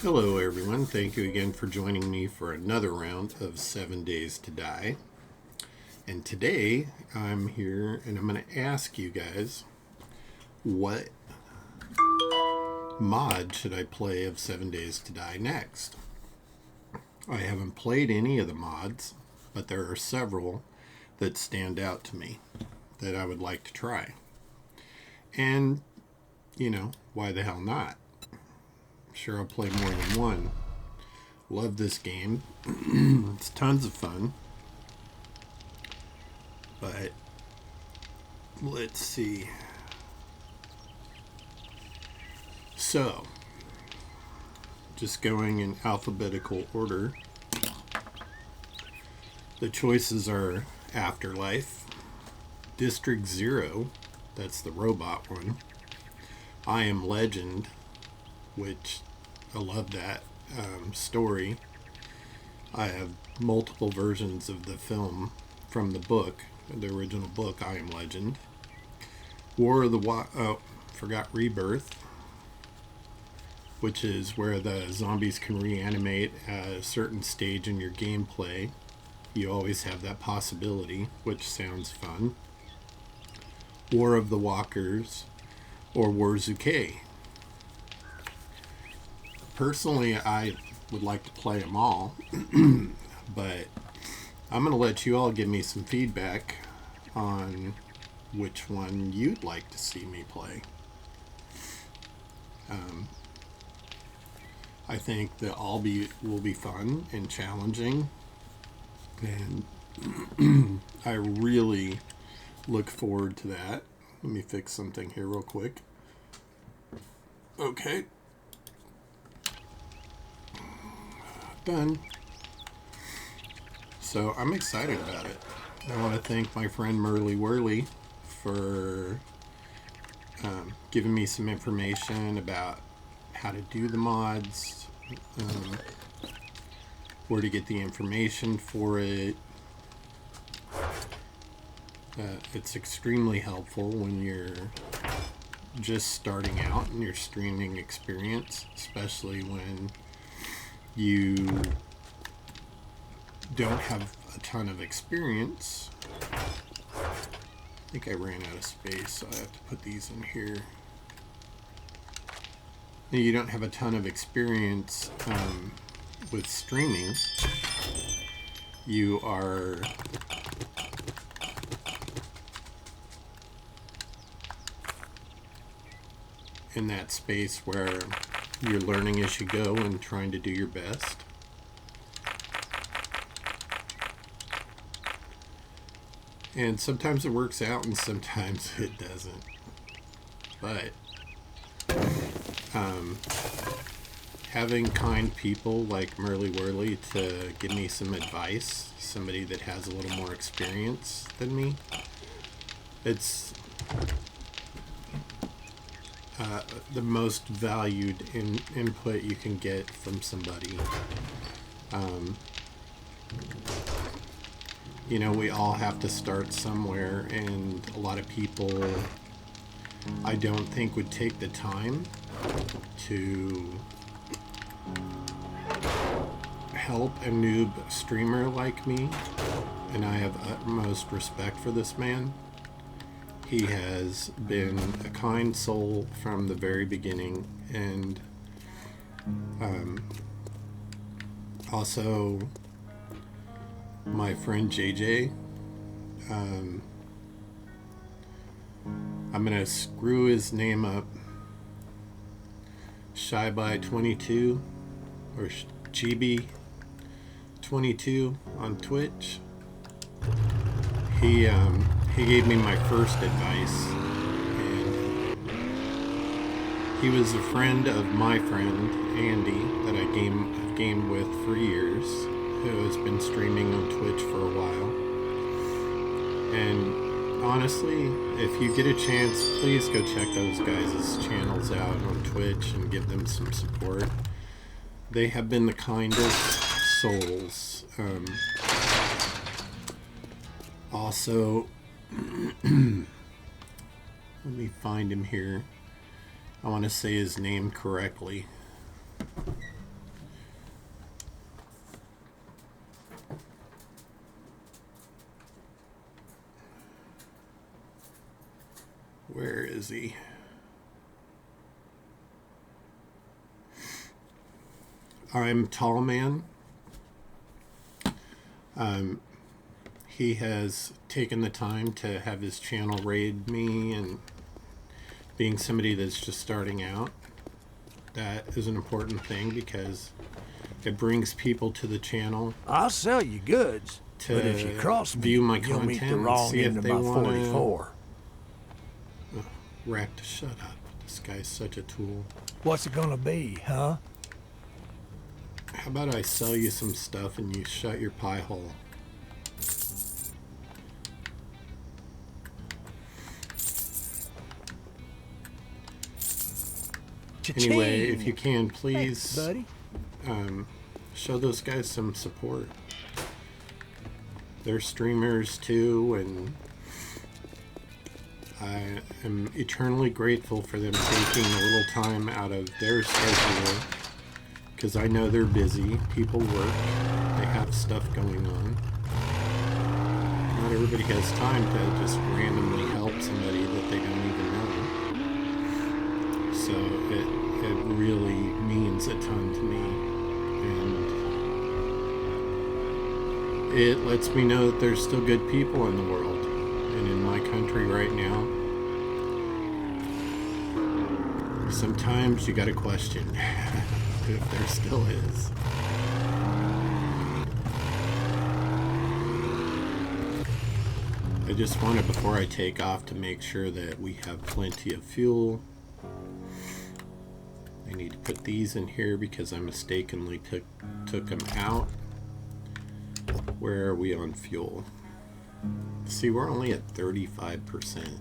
Hello, everyone. Thank you again for joining me for another round of 7 Days to Die. And today I'm here and I'm going to ask you guys what mod should I play of 7 Days to Die next? I haven't played any of the mods, but there are several that stand out to me that I would like to try. And, why the hell not? Sure, I'll play more than one. Love this game. It's tons of fun. But let's see. So, just going in alphabetical order. The choices are Afterlife, District Zero, that's the robot one, I Am Legend, which I love that story. I have multiple versions of the film from the book, the original book, I Am Legend. War of the forgot Rebirth, which is where the zombies can reanimate at a certain stage in your gameplay. You always have that possibility, which sounds fun. War of the Walkers, or Warzuke. Personally, I would like to play them all, but I'm going to let you all give me some feedback on which one you'd like to see me play. I think that all will be fun and challenging, and I really look forward to that. Let me fix something here real quick. Okay. Done. So I'm excited about it. I want to thank my friend Merly Whirly for giving me some information about how to do the mods, where to get the information for it. It's extremely helpful when you're just starting out in your streaming experience, especially when you don't have a ton of experience. I think I ran out of space, so I have to put these in here. You don't have a ton of experience with streaming. You are in that space where you're learning as you go and trying to do your best. And sometimes it works out and sometimes it doesn't. But having kind people like Merly Whirly to give me some advice, somebody that has a little more experience than me, it's the most valued input you can get from somebody. We all have to start somewhere, and a lot of people I don't think would take the time to help a noob streamer like me, and I have utmost respect for this man. He has been a kind soul from the very beginning, and also my friend JJ. I'm gonna screw his name up. Shyby22 or GB22 on Twitch. He gave me my first advice, and he was a friend of my friend Andy that I've gamed with for years, who has been streaming on Twitch for a while. And honestly, if you get a chance, please go check those guys' channels out on Twitch and give them some support. They have been the kindest souls. Also, let me find him here. I want to say his name correctly. Where is he? I'm Tall Man. He has taken the time to have his channel raid me, and being somebody that's just starting out, that is an important thing because it brings people to the channel. I'll sell you goods, but if you cross me, view my you'll meet the content and wrong see end if of they my want 44. Racked, shut up. This guy's such a tool. What's it gonna be, huh? How about I sell you some stuff and you shut your pie hole? Cha-ching! Anyway, if you can, please Thanks, buddy. Show those guys some support. They're streamers too, and I am eternally grateful for them taking a little time out of their schedule, because I know they're busy. People work. They have stuff going on. Not everybody has time to just randomly help somebody that they don't even know. So it really means a ton to me. And it lets me know that there's still good people in the world. And in my country right now, sometimes you gotta question if there still is. I just wanted, before I take off, to make sure that we have plenty of fuel. I need to put these in here because I mistakenly took them out. Where are we on fuel? See, we're only at 35%.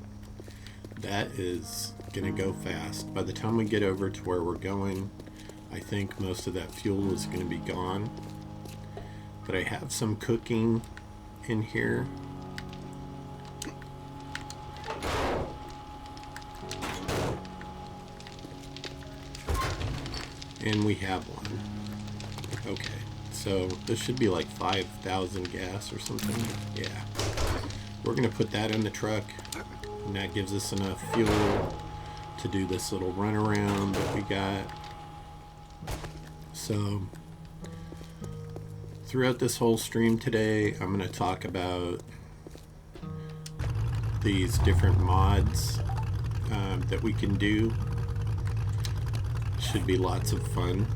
That is gonna go fast. By the time we get over to where we're going, I think most of that fuel is gonna be gone. But I have some cooking in here. And we have one. Okay, so this should be like 5,000 gas or something. Yeah. We're gonna put that in the truck, and that gives us enough fuel to do this little run around that we got. So throughout this whole stream today, I'm gonna talk about these different mods that we can do. Should be lots of fun.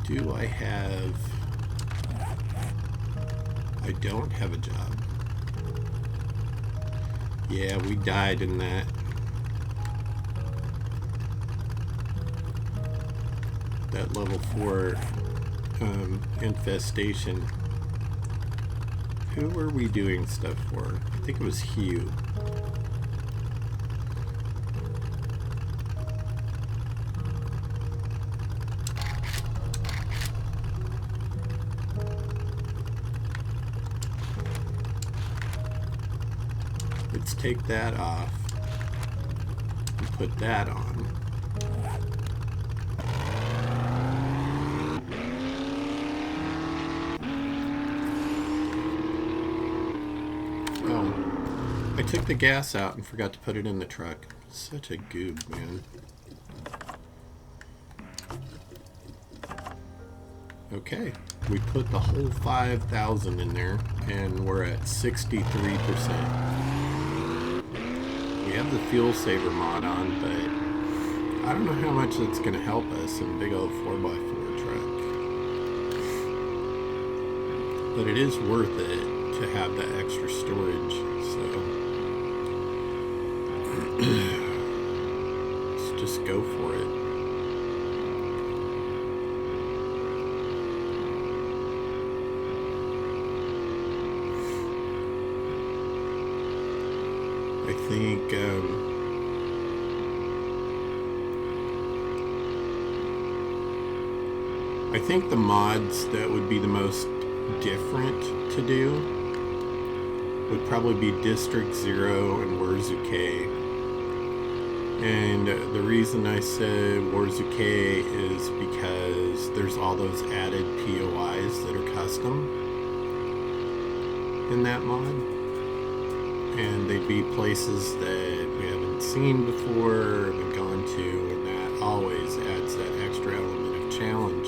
Do I have... I don't have a job. Yeah, we died in that. That level 4 infestation. Who were we doing stuff for? I think it was Hugh. Let's take that off and put that on. Oh, I took the gas out and forgot to put it in the truck. Such a goob, man. Okay, we put the whole 5,000 in there, and we're at 63%. We have the fuel saver mod on, but I don't know how much that's going to help us in a big old 4x4 truck. But it is worth it to have that extra storage, so let's just go for it. I think the mods that would be the most different to do would probably be District 0 and Warzuke. And the reason I said Warzuke is because there's all those added POIs that are custom in that mod. and they'd be places that we haven't seen before, haven't gone to, and that always adds that extra element of challenge.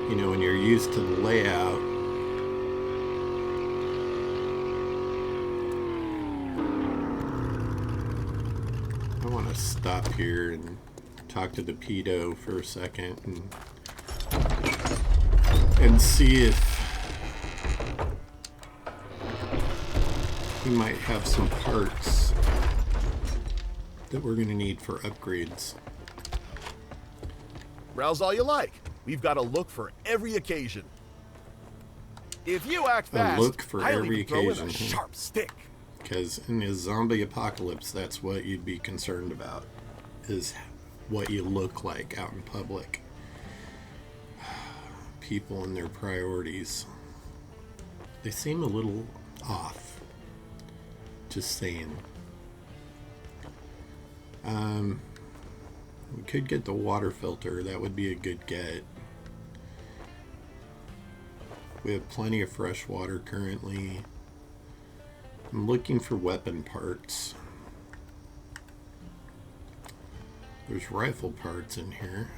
You know, when you're used to the layout, I want to stop here and talk to the pedo for a second and see if he might have some parts that we're going to need for upgrades. Browse all you like. We've got a look for every occasion. If you act fast, A look for I'll every even throw in occasion. a sharp stick. Because in a zombie apocalypse, that's what you'd be concerned about, is what you look like out in public. People and their priorities. They seem a little off. Just saying. We could get the water filter. That would be a good get. We have plenty of fresh water currently. I'm looking for weapon parts. There's rifle parts in here.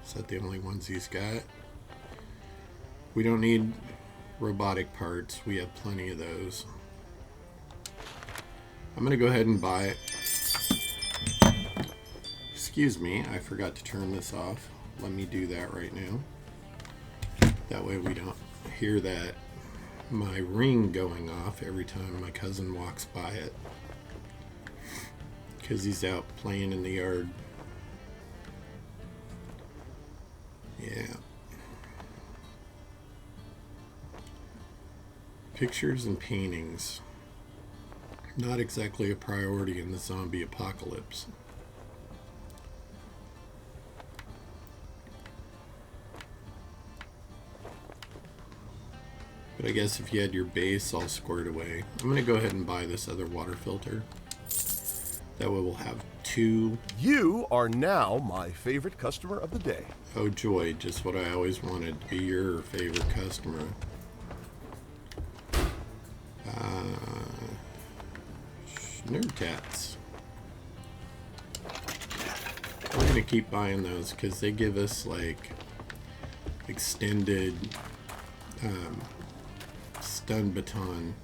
Is that the only ones he's got? We don't need robotic parts. We have plenty of those. I'm gonna go ahead and buy it. Excuse me, I forgot to turn this off. Let me do that right now. That way we don't hear that my ring going off every time my cousin walks by it, because he's out playing in the yard. Yeah. Pictures and paintings. Not exactly a priority in the zombie apocalypse. But I guess if you had your base all squared away, I'm going to go ahead and buy this other water filter. That way we'll have two. You are now my favorite customer of the day. Oh joy, just what I always wanted to be your favorite customer. Nerd tats. We're going to keep buying those because they give us like extended stun baton.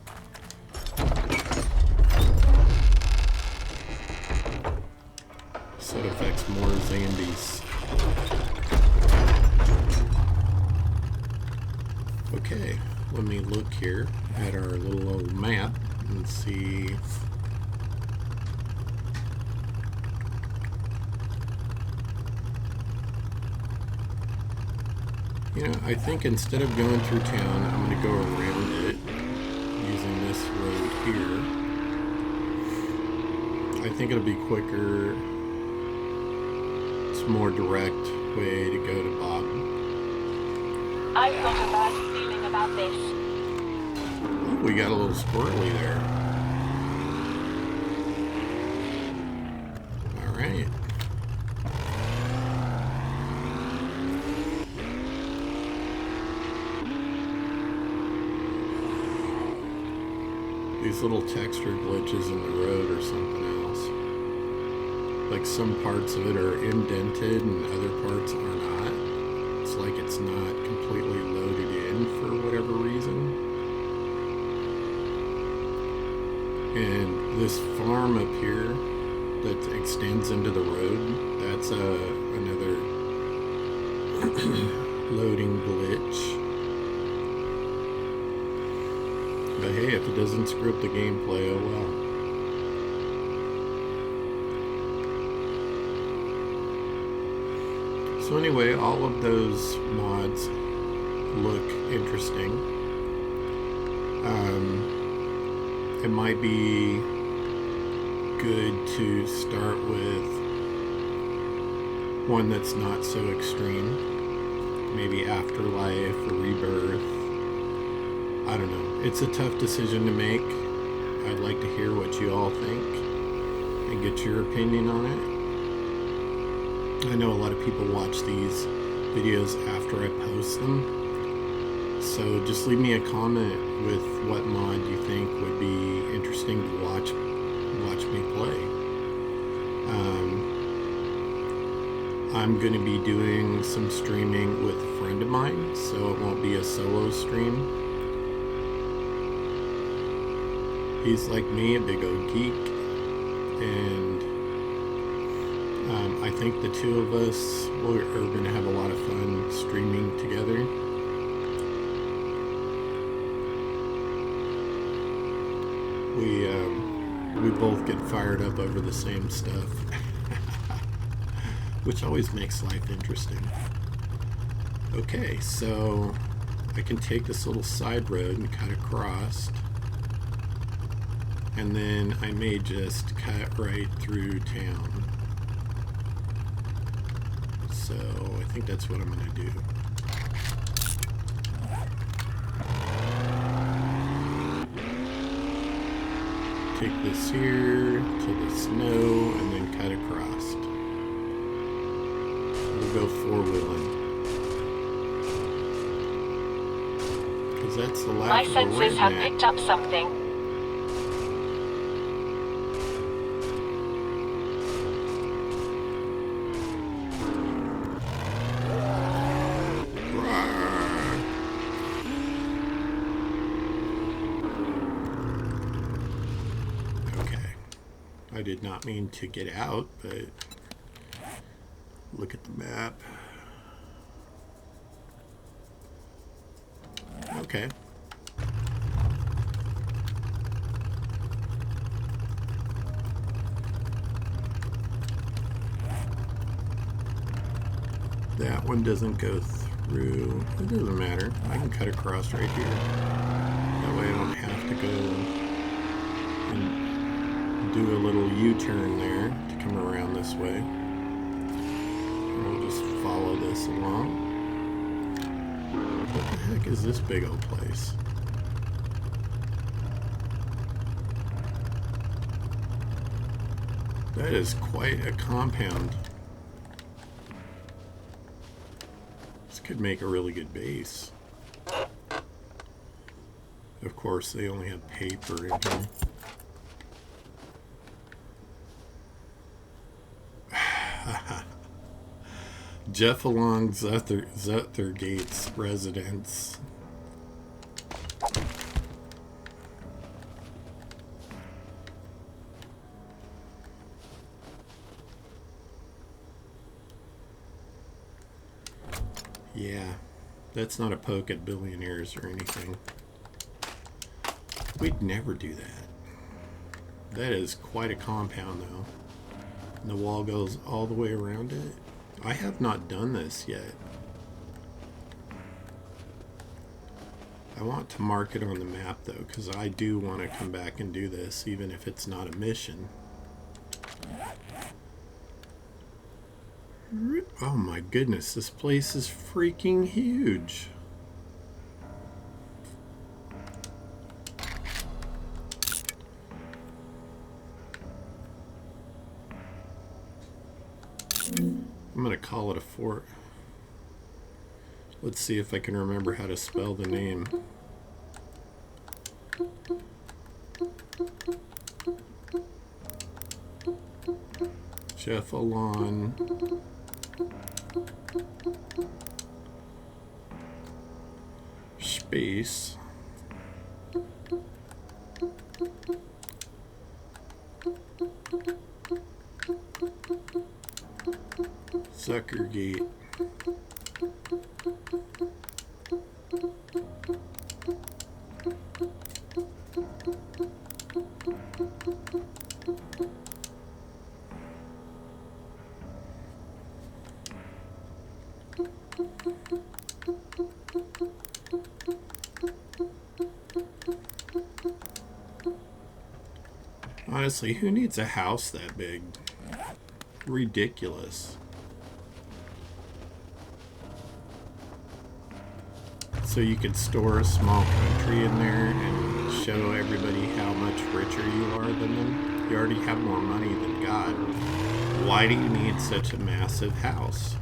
So it affects more zombies. Okay, let me look here at our little old map and see. You know, I think instead of going through town, I'm going to go around it using this road here. I think it'll be quicker. It's a more direct way to go to Bob. I've got a bad feeling about this. Ooh, we got a little squirrely there. All right. These little texture glitches in the road or something else. Like some parts of it are indented and other parts are not. It's like it's not completely loaded in for whatever reason. And this farm up here that extends into the road, that's another loading glitch. But hey, if it doesn't screw up the gameplay, oh well. So anyway, all of those mods look interesting. It might be good to start with one that's not so extreme. Maybe Afterlife or Rebirth. I don't know. It's a tough decision to make. I'd like to hear what you all think and get your opinion on it. I know a lot of people watch these videos after I post them. So just leave me a comment with what mod you think would be interesting to watch me play. I'm going to be doing some streaming with a friend of mine, so it won't be a solo stream. He's like me, a big old geek, and I think the two of us are going to have a lot of fun streaming together. We both get fired up over the same stuff, which always makes life interesting. Okay, so I can take this little side road and cut across, and then I may just cut right through town. So I think that's what I'm going to do. Take this here to the snow and then cut across. We'll go four-wheeling. Because that's the My life of a senses have redneck. picked up something. I did not mean to get out, but look at the map. Okay. That one doesn't go through. It doesn't matter. I can cut across right here. That way I don't have to go and do a little U-turn there to come around this way. And we'll just follow this along. What the heck is this big old place? That is quite a compound. This could make a really good base. Of course, they only have paper in here. Jeff along Zuthergate's residence. Yeah, that's not a poke at billionaires or anything. We'd never do that. That is quite a compound, though. And the wall goes all the way around it. I have not done this yet. I want to mark it on the map, though, because I do want to come back and do this, even if it's not a mission. Oh my goodness, this place is freaking huge. I'm going to call it a fort. Let's see if I can remember how to spell the name. Jeff Alon. Space. Zuckergate. Honestly, who needs a house that big? Ridiculous. So you could store a small country in there and show everybody how much richer you are than them. You already have more money than God. Why do you need such a massive house?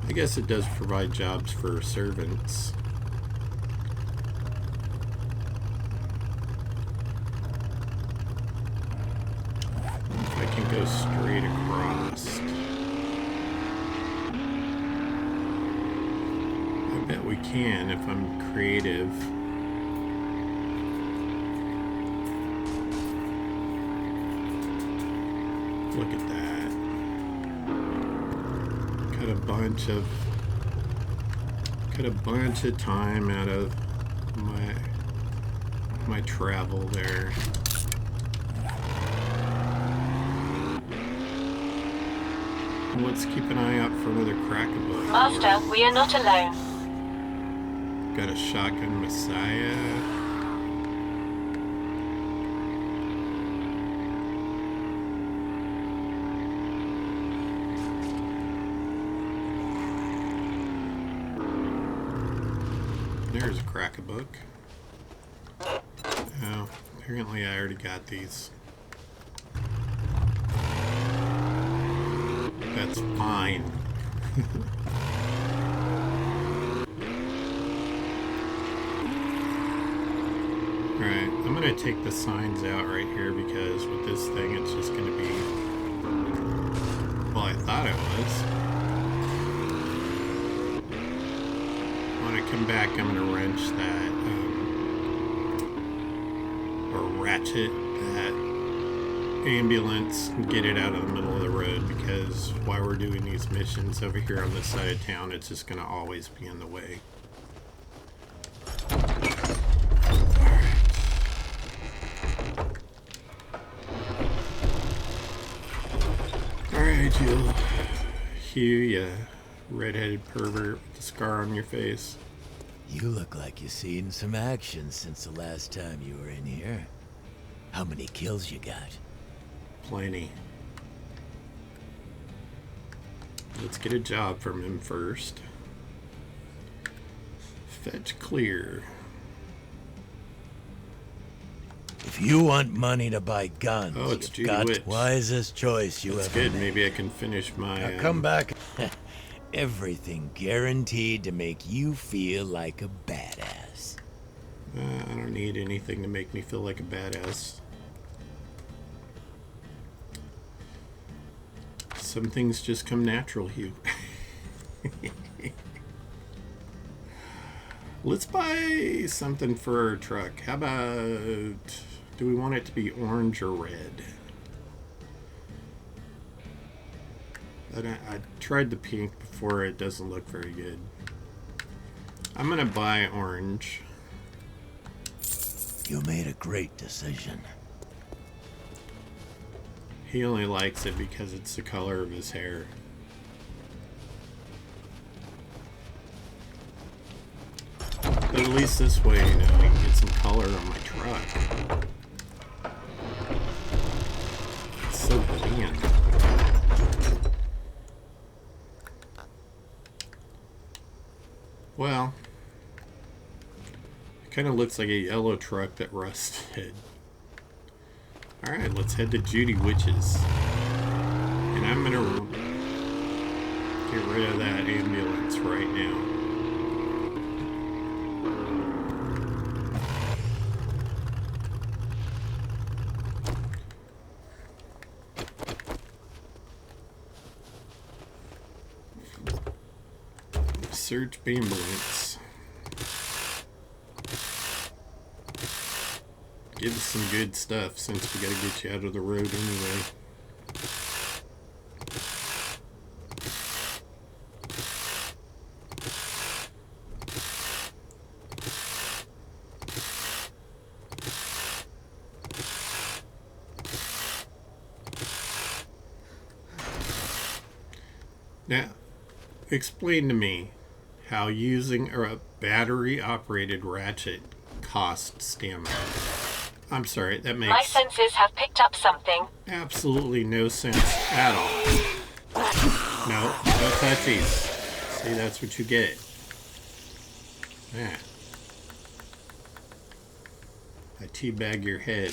I guess it does provide jobs for servants. If I can go straight across. I bet we can if I'm creative. Look at that. Cut a bunch of time out of my travel there. And let's keep an eye out for another crack-a-book. Master, we are not alone. Got a shotgun Messiah. There's a crack-a-book. Oh, apparently I already got these. That's fine. Alright, I'm gonna take the signs out right here because with this thing it's just gonna be... Well, I thought it was. When I come back, I'm gonna wrench that, or ratchet that ambulance and get it out of the middle of the road, because while we're doing these missions over here on this side of town, it's just gonna always be in the way. Alright, Hugh, you red-headed pervert with the scar on your face. You look like you've seen some action since the last time you were in here. How many kills you got? Plenty. Let's get a job from him first. Fetch clear. If you want money to buy guns, Oh, it's you've Judy got Witch. wisest choice you That's ever good. made. Maybe I can finish my... Now come back. Everything guaranteed to make you feel like a badass. I don't need anything to make me feel like a badass. Some things just come natural, Hugh. Let's buy something for our truck. How about... Do we want it to be orange or red? I tried the pink before. It doesn't look very good. I'm gonna buy orange. You made a great decision. He only likes it because it's the color of his hair. But at least this way, you know, I can get some color on my truck. It's so bland. Well, it kind of looks like a yellow truck that rusted. Alright, let's head to Judy Witch's. And I'm gonna get rid of that ambulance right now. Search ambulance. Give us some good stuff since we gotta get you out of the road anyway. Now, explain to me how using a battery-operated ratchet costs stamina. I'm sorry, that makes My senses have picked up something. absolutely no sense at all. No touchies. See, that's what you get. Yeah. I teabag your head.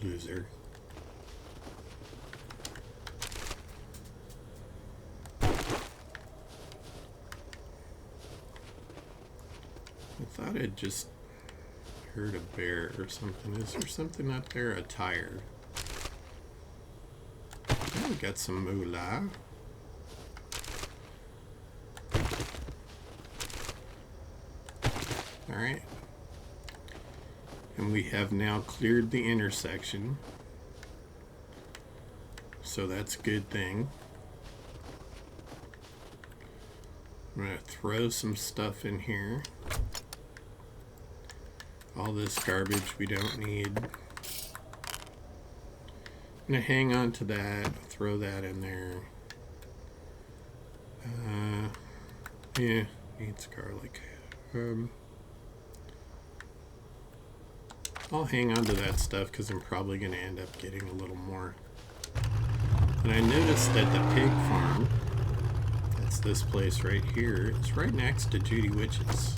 Loser. thought I'd just heard a bear or something. Is there something up there? A tire. Oh, we got some moolah. Alright. And we have now cleared the intersection. So that's a good thing. I'm going to throw some stuff in here. All this garbage we don't need. I'm going to hang on to that, throw that in there. Yeah, needs garlic. I'll hang on to that stuff because I'm probably going to end up getting a little more. And I noticed that the pig farm, that's this place right here, it's right next to Judy Witch's.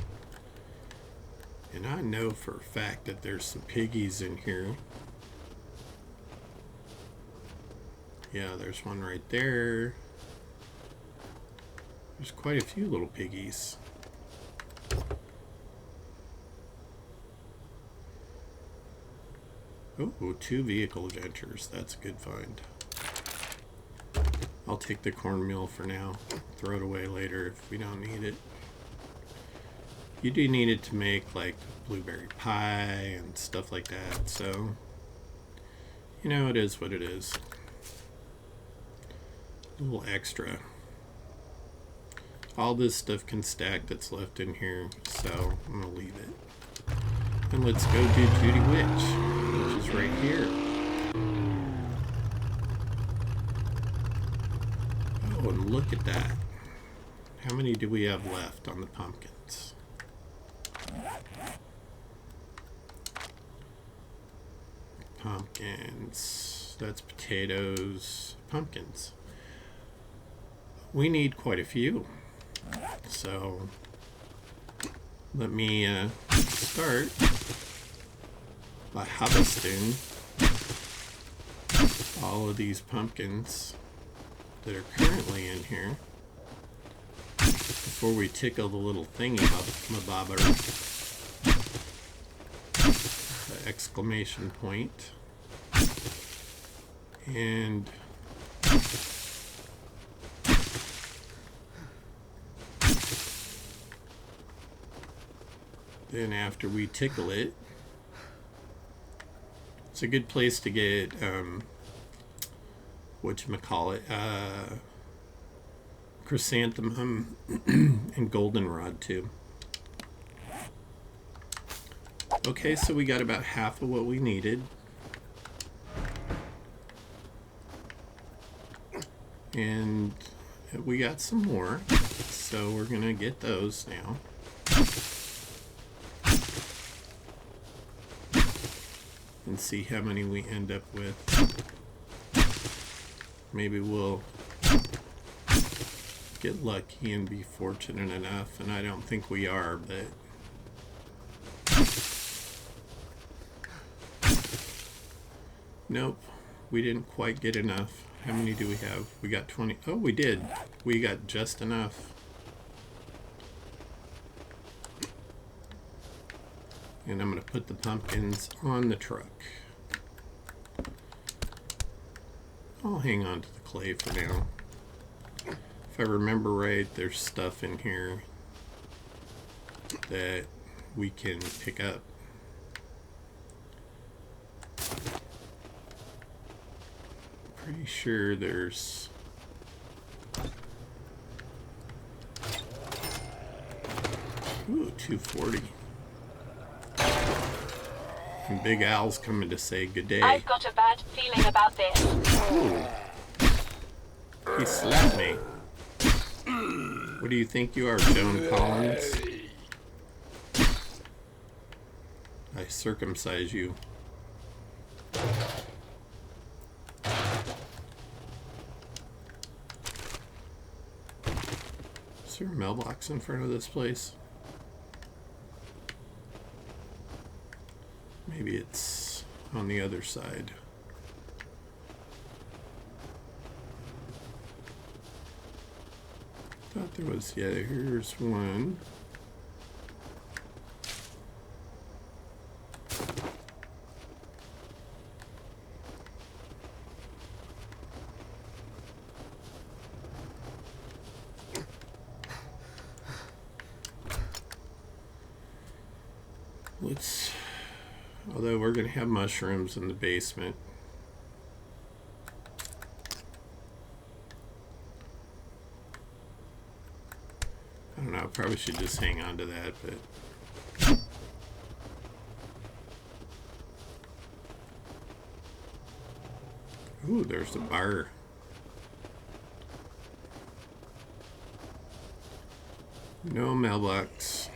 And I know for a fact that there's some piggies in here. Yeah, there's one right there. There's quite a few little piggies. Oh, 2 vehicle adventures. That's a good find. I'll take the cornmeal for now. Throw it away later if we don't need it. You do need it to make like blueberry pie and stuff like that, so you know, it is what it is. A little extra. All this stuff can stack that's left in here, so I'm gonna leave it. And let's go do Judy Witch, which is right here. Oh, and look at that. How many do we have left on the pumpkins? Pumpkins. That's potatoes. Pumpkins. We need quite a few. So let me start by harvesting all of these pumpkins that are currently in here before we tickle the little thingy mabobber. The exclamation point. And then after we tickle it, it's a good place to get whatchamacallit, chrysanthemum and goldenrod too. Okay, so we got about half of what we needed. And we got some more, so we're gonna get those now. And see how many we end up with. Maybe we'll get lucky and be fortunate enough, and I don't think we are, but nope, we didn't quite get enough. How many do we have? We got 20. Oh, we did. We got just enough. And I'm going to put the pumpkins on the truck. I'll hang on to the clay for now. If I remember right, there's stuff in here that we can pick up. Pretty sure there's ooh, 240. And Big Al's coming to say good day. I've got a bad feeling about this. Ooh. He slapped me. What do you think you are, Joan Collins? I circumcise you. Is there a mailbox in front of this place? Maybe it's on the other side. Thought there was, yeah, here's one. Let's... Although we're going to have mushrooms in the basement. I don't know, I probably should just hang on to that, but... Ooh, there's the bar. No mailbox.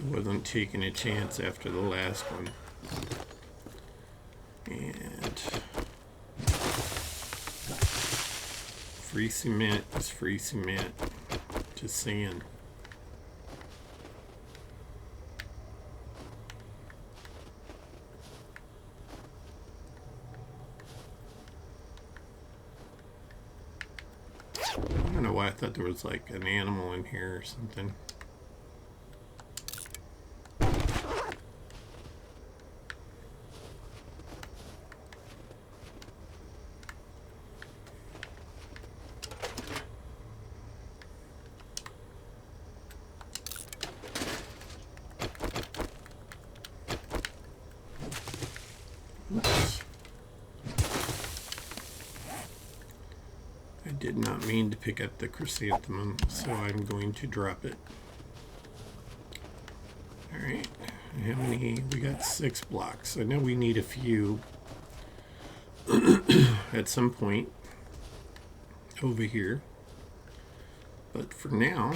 Wasn't taking a chance after the last one. And free cement is free cement. Just saying. I don't know why I thought there was like an animal in here or something. Oops. I did not mean to pick up the chrysanthemum, so I'm going to drop it. Alright, how many? We got 6 blocks. I know we need a few at some point over here, but for now,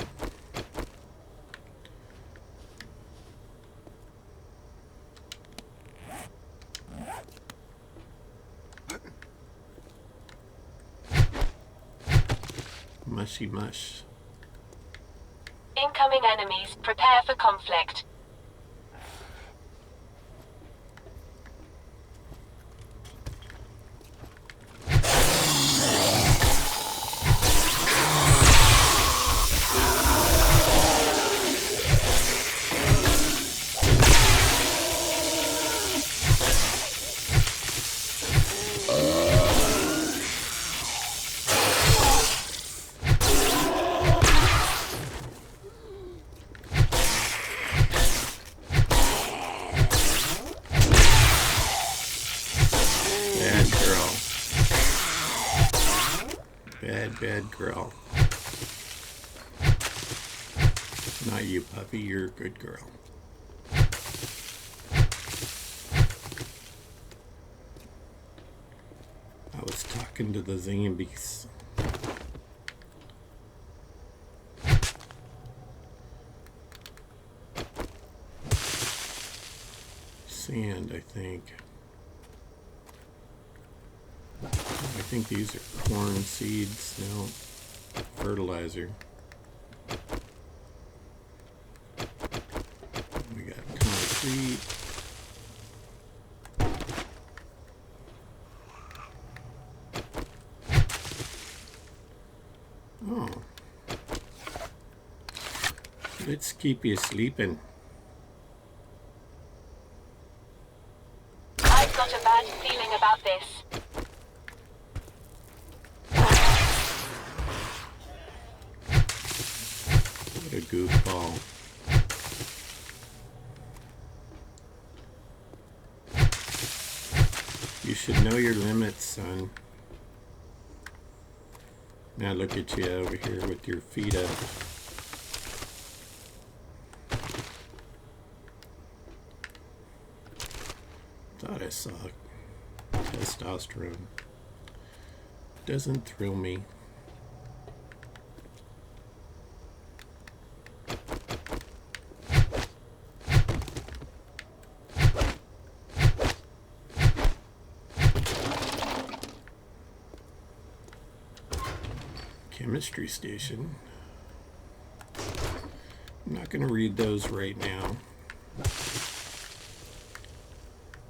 mushy mush. Incoming enemies. Prepare for conflict. Bad girl. Not you, puppy. You're a good girl. I was talking to the zombies. Sand, I think. I think these are corn seeds. No, fertilizer. We got concrete. Oh. Let's keep you sleeping. I've got a bad feeling about this. What a goofball. You should know your limits, son. Now look at you over here with your feet up. Thought I saw testosterone. Doesn't thrill me. Chemistry station. I'm not going to read those right now.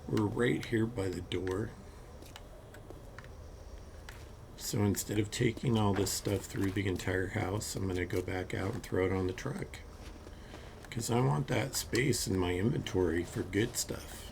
We're right here by the door. So instead of taking all this stuff through the entire house, I'm going to go back out and throw it on the truck. Because I want that space in my inventory for good stuff.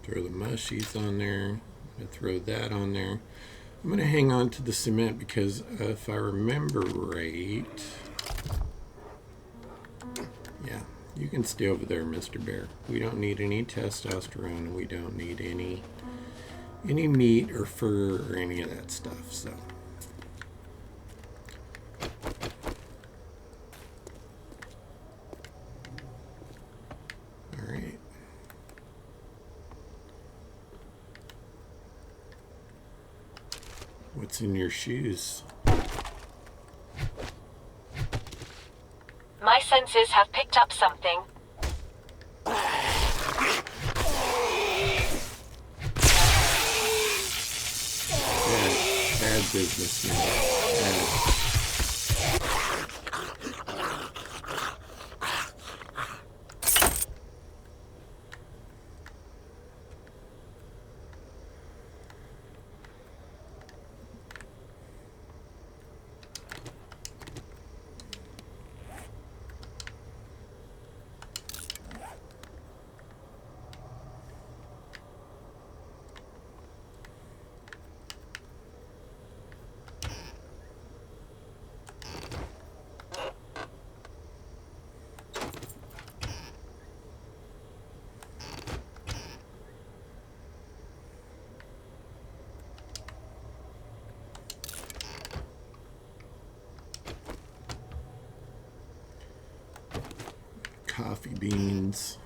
Throw the mushies on there. I throw that on there. I'm going to hang on to the cement because if I remember right, yeah, you can stay over there, Mr. Bear. We don't need any testosterone. We don't need any meat or fur or any of that stuff. So. All right. What's in your shoes? My senses have picked up something. Bad business now. Bad. Coffee beans.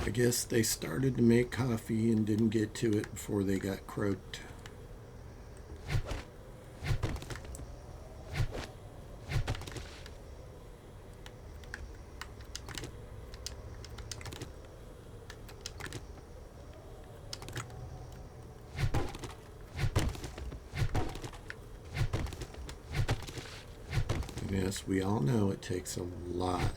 I guess they started to make coffee and didn't get to it before they got croaked. Yes, we all know it takes a lot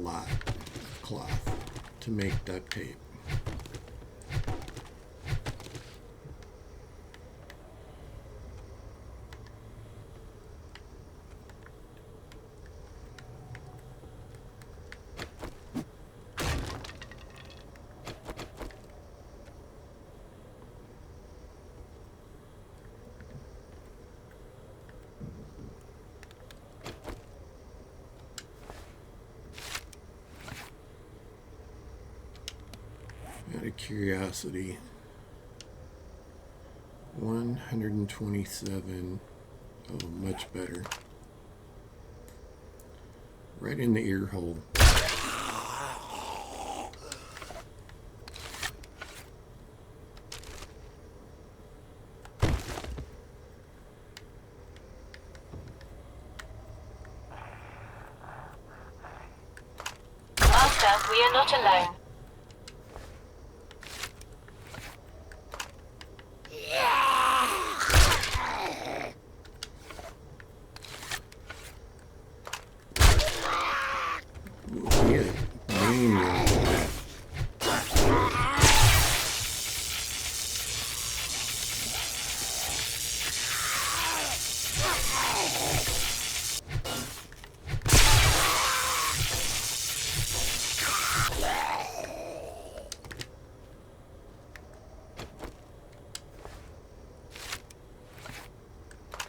of cloth to make duct tape. Out of curiosity, 127. Oh, much better. Right in the ear hole. Master, we are not alone.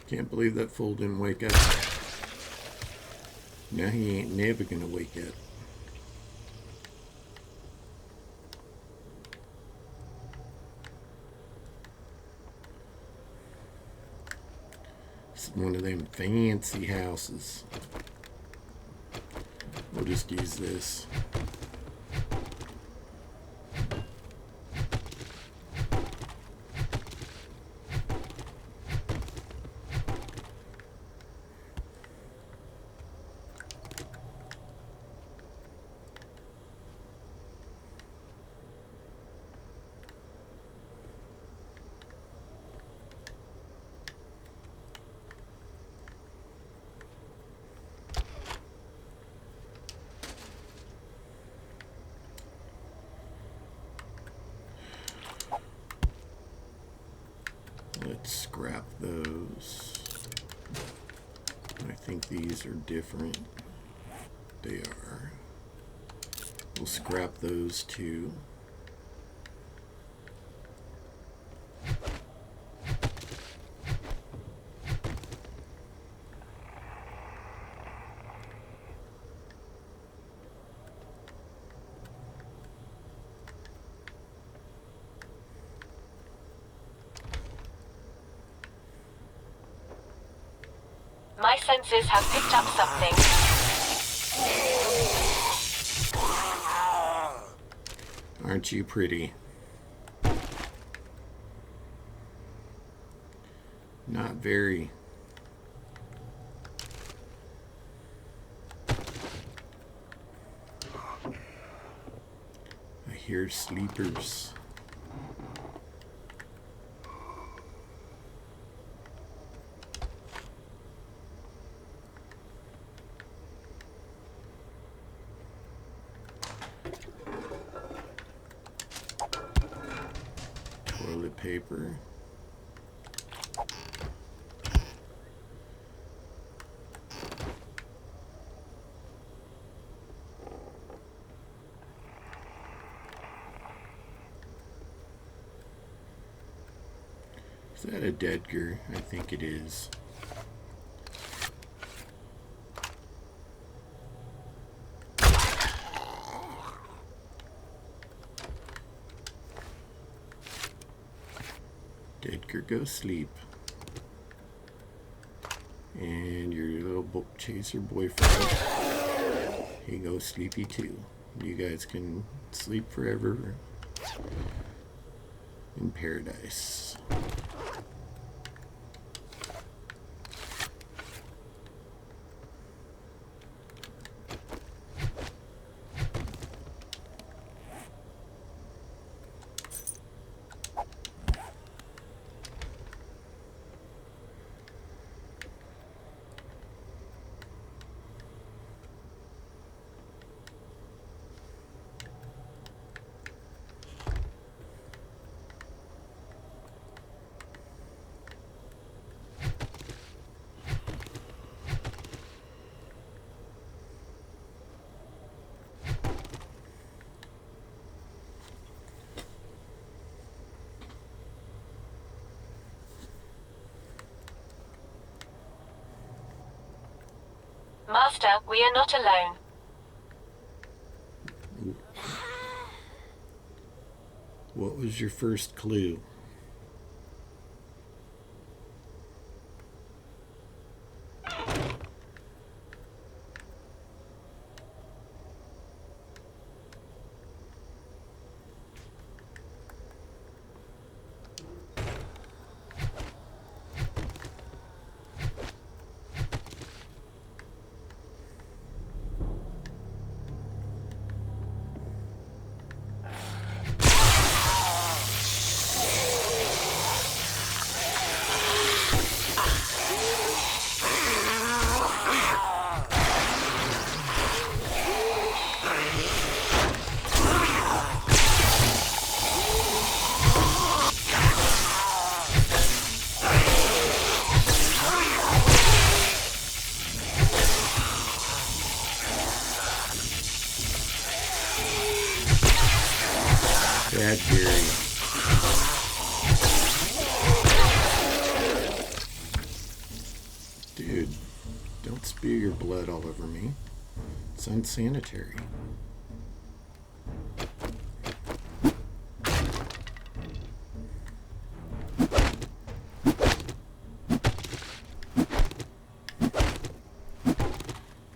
Can't believe that fool didn't wake up. Now he ain't never gonna wake up. It's one of them fancy houses. We'll just use this. Let's scrap those. I think these are different. They are. We'll scrap those two. My senses have picked up something. Aren't you pretty? Not very. I hear sleepers. Toilet paper. Is that a Dedgar? I think it is. Dedgar, go sleep. And your little chaser boyfriend, he goes sleepy too. You guys can sleep forever in paradise. Master, we are not alone. What was your first clue? Bad Gary. Dude, don't spew your blood all over me. It's unsanitary. I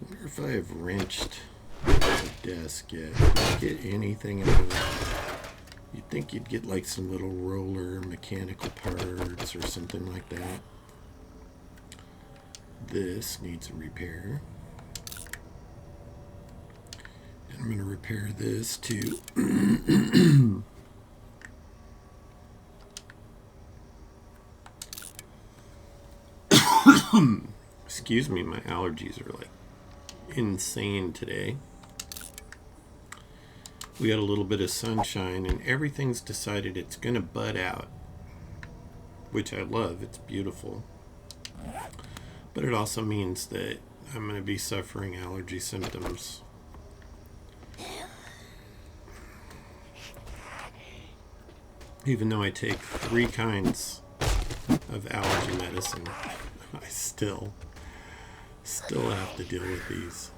wonder if I have wrenched the desk yet. Did I get anything out of it? You'd think you'd get like some little roller mechanical parts or something like that. This needs a repair. And I'm going to repair this too. Excuse me, my allergies are like insane today. We got a little bit of sunshine and everything's decided it's going to bud out, which I love. It's beautiful. But it also means that I'm going to be suffering allergy symptoms Even though I take 3 kinds of allergy medicine, I still have to deal with these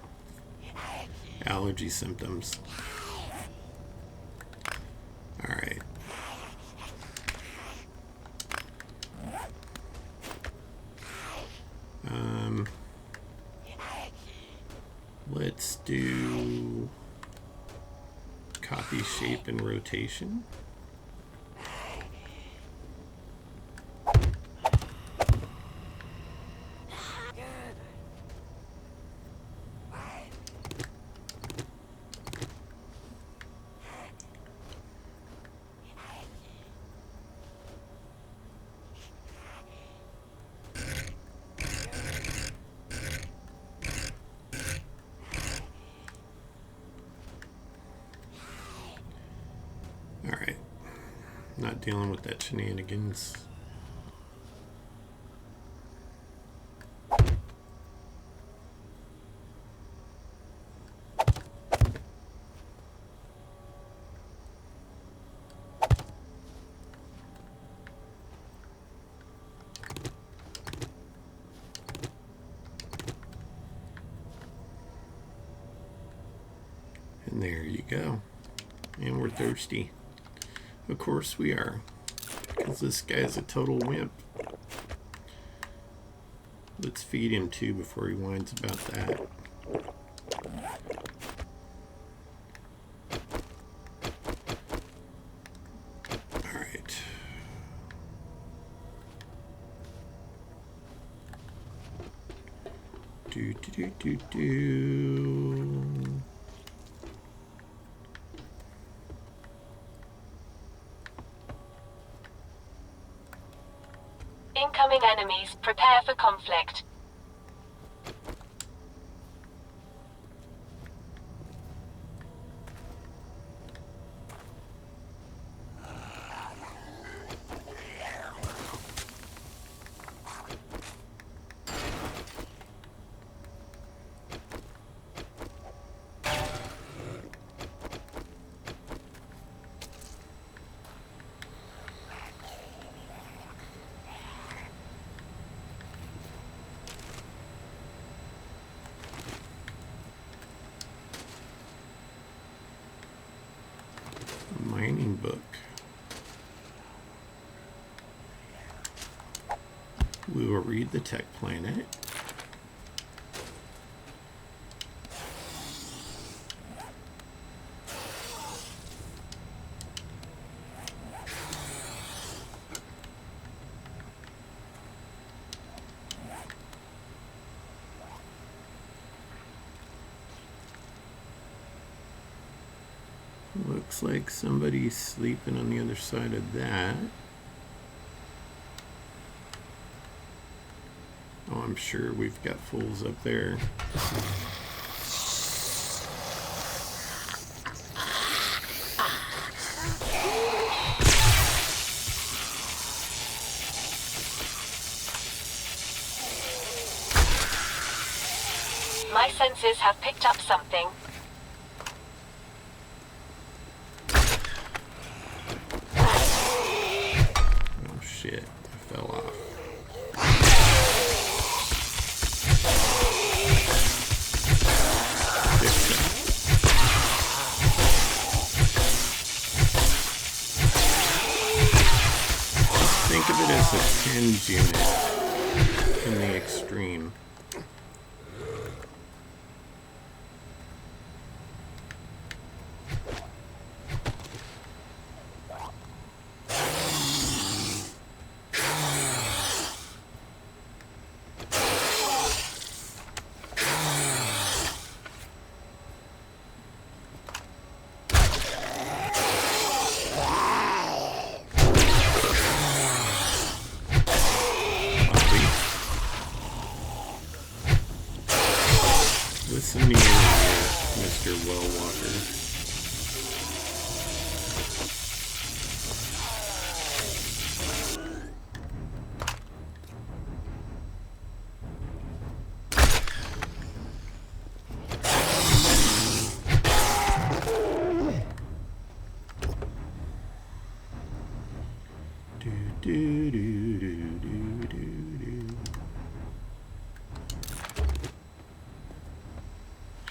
allergy symptoms. All right. Let's do copy, shape, and rotation. Alright, not dealing with that shenanigans. And there you go. And we're thirsty. Of course we are, because this guy's a total wimp. Let's feed him too before he whines about that. Alright. Do. Incoming enemies, prepare for conflict. Mining book. We will read the tech planet. Looks like somebody's sleeping on the other side of that. Oh, I'm sure we've got fools up there. My senses have picked up something. Oh shit, I fell off. Think of it as a TENS unit in the extreme.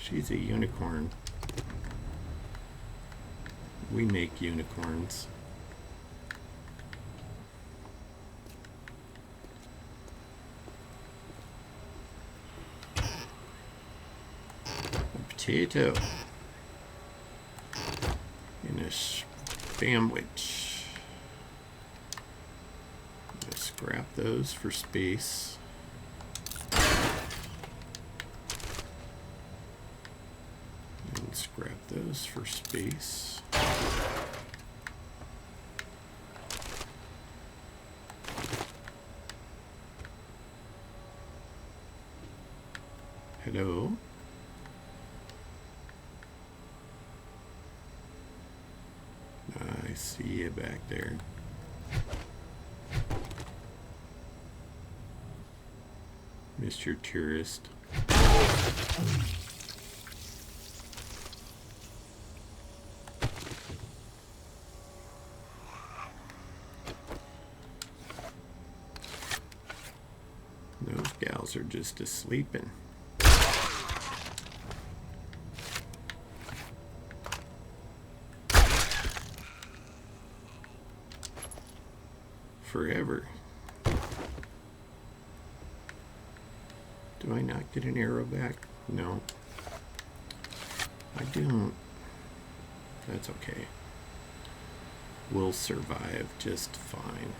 She's a unicorn. We make unicorns. A potato. And a sandwich. Let's scrap those for space. And scrap those for space. Hello? I see you back there. Mr. Tourist. Those gals are just a-sleeping. Forever. Do I not get an arrow back? No. I don't. That's okay. We'll survive just fine.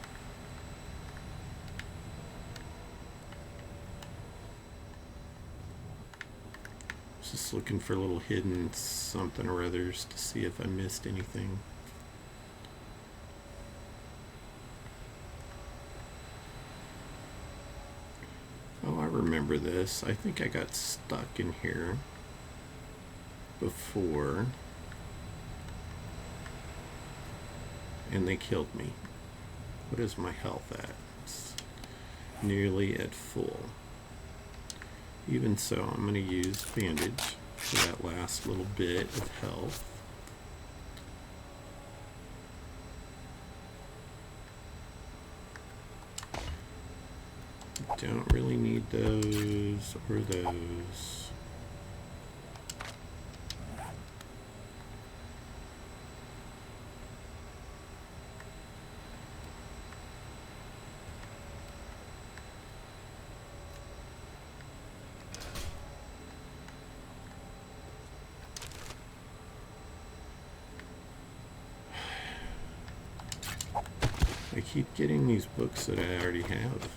Just looking for little hidden something or others to see if I missed anything. Oh, I remember this. I think I got stuck in here before, and they killed me. What is my health at? It's nearly at full. Even so, I'm going to use bandage for that last little bit of health. Don't really need those or those. I keep getting these books that I already have.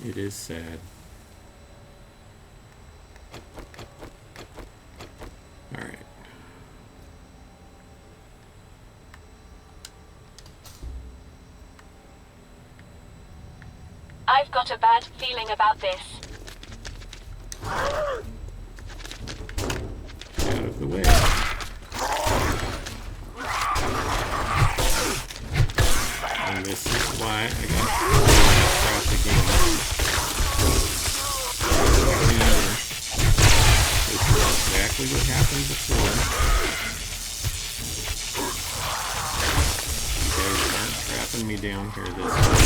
It is sad. All right. I've got a bad feeling about this. Out of the way. And this is why I got trapped again. This is exactly what happened before. You guys aren't trapping me down here this time.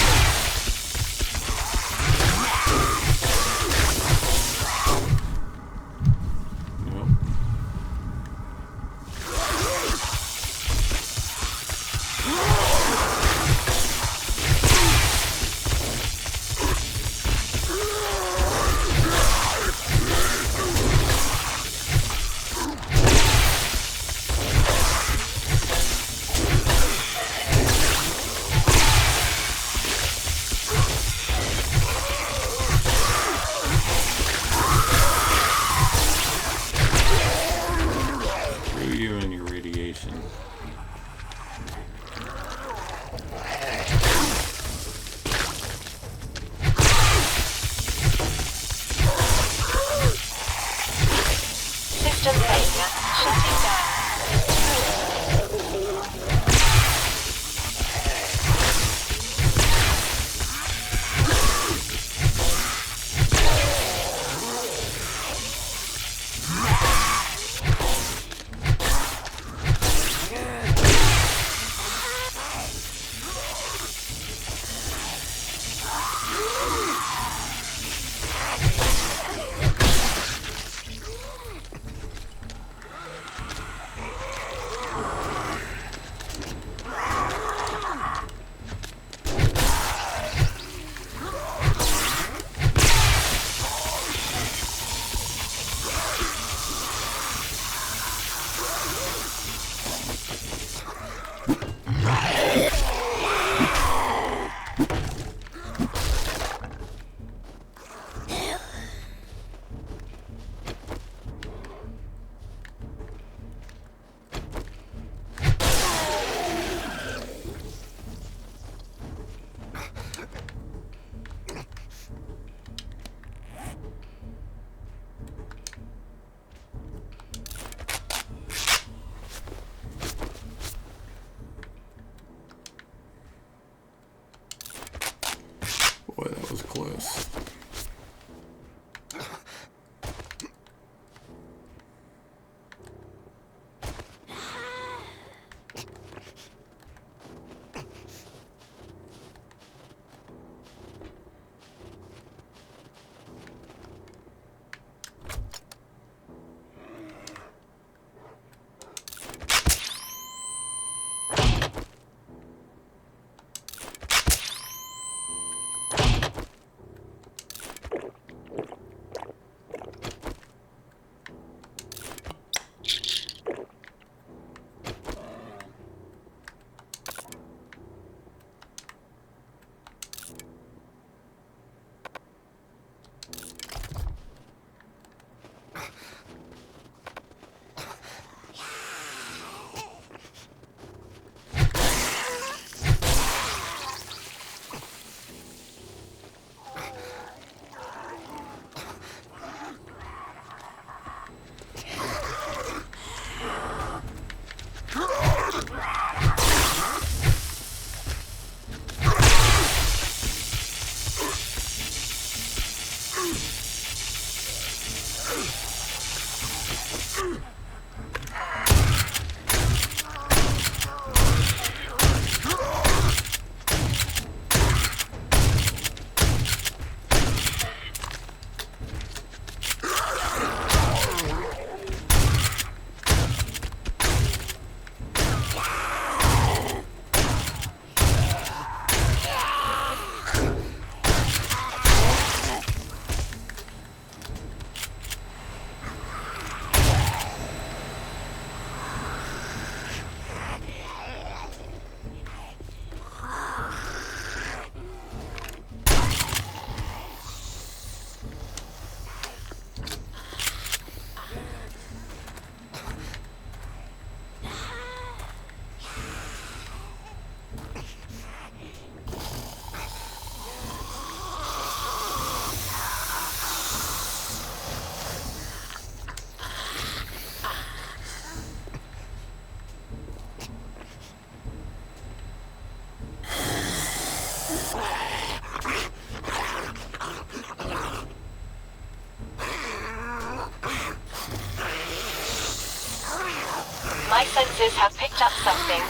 My senses have picked up something.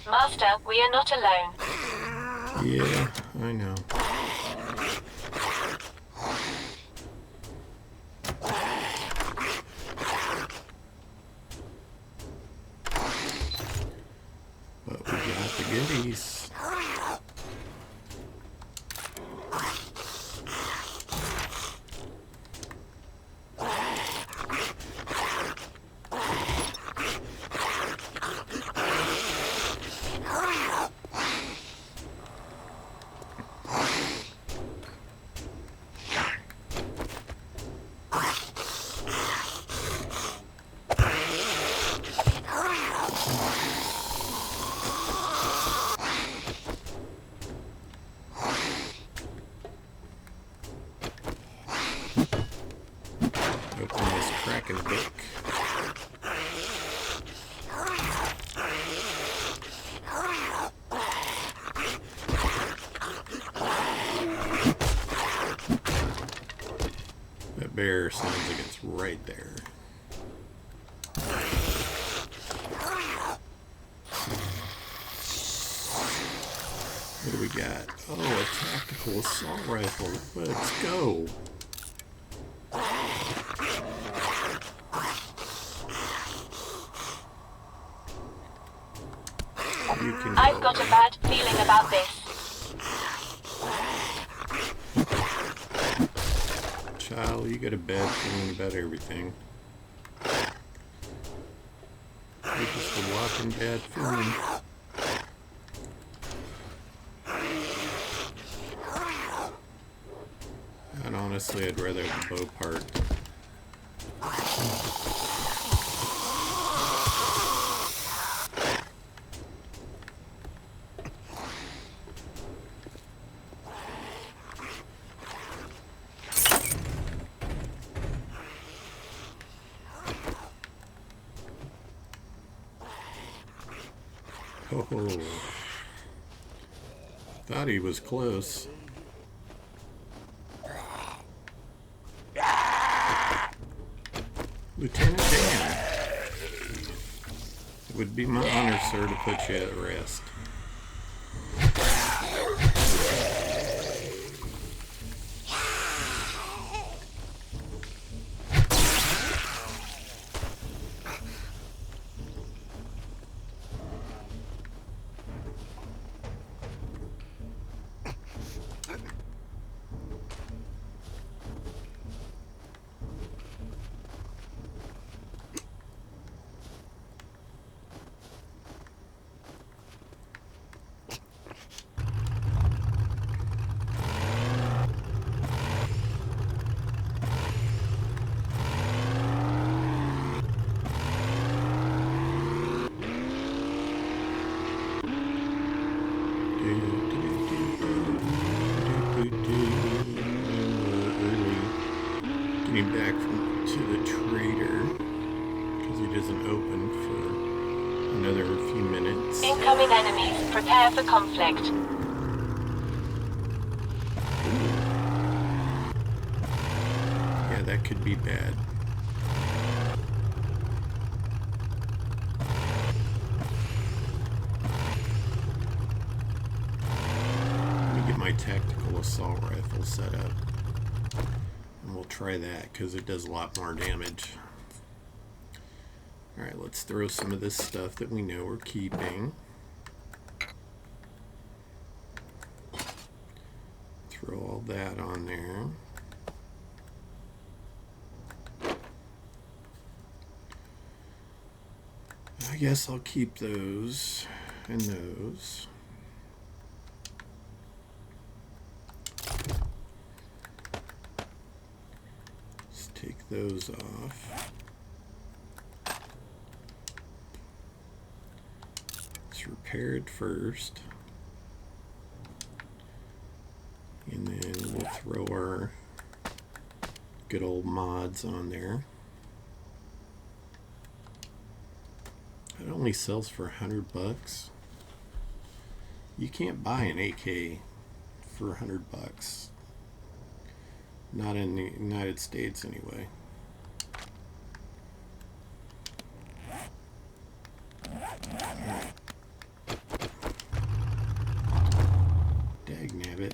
Master, we are not alone. Yeah, I know. But we got the goodies. Open this cracking book. That bear sounds like it's right there. What do we got? Oh, a tactical assault rifle. Let's go. I've got a bad feeling about this. Child, you got a bad feeling about everything. You're just a walking bad feeling. And honestly, I'd rather have the bow part. Oh, thought he was close. Lieutenant Dan, it would be my honor, sir, to put you at rest. Getting back to the trader because he doesn't open for Another few minutes. Incoming enemies. Prepare for conflict. Yeah, that could be bad. Let me get my tactical assault rifle set up. And we'll try that because it does a lot more damage. Alright, let's throw some of this stuff that we know we're keeping. Throw all that on there. I guess I'll keep those and those. Let's take those off. Let's repair it first. And then we'll throw our good old mods on there. It only sells for $100. You can't buy an AK for $100. Not in the United States anyway. Dagnabbit.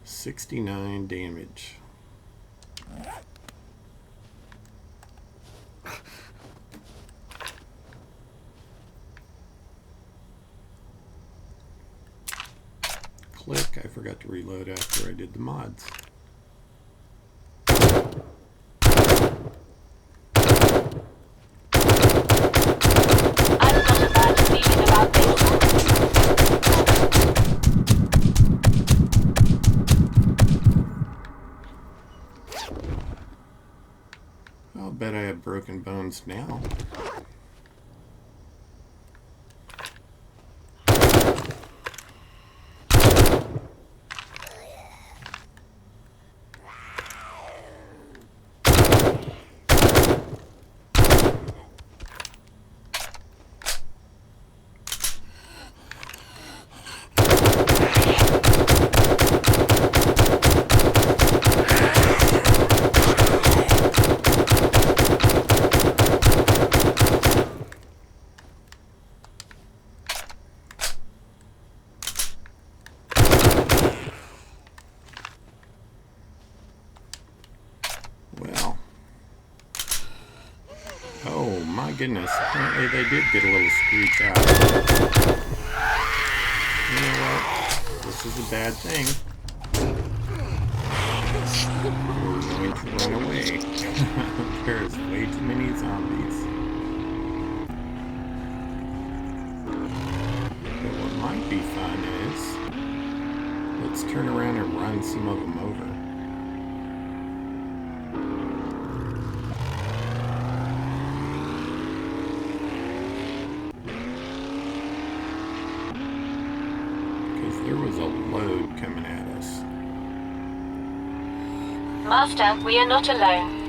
69 damage. Click, I forgot to reload after I did the mods. I've got a bad feeling about this. I'll bet I have broken bones now. Well. Oh my goodness. Apparently they did get a little screech out. You know what? This is a bad thing. We're going to run away. There's way too many zombies. But what might be fun is let's turn around and run some of them over. There was a load coming at us. Master, we are not alone.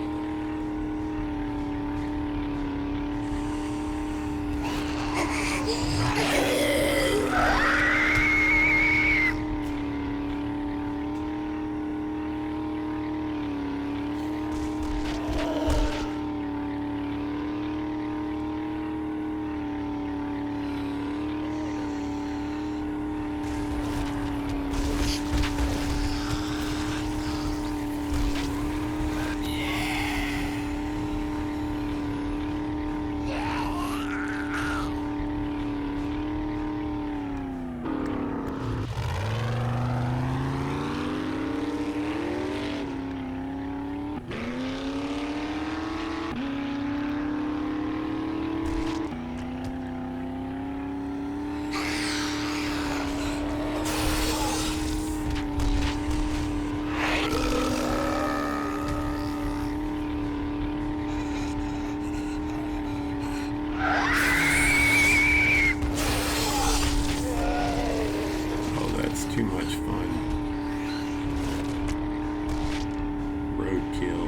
Too much fun. Roadkill.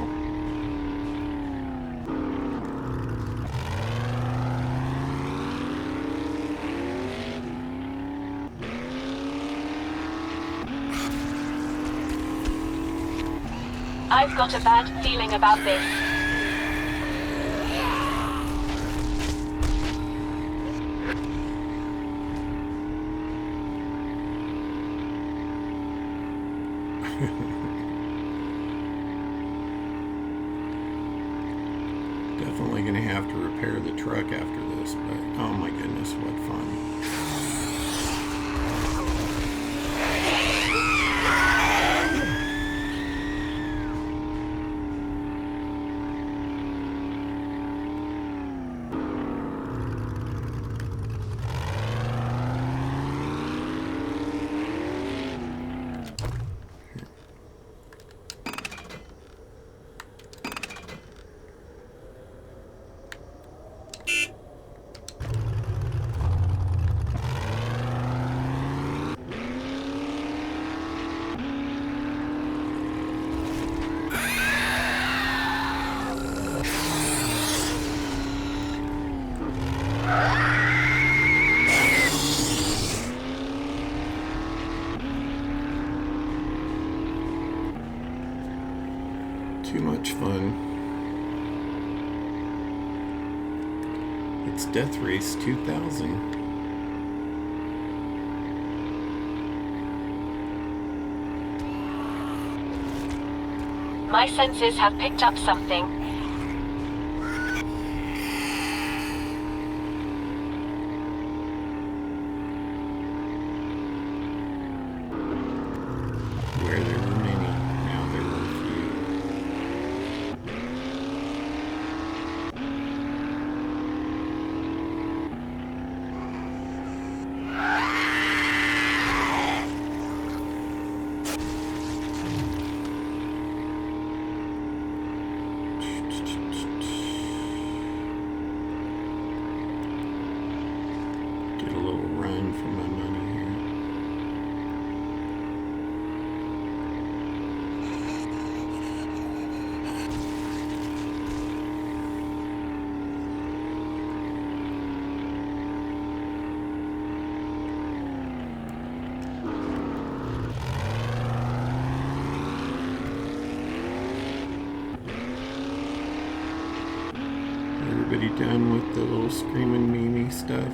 I've got a bad feeling about this. Definitely going to have to repair the truck after this, but oh my goodness, what fun. Too much fun. It's Death Race 2000. My senses have picked up something. Where there were many, now there are few. Get a little run for my money here. Everybody done with the little screaming Mimi stuff?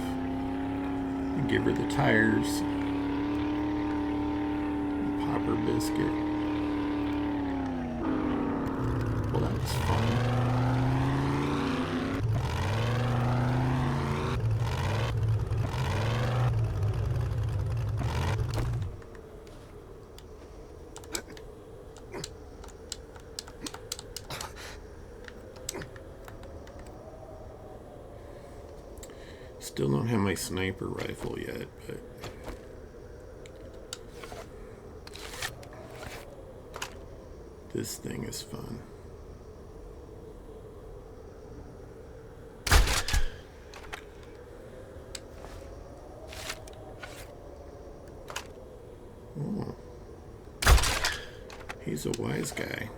And give her the tires. Pop her biscuit. Well, that was fun. Still don't have my sniper rifle yet, but this thing is fun. Oh. He's a wise guy.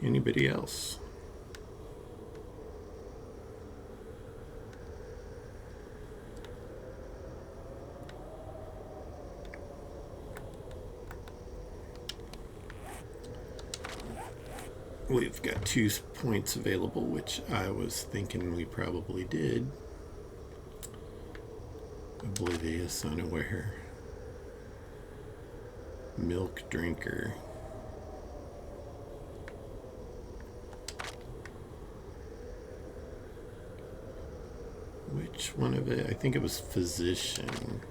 Anybody else? We've got 2 points available, which I was thinking we probably did. Oblivious, unaware. Milk drinker. Which one of it? I think it was physician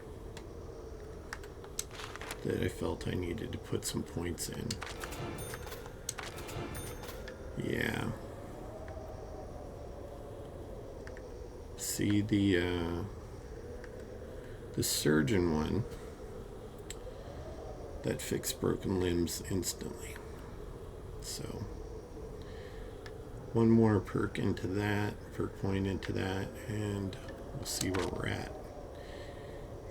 that I felt I needed to put some points in. Yeah. See the surgeon one that fixed broken limbs instantly. So one more perk into that, perk point into that, and we'll see where we're at.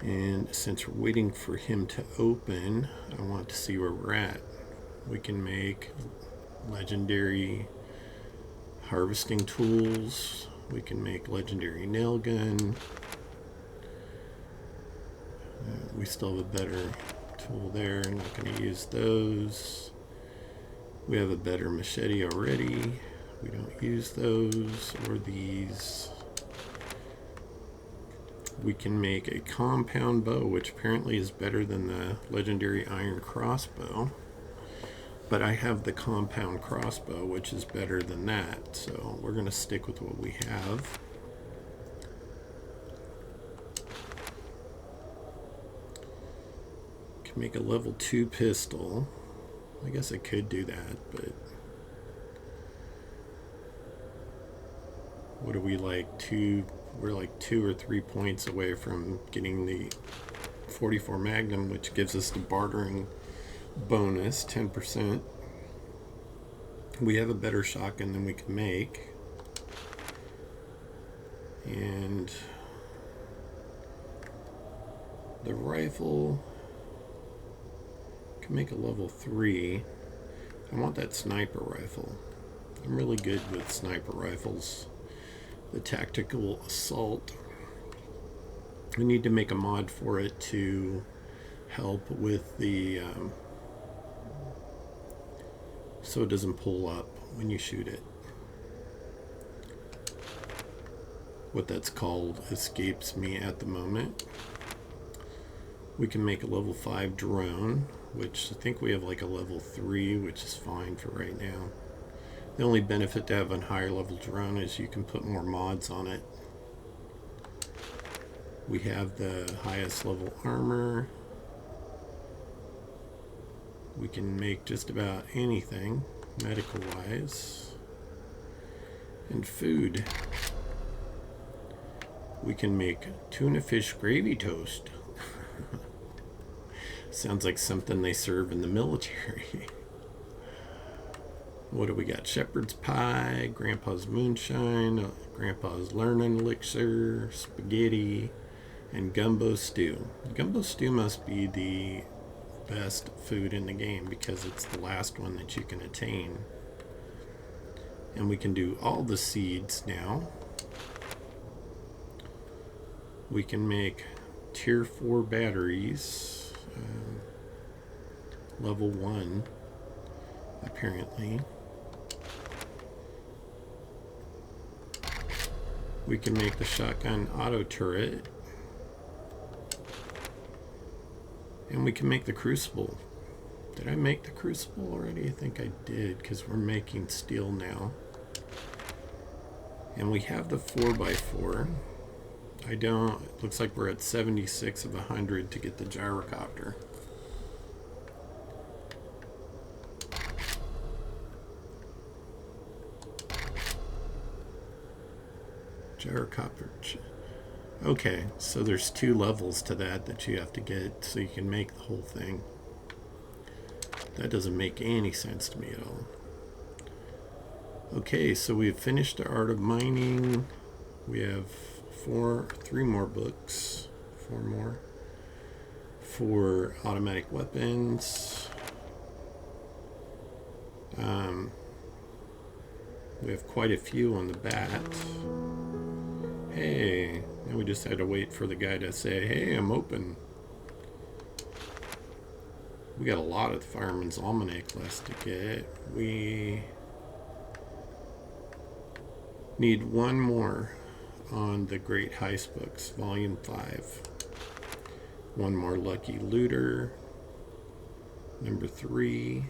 And since we're waiting for him to open, I want to see where we're at. We can make legendary harvesting tools. We can make legendary nail gun. We still have a better tool there. I'm not going to use those. We have a better machete already. We don't use those or these. We can make a compound bow, which apparently is better than the legendary iron crossbow. But I have the compound crossbow, which is better than that. So we're going to stick with what we have. Can make a level 2 pistol. I guess I could do that, but what are we like? We're like 2 or 3 points away from getting the 44 Magnum, which gives us the bartering bonus, 10%. We have a better shotgun than we can make. And the rifle can make a level 3. I want that sniper rifle. I'm really good with sniper rifles. The tactical assault. We need to make a mod for it to help with the so it doesn't pull up when you shoot it. What that's called escapes me at the moment. We can make a level 5 drone, which I think we have like a level 3, which is fine for right now. The only benefit to have a higher level drone is you can put more mods on it. We have the highest level armor. We can make just about anything medical wise. And food. We can make tuna fish gravy toast. Sounds like something they serve in the military. What do we got? Shepherd's pie, Grandpa's moonshine, Grandpa's learning elixir, spaghetti, and gumbo stew. Gumbo stew must be the best food in the game because it's the last one that you can attain. And we can do all the seeds now. We can make tier 4 batteries, level 1 apparently. We can make the shotgun auto turret, and we can make the crucible. Did I make the crucible already? I think I did, because we're making steel now. And we have the 4x4. I don't, it looks like we're at 76 of 100 to get the gyrocopter. Gyrocopter. Okay, so there's 2 levels to that you have to get so you can make the whole thing. That doesn't make any sense to me at all. Okay, so we've finished the art of mining. We have 3 more books, 4 more for automatic weapons. We have quite a few on the bat. Hey, now we just had to wait for the guy to say, hey, I'm open. We got a lot of the Fireman's Almanac left to get. We need 1 more on the Great Heist books, volume 5. 1 more Lucky Looter, number 3.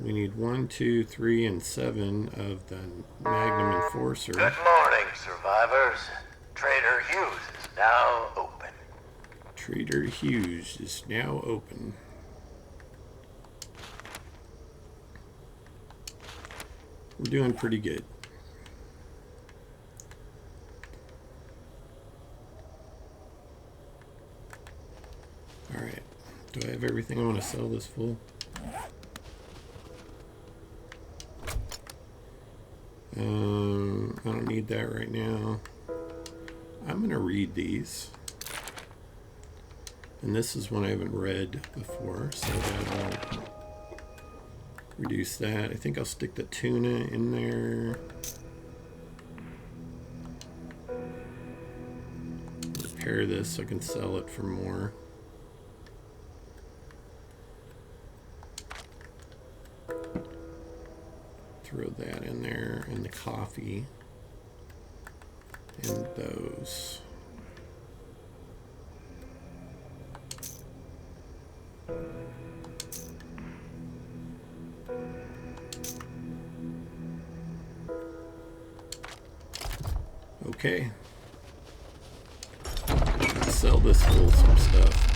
We need 1, 2, 3, and 7 of the Magnum Enforcer. Good morning, survivors. Trader Hughes is now open. Trader Hughes is now open. We're doing pretty good. Alright. Do I have everything I want to sell this fool? I don't need that right now. I'm going to read these. And this is one I haven't read before, so that'll reduce that. I think I'll stick the tuna in there. Repair this so I can sell it for more. Throw that in there, and the coffee, and those. Okay. Let's sell this wholesome stuff.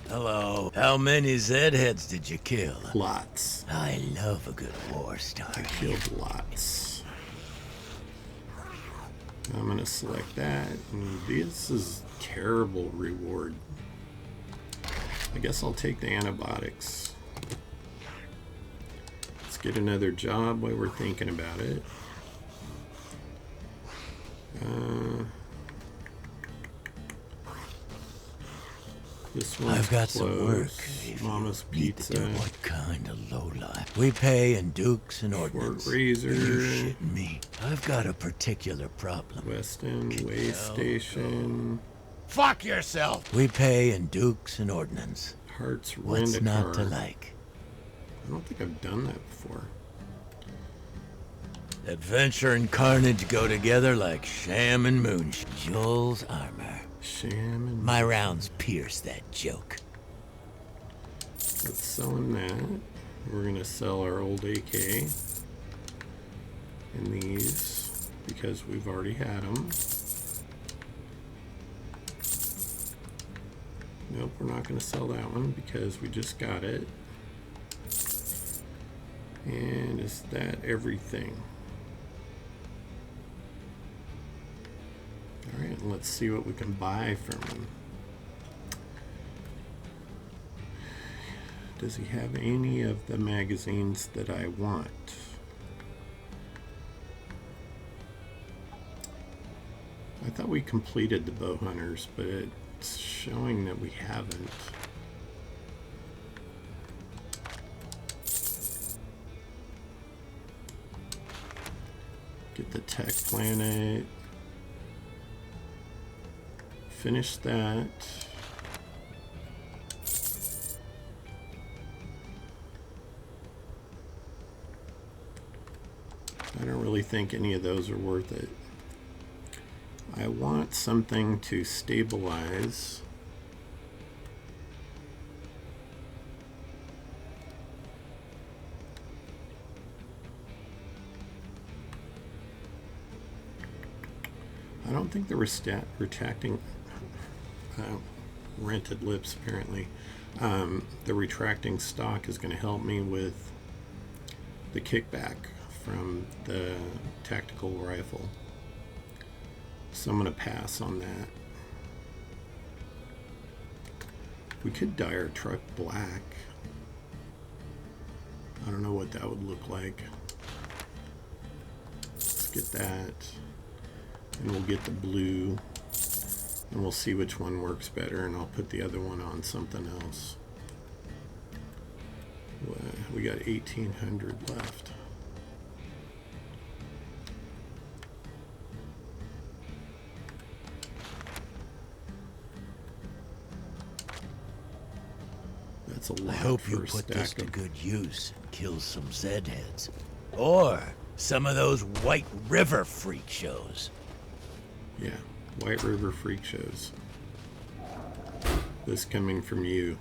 Hello. How many Zed-heads did you kill? Lots. I love a good war story. I killed lots. I'm going to select that. And this is terrible reward. I guess I'll take the antibiotics. Let's get another job while we're thinking about it. This one's I've got closed. some work. If Mama's you need Pizza. to do what kind of lowlife? We pay in dukes and ordnance. Fort Razor. Are you shitting me? I've got a particular problem. Weston Way Station. Fuck yourself! We pay in dukes and ordnance. Hearts What's Rent-A-Car. not to like? I don't think I've done that before. Adventure and carnage go together like sham and moonshine. Joel's armor. Sham and My rounds pierce that joke. let's sell him that. We're gonna sell our old AK and these because we've already had them. Nope, we're not gonna sell that one because we just got it. And is that everything? Alright, let's see what we can buy from him. Does he have any of the magazines that I want? I thought we completed the bow hunters, but it's showing that we haven't. Get the Tech Planet. Finish that. I don't really think any of those are worth it. I want something to stabilize. I don't think the retracting rented lips apparently. The retracting stock is going to help me with the kickback from the tactical rifle. So I'm going to pass on that. We could dye our truck black. I don't know what that would look like. Let's get that. And we'll get the blue. And we'll see which one works better, and I'll put the other one on something else. We got 1,800 left. That's a lot. I hope for you a put this stack to of- good use and kill some Zed-heads. Or some of those White River freak shows. Yeah, White River Freak Shows. This coming from you.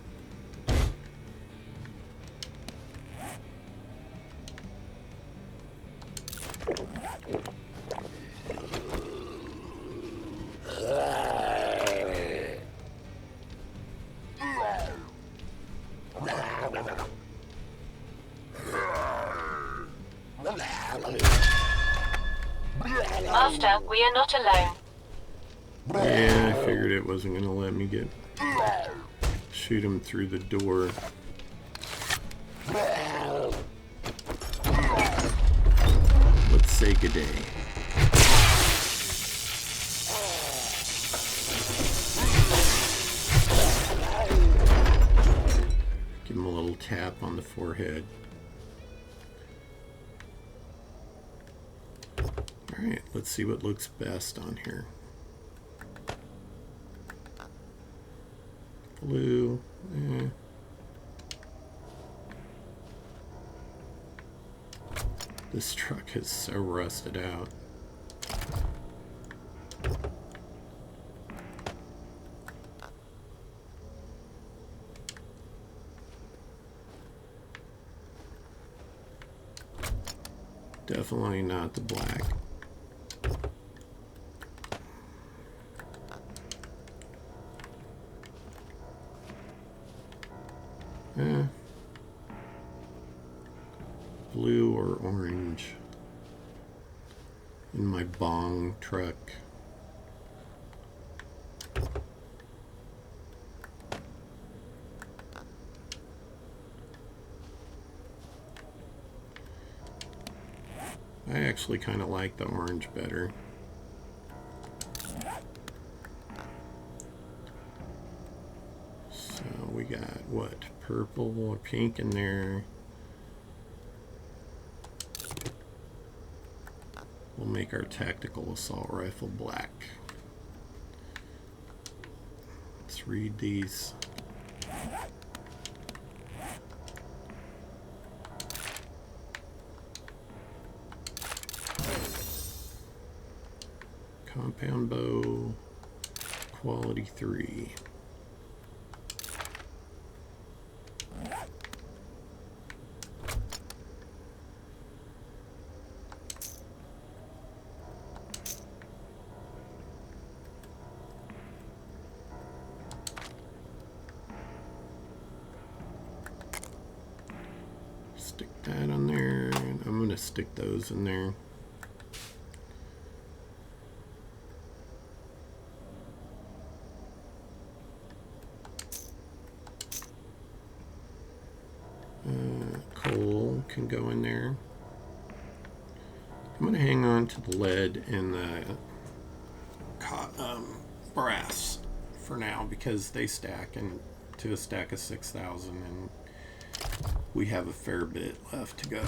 Master, we are not alone. Yeah, I figured it wasn't gonna let me get shoot him through the door. Let's say good day. Give him a little tap on the forehead. Alright, let's see what looks best on here. Blue. This truck is so rusted out. Definitely not the black. Blue or orange in my bong truck. I actually kind of like the orange better. So we got what? Purple or pink in there. We'll make our tactical assault rifle black. Let's read these. Compound bow, quality 3. Stick that on there, and I'm going to stick those in there. Coal can go in there. I'm going to hang on to the lead and the brass for now because they stack to a stack of 6,000 and we have a fair bit left to go.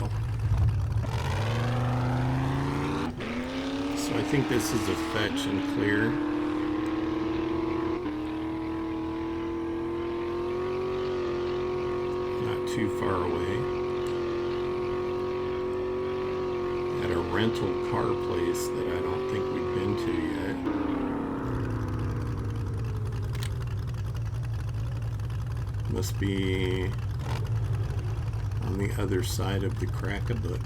So I think this is a fetch and clear. Not too far away. At a rental car place that I don't think we've been to yet. Must be on the other side of the Crack-a-Book.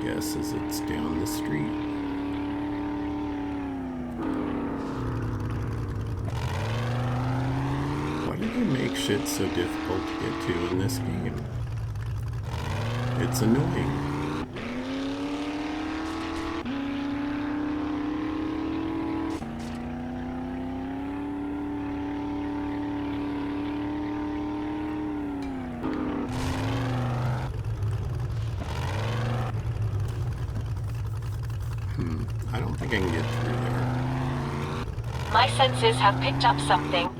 Guess is it's down the street. Why do they make shit so difficult to get to in this game? It's annoying. I don't think I can get through there. My senses have picked up something.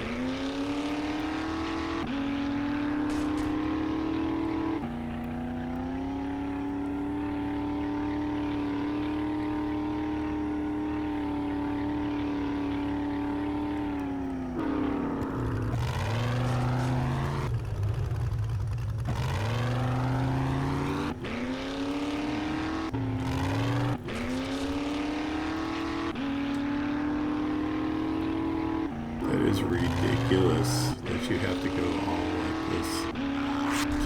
That is ridiculous that you have to go all like this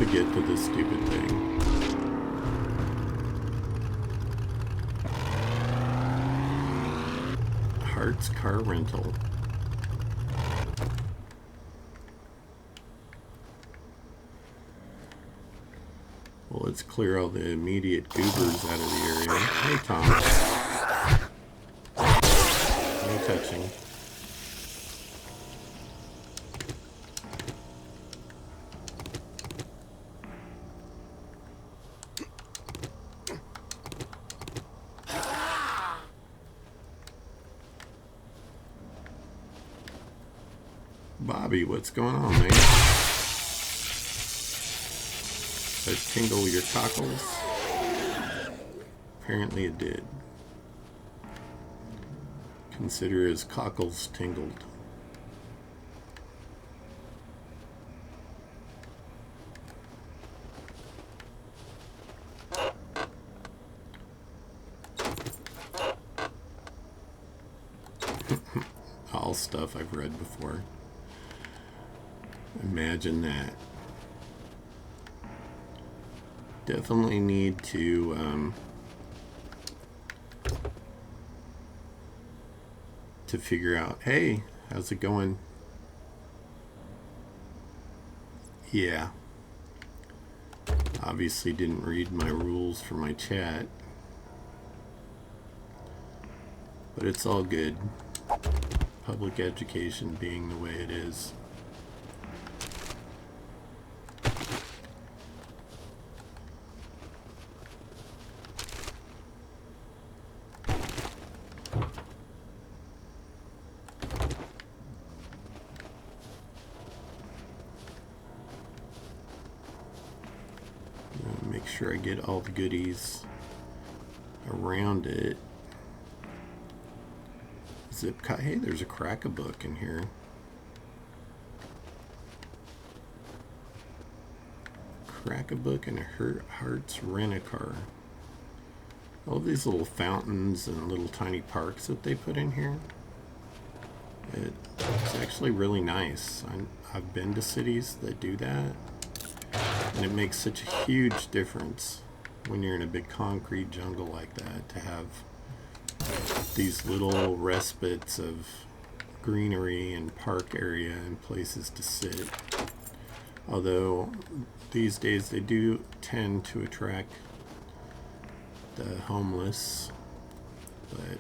to get to this stupid thing. Hart's Car Rental. Well, let's clear all the immediate goobers out of the area. Hey, Tom. No touching. Bobby, what's going on, man? Did it tingle your cockles? Apparently it did. Consider his cockles tingled. All stuff I've read before. Imagine that. Definitely need to figure out, hey, how's it going? Yeah. Obviously didn't read my rules for my chat. But it's all good. Public education being the way it is. Make sure I get all the goodies around it. Zip cut. Hey, there's a crack-a-book in here. Crack-a-book and a Hearts Rent-A-Car. All these little fountains and little tiny parks that they put in here. It's actually really nice. I've been to cities that do that. And it makes such a huge difference when you're in a big concrete jungle like that to have these little respites of greenery and park area and places to sit. Although these days they do tend to attract the homeless, but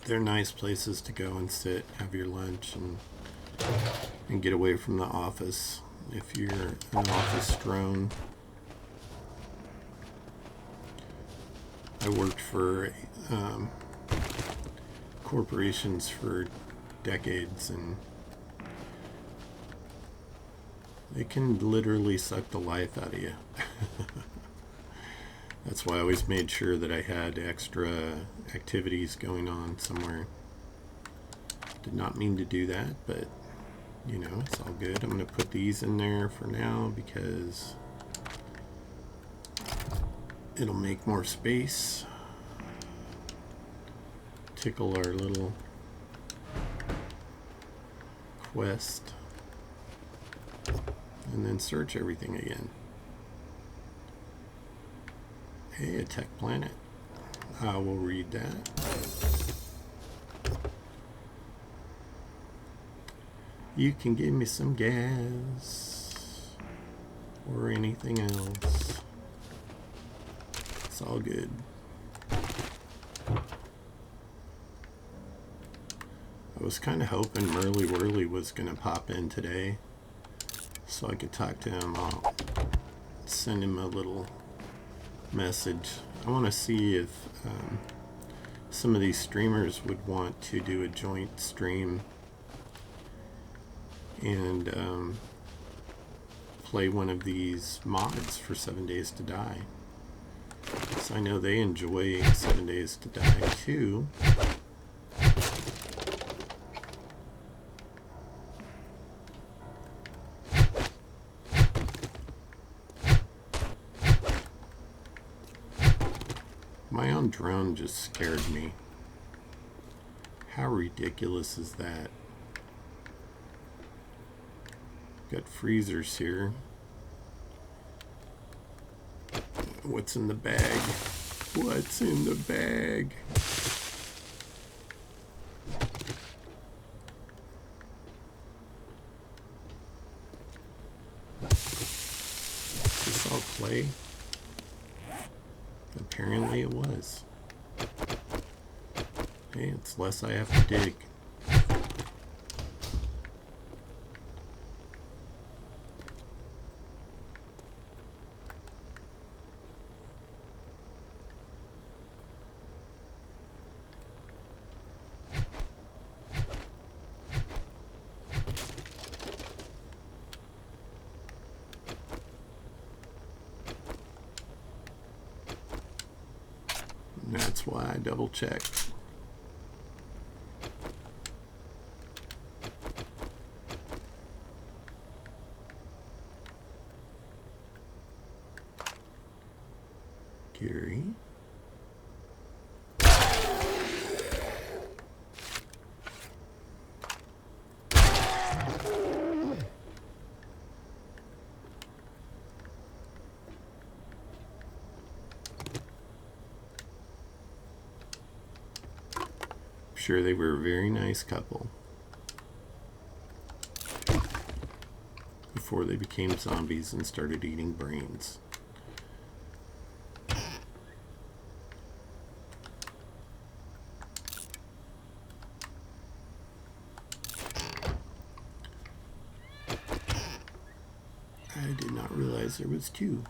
they're nice places to go and sit, have your lunch, and get away from the office if you're an office drone. I worked for corporations for decades, and they can literally suck the life out of you. That's why I always made sure that I had extra activities going on somewhere. Did not mean to do that, but you know, it's all good. I'm going to put these in there for now because it'll make more space. Tickle our little quest. And then search everything again. Hey, a tech planet. I will read that. You can give me some gas or anything else. It's all good. I was kind of hoping Merly Whirly was going to pop in today so I could talk to him. I'll send him a little message. I want to see if some of these streamers would want to do a joint stream and play one of these mods for 7 Days to Die. So I know they enjoy 7 Days to Die too. My own drone just scared me. How ridiculous is that? Got freezers here. What's in the bag? What's in the bag? Is this all clay? Apparently it was. Hey, it's less I have to dig. And that's why I double check. Gary. Sure, they were a very nice couple before they became zombies and started eating brains. I did not realize there was two.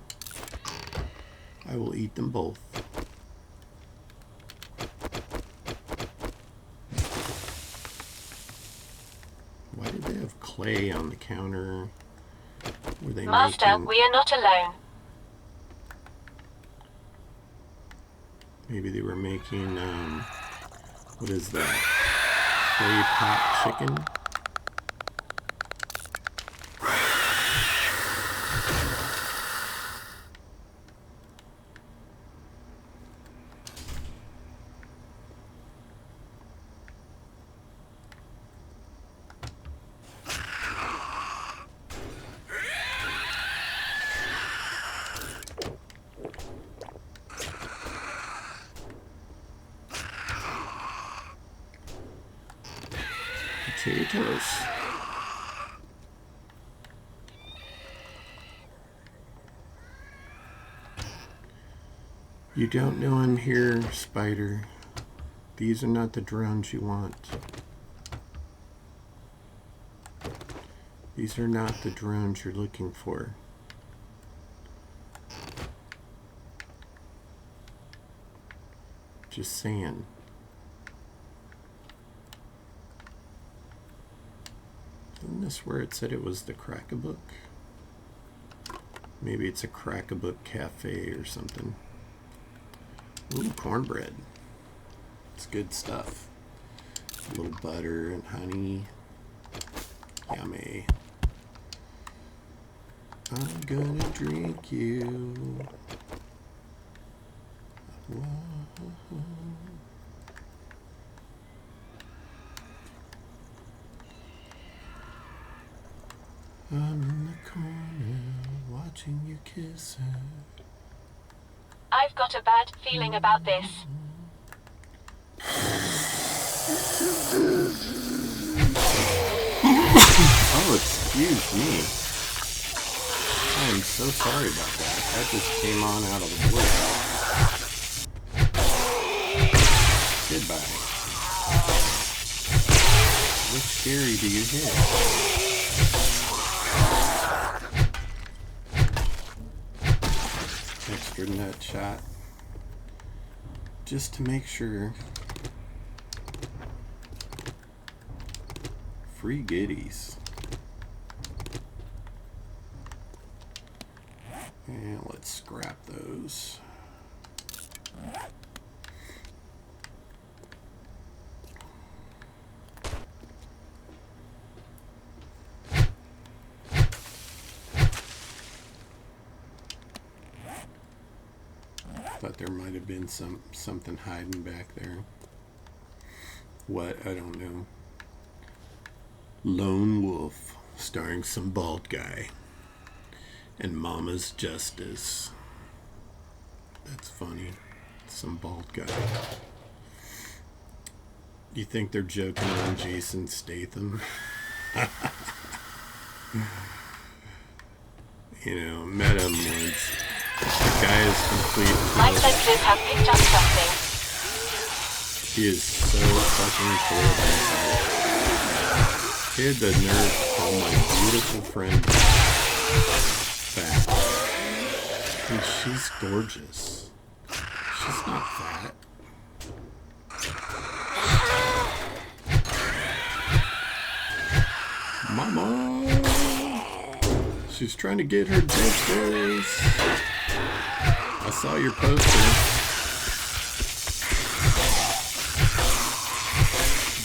I will eat them both. Why did they have clay on the counter? Were they Master, making... we are not alone. Maybe they were making, what is that? Clay pot chicken? Potatoes. You don't know I'm here, Spider. These are not the drones you want. These are not the drones you're looking for. Just saying. Isn't this where it said it was the Crack-a-Book? Maybe it's a Crack-a-Book cafe or something. Ooh, cornbread. It's good stuff. A little butter and honey. Yummy. I'm gonna drink you. Whoa. I'm in the corner watching you kiss her. I've got a bad feeling about this. Oh, excuse me. I am so sorry about that. That just came on out of the blue. Goodbye. Which Gary do you hit? Extra nut shot. Just to make sure. Free goodies. And let's scrap those. Thought there might have been something hiding back there. what? I don't know. Lone Wolf, starring some bald guy. And Mama's Justice. That's funny. Some bald guy. You think they're joking on Jason Statham? You know, met him once. The guy is complete. My senses have picked up something. He is so fucking full of himself. He had the nerve to call my beautiful friend fat. And she's gorgeous. She's not fat. Mama! She's trying to get her justice. I saw your poster.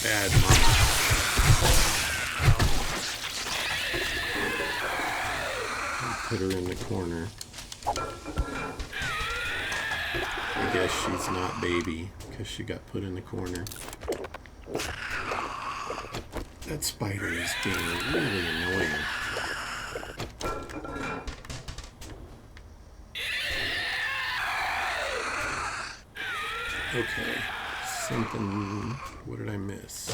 Bad mama. Put her in the corner. I guess she's not baby because she got put in the corner. That spider is getting really annoying. Okay, something. What did I miss?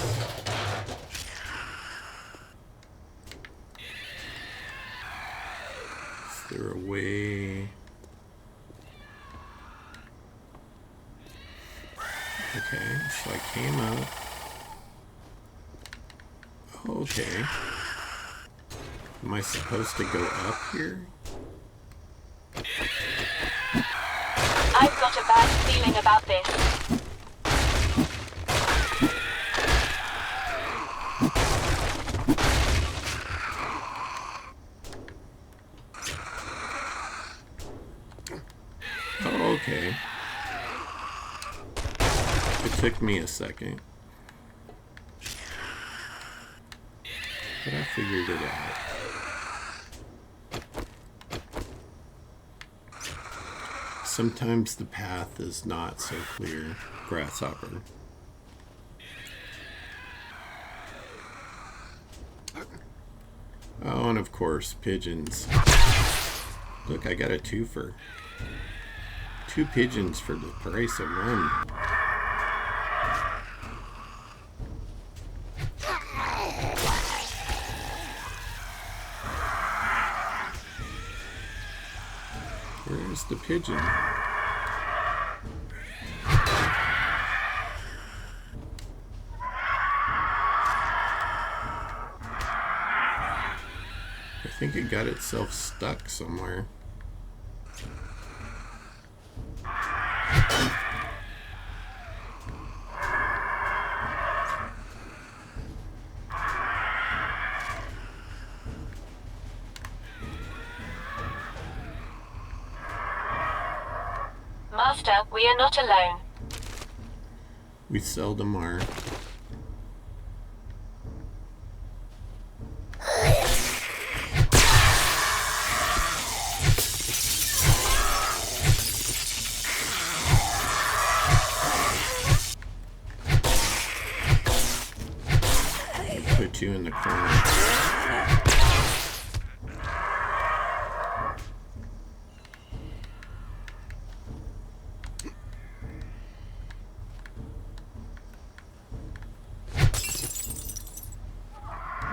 Is there a way? Okay, so I came up. Okay. Am I supposed to go up here? I've got a bad feeling about this. Oh, okay. It took me a second. But I figured it out. Sometimes the path is not so clear. Grasshopper. Oh, and of course, pigeons. Look, I got a twofer. 2 pigeons for the price of 1. Where's the pigeon? I think it got itself stuck somewhere. Master, we are not alone. We seldom are. Put you in the corner.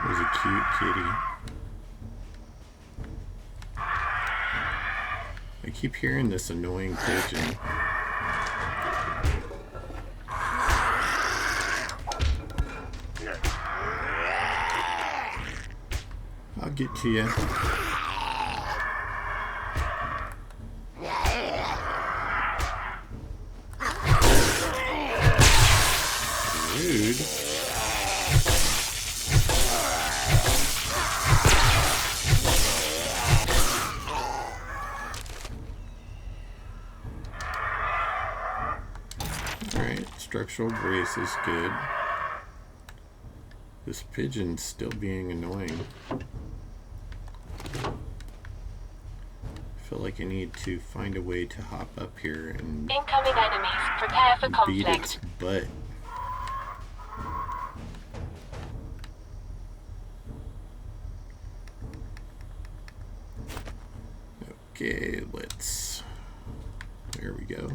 There's a cute kitty. I keep hearing this annoying pigeon. I'll get to you. Rude. Alright, structural brace is good. This pigeon's still being annoying. I feel like I need to find a way to hop up here and Incoming enemies. Prepare for beat conflict. its butt. There we go.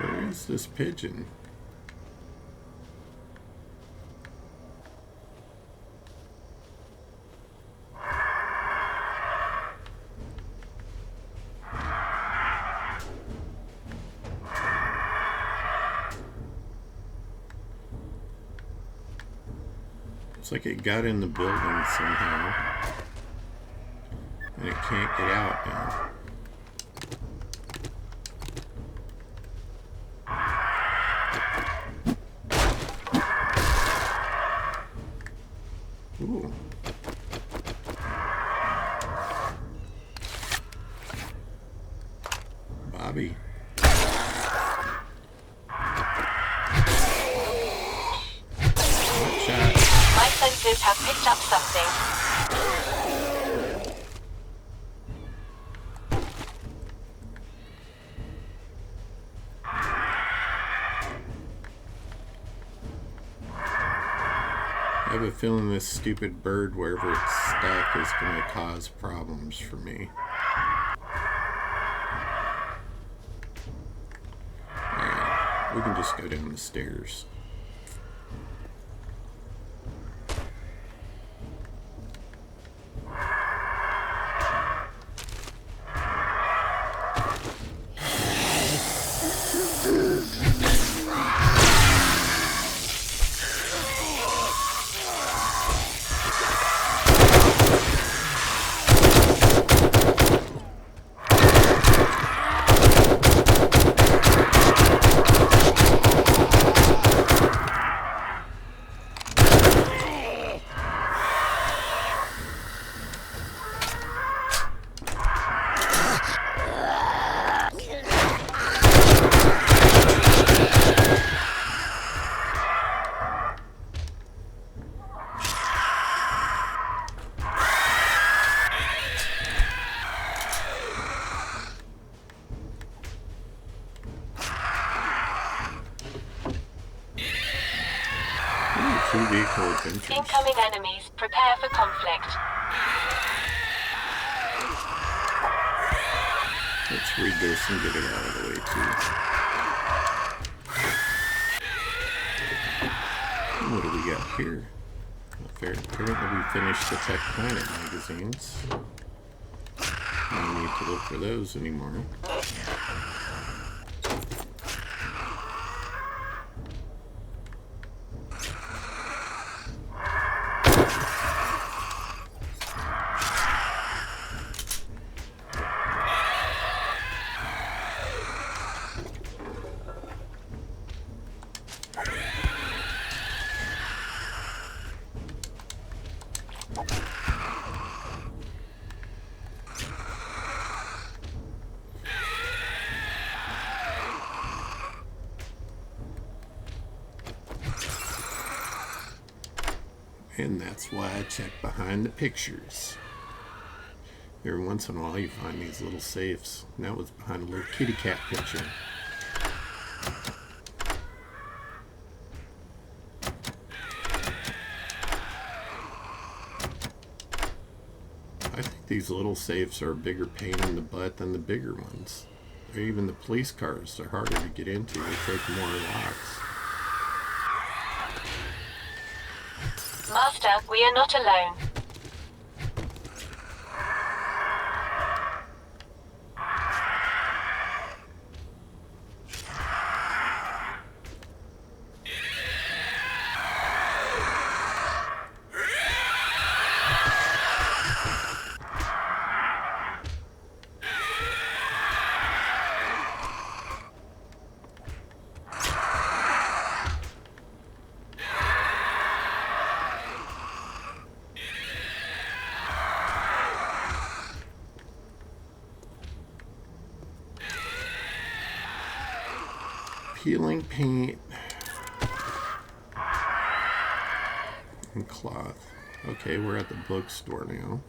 Where is this pigeon? Looks like it got in the building somehow, and it can't get out now. Ooh. Bobby. Shot. My senses have picked up something. I have a feeling this stupid bird, wherever it's stuck, is going to cause problems for me. Alright, we can just go down the stairs. Two vehicle adventures. Incoming enemies. Prepare for conflict. Let's read this and get it out of the way too. What do we got here? Apparently we finished the Tech Planet magazines. Don't need to look for those anymore. And that's why I check behind the pictures. Every once in a while you find these little safes. And that was behind a little kitty cat picture. I think these little safes are a bigger pain in the butt than the bigger ones. Or even the police cars are harder to get into. They take more locks. Master, we are not alone. Peeling paint. And cloth. Okay, we're at the bookstore now.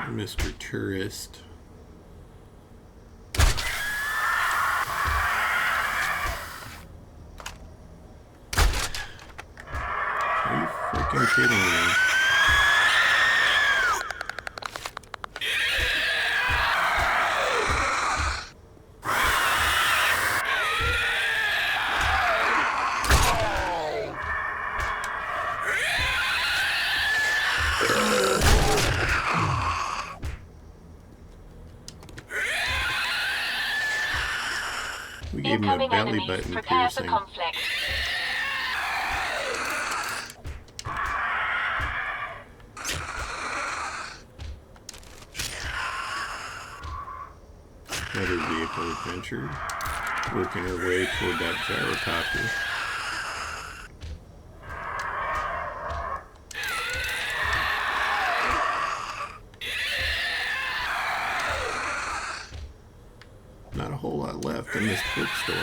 So, Mr. Tourist. Are you freaking kidding me? We gave him a Incoming belly enemies. button Prepare for piercing. conflict. Motor vehicle adventure. Working our way toward that gyrocopter. Not a whole lot left in this bookstore.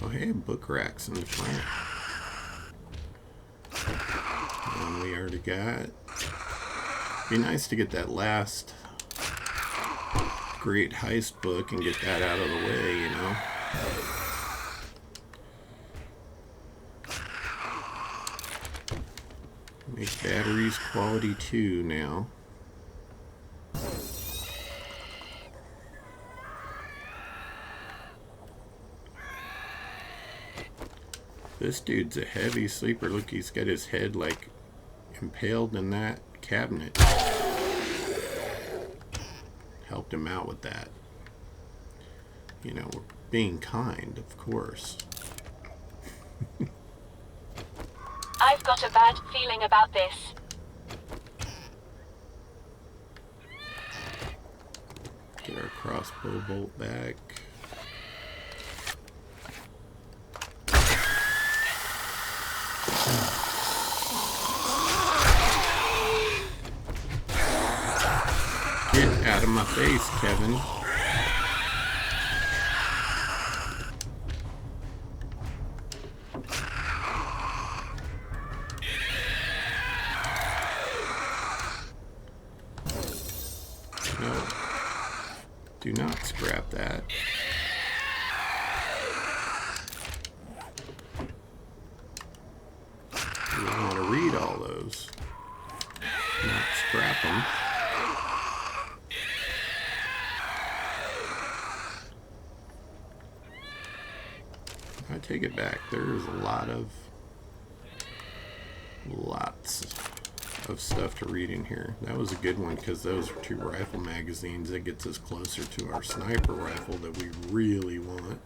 Oh hey, book racks in the front. One we already got. Be nice to get that last great heist book and get that out of the way, you know. Make batteries quality 2 now. This dude's a heavy sleeper. Look, he's got his head like impaled in that cabinet. Helped him out with that. You know, we're being kind, of course. I've got a bad feeling about this. Get our crossbow bolt back. Get out of my face, Kevin. No. Do not scrap that. You don't want to read all those. Not scrap them. I take it back. There's lots of stuff to read in here. That was a good one because those are 2 rifle magazines. That gets us closer to our sniper rifle that we really want.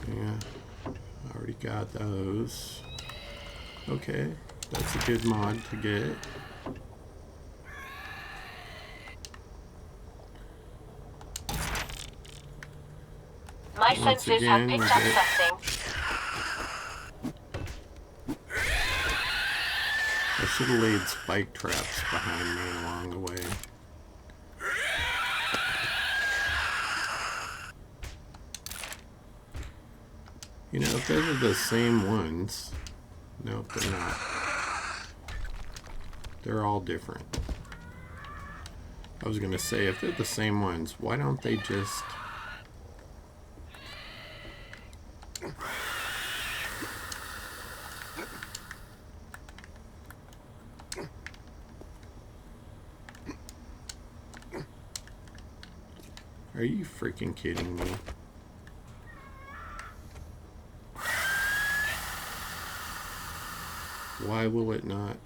Yeah, I already got those. Okay, that's a good mod to get. My Once senses again, have we picked up get- something. I should have laid spike traps behind me along the way. You know, if those are the same ones... Nope, they're not. They're all different. I was gonna say, if they're the same ones, why don't they just... Are you freaking kidding me? Why will it not?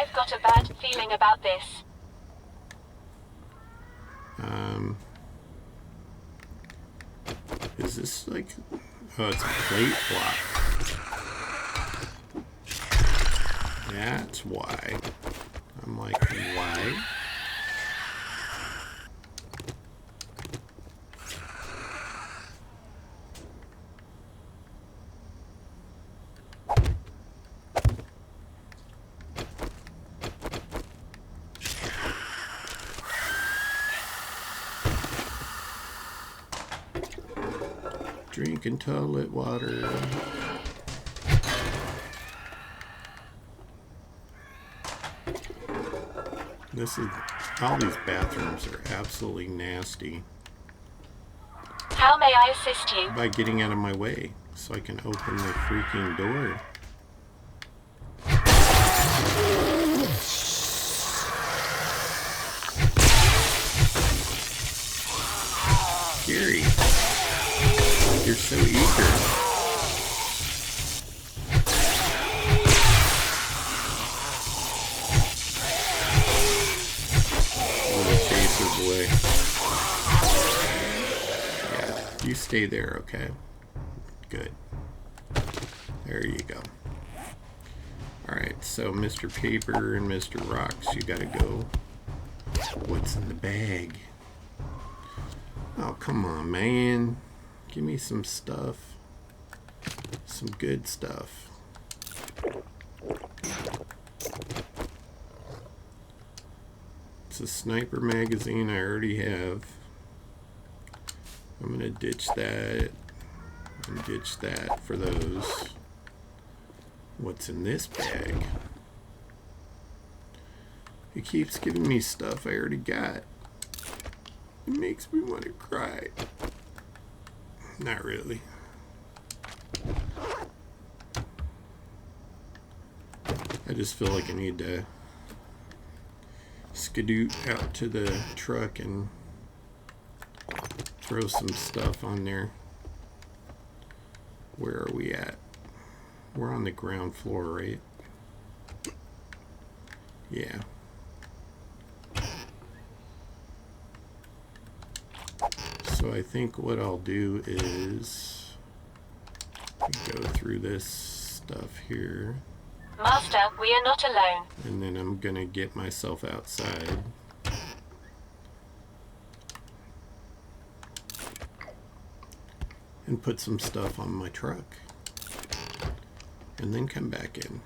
I've got a bad feeling about this. Is this like... Oh, it's a plate block. That's why. I'm like, why? Drinking toilet water. This is... All these bathrooms are absolutely nasty. How may I assist you? By getting out of my way so I can open the freaking door. Gary, you're so eager. Away. Yeah, you stay there, okay? Good. There you go. Alright, so Mr. Paper and Mr. Rocks, you gotta go. What's in the bag? Oh, come on, man. Give me some stuff. Some good stuff. It's a sniper magazine I already have. I'm gonna ditch that and ditch that for those. What's in this bag? It keeps giving me stuff I already got. It makes me want to cry. Not really. I just feel like I need to skedoot out to the truck and throw some stuff on there. Where are we at? We're on the ground floor, right? Yeah. So I think what I'll do is go through this stuff here. Master, we are not alone. And then I'm gonna get myself outside. And put some stuff on my truck. And then come back in.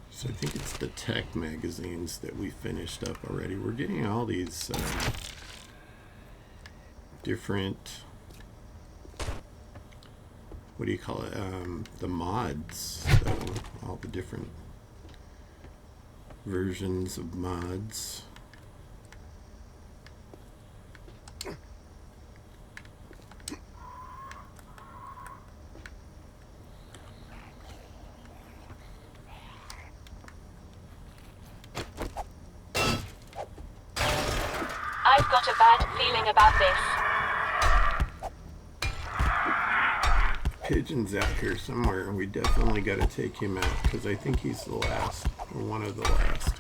So I think it's the tech magazines that we finished up already. We're getting all these different, what do you call it, the mods, so all the different versions of mods. I've got a bad feeling about this. Pigeon's out here somewhere, and we definitely got to take him out, because I think he's the last, or one of the last.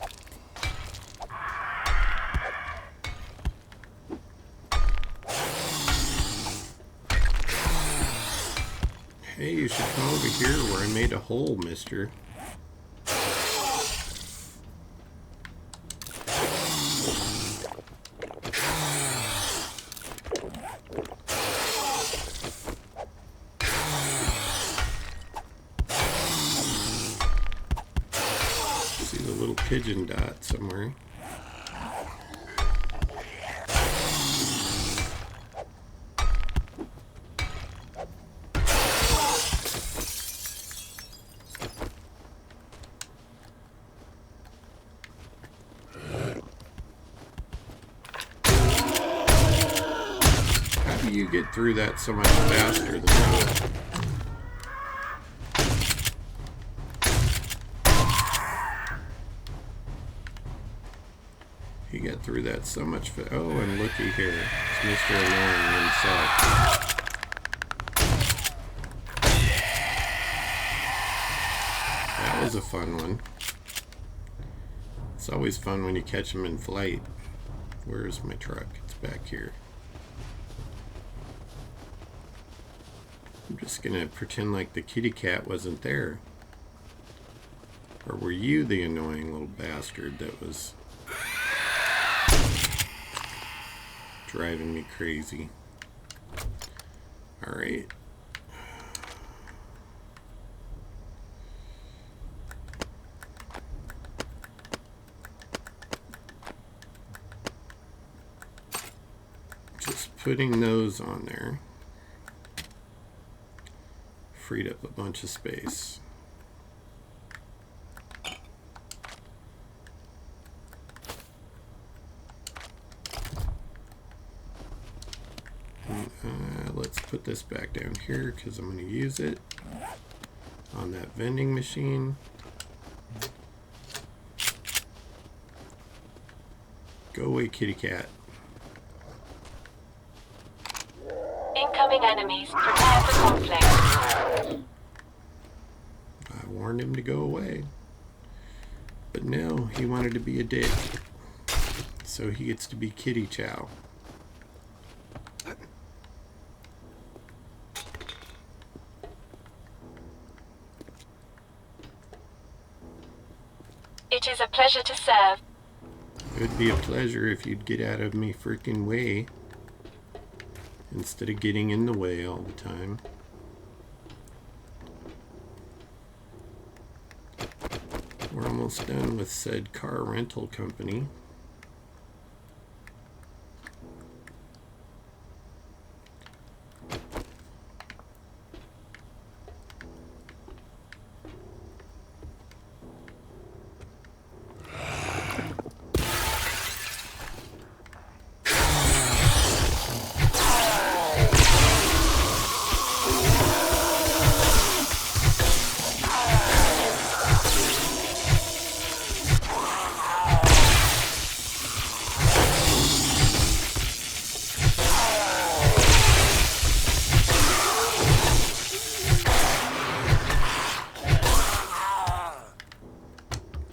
Hey, you should come over here where I made a hole, mister. pigeon dot somewhere. How do you get through that so much faster than that? He got through that so much faster. Oh, and looky here. It's Mr. Annoying himself. That was a fun one. It's always fun when you catch them in flight. Where's my truck? It's back here. I'm just gonna pretend like the kitty cat wasn't there. Or were you the annoying little bastard that was driving me crazy? Alright. Just putting those on there freed up a bunch of space. Let's put this back down here because I'm going to use it on that vending machine. Go away, kitty cat. Incoming enemies. Prepare for conflict. I warned him to go away. But no, he wanted to be a dick. So he gets to be kitty chow. It is a pleasure to serve. It would be a pleasure if you'd get out of me freaking way instead of getting in the way all the time. We're almost done with said car rental company.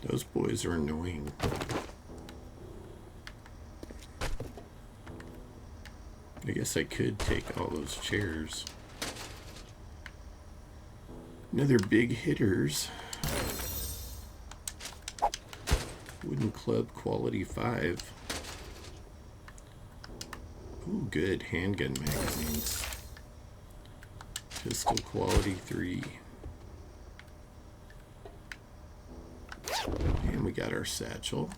Those boys are annoying. I guess I could take all those chairs. Another big hitters. Wooden Club Quality 5. Ooh, good handgun magazines. Pistol Quality 3. And we got our satchel.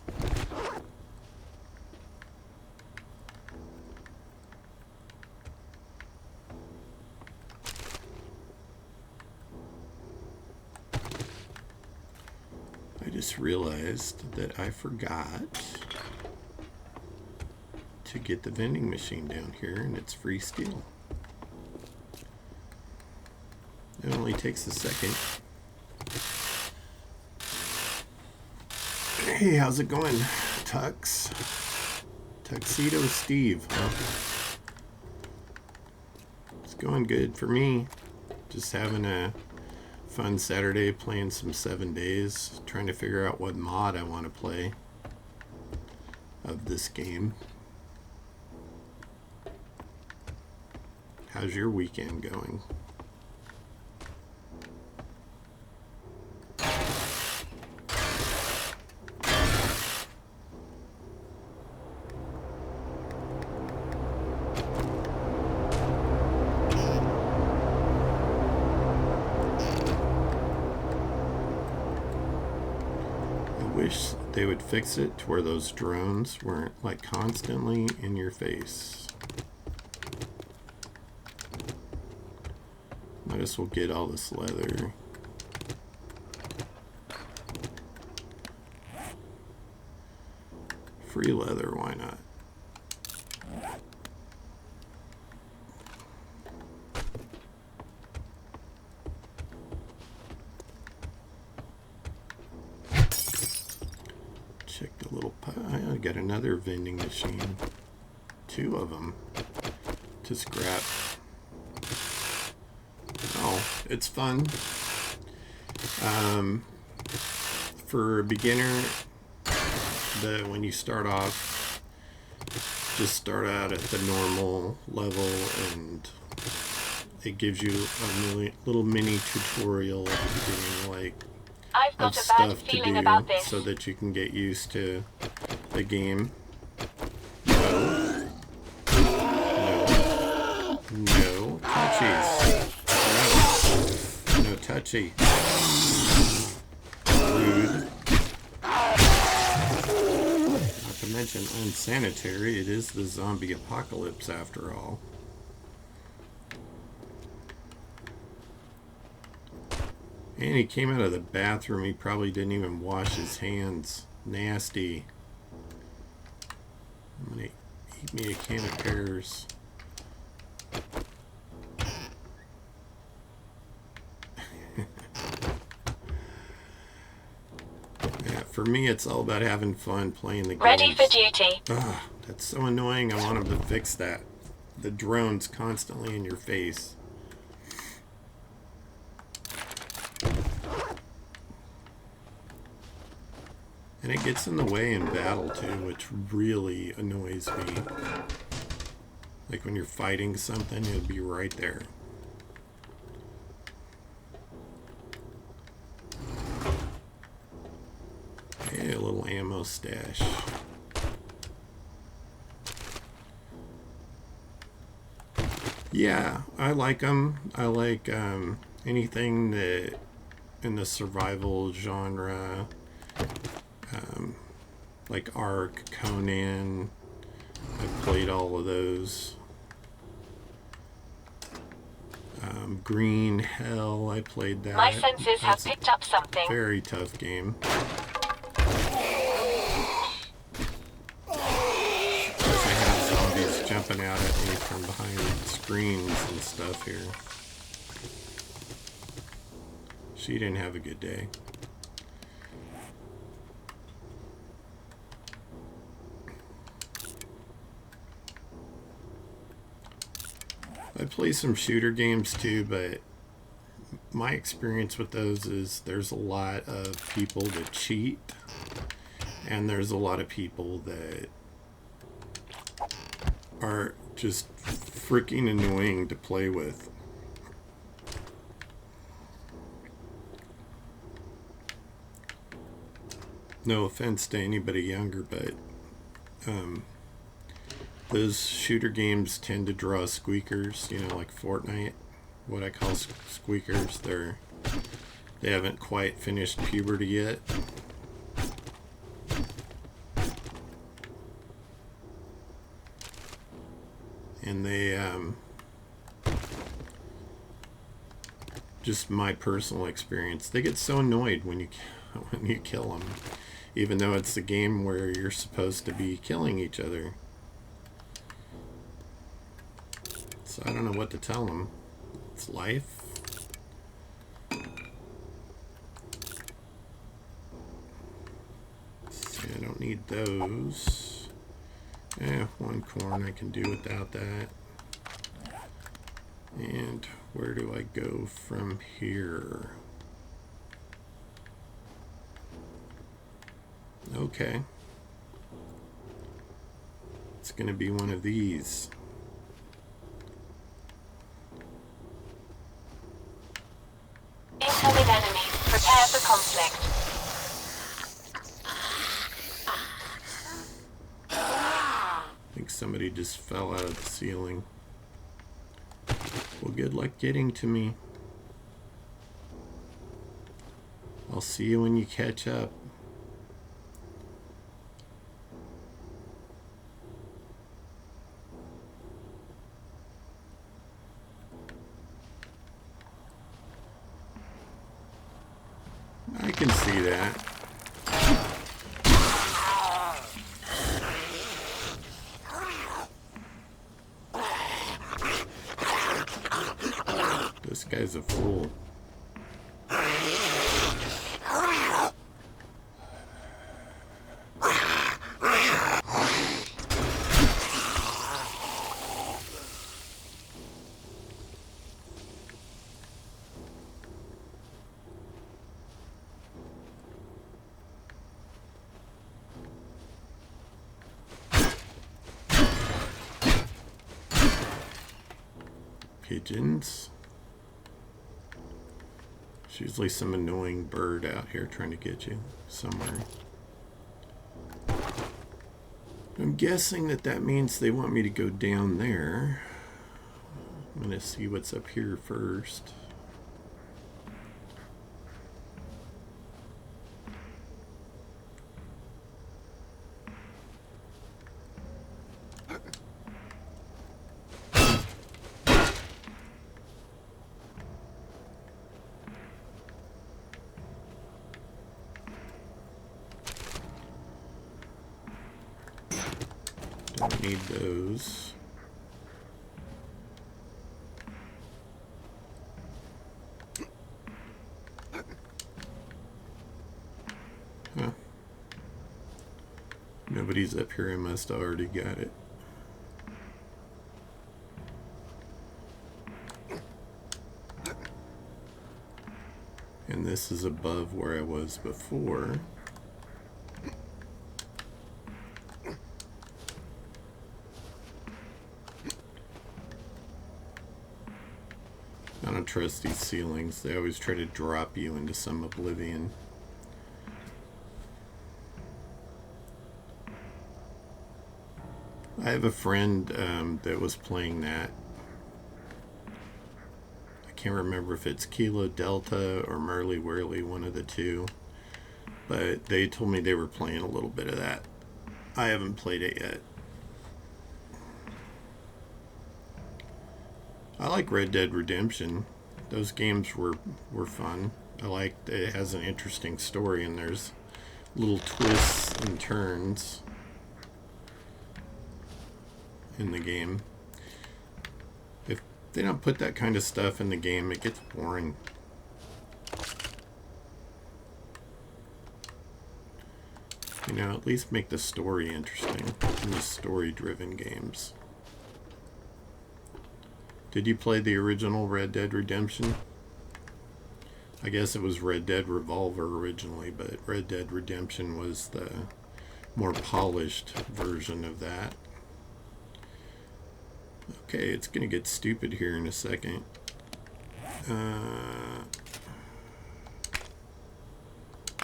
I just realized that I forgot to get the vending machine down here, and it's free steel. It only takes a second. Hey, how's it going, Tux? Tuxedo Steve, huh? It's going good for me. Just having a fun Saturday playing some 7 days, trying to figure out what mod I want to play of this game. How's your weekend going? they would fix it to where those drones weren't like constantly in your face. Might as well get all this leather. Free leather, why not? Check the little I got another vending machine. 2 of them to scrap. Oh, it's fun. For a beginner, when you start off, just start out at the normal level, and it gives you a little mini tutorial at the beginning, like I've of got a bad stuff to feeling do, about this. so that you can get used to the game. No, no touchies. No touchy. Rude. Not to mention unsanitary. It is the zombie apocalypse after all. And he came out of the bathroom. He probably didn't even wash his hands. Nasty. I'm gonna eat me a can of pears. Yeah, for me, it's all about having fun playing the game. Ready for duty. Ugh, that's so annoying. I want them to fix that. The drones constantly in your face. And it gets in the way in battle too, which really annoys me. Like when you're fighting something, it'll be right there. Hey, a little ammo stash. Yeah, I like them. I like anything that in the survival genre. Like Ark, Conan, I've played all of those. Green Hell, I played that. My senses have picked up something. Very tough game. I have zombies jumping out at me from behind screens and stuff here. She didn't have a good day. I play some shooter games too, but my experience with those is there's a lot of people that cheat, and there's a lot of people that are just freaking annoying to play with. No offense to anybody younger, but those shooter games tend to draw squeakers, you know, like Fortnite, what I call squeakers. They haven't quite finished puberty yet. And they, just my personal experience, they get so annoyed when you kill them, even though it's a game where you're supposed to be killing each other. So I don't know what to tell them. It's life. See, I don't need those. One corn I can do without that. And where do I go from here? Okay. It's going to be one of these. Incoming enemies. Prepare for conflict. I think somebody just fell out of the ceiling. Well, good luck getting to me. I'll see you when you catch up. can see that. This guy's a fool. Pigeons. There's usually some annoying bird out here trying to get you somewhere. I'm guessing that means they want me to go down there. I'm gonna see what's up here first. Don't need those. Huh. Nobody's up here. I must have already got it. And this is above where I was before. I don't trust these ceilings. They always try to drop you into some oblivion. I have a friend that was playing that. I can't remember if it's Kilo Delta or Merly Whirly, one of the two. But they told me they were playing a little bit of that. I haven't played it yet. I like Red Dead Redemption. Those games were fun. I like that it has an interesting story and there's little twists and turns in the game. If they don't put that kind of stuff in the game, it gets boring. You know, at least make the story interesting in the story-driven games. Did you play the original Red Dead Redemption? I guess it was Red Dead Revolver originally, but Red Dead Redemption was the more polished version of that. Okay, it's gonna get stupid here in a second. I'm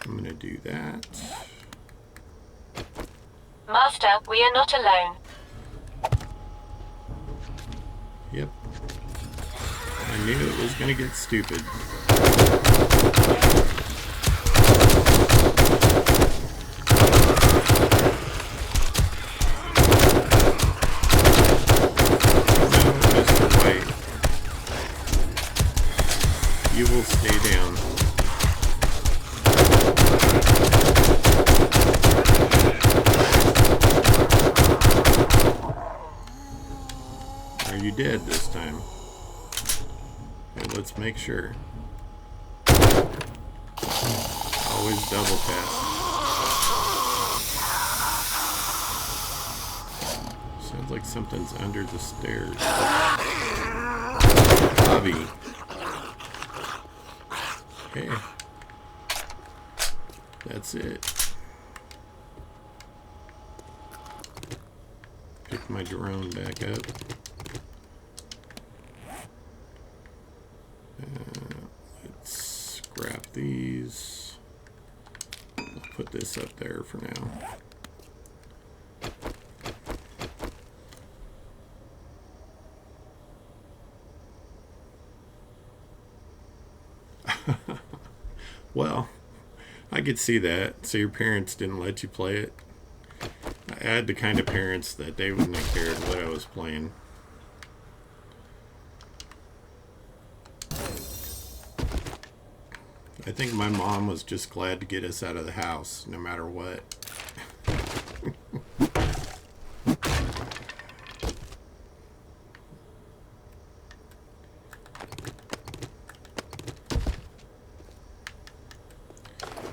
gonna do that. Master, we are not alone. Yep. I knew it was gonna get stupid. No, Mr. White. You will stay down. Are you dead this time? Okay, let's make sure. Always double tap. Sounds like something's under the stairs. Bobby. Okay. That's it. Pick my drone back up. Let's scrap these. I'll put this up there for now. Well, I could see that. So your parents didn't let you play it. I had the kind of parents that they wouldn't have cared what I was playing. I think my mom was just glad to get us out of the house, no matter what.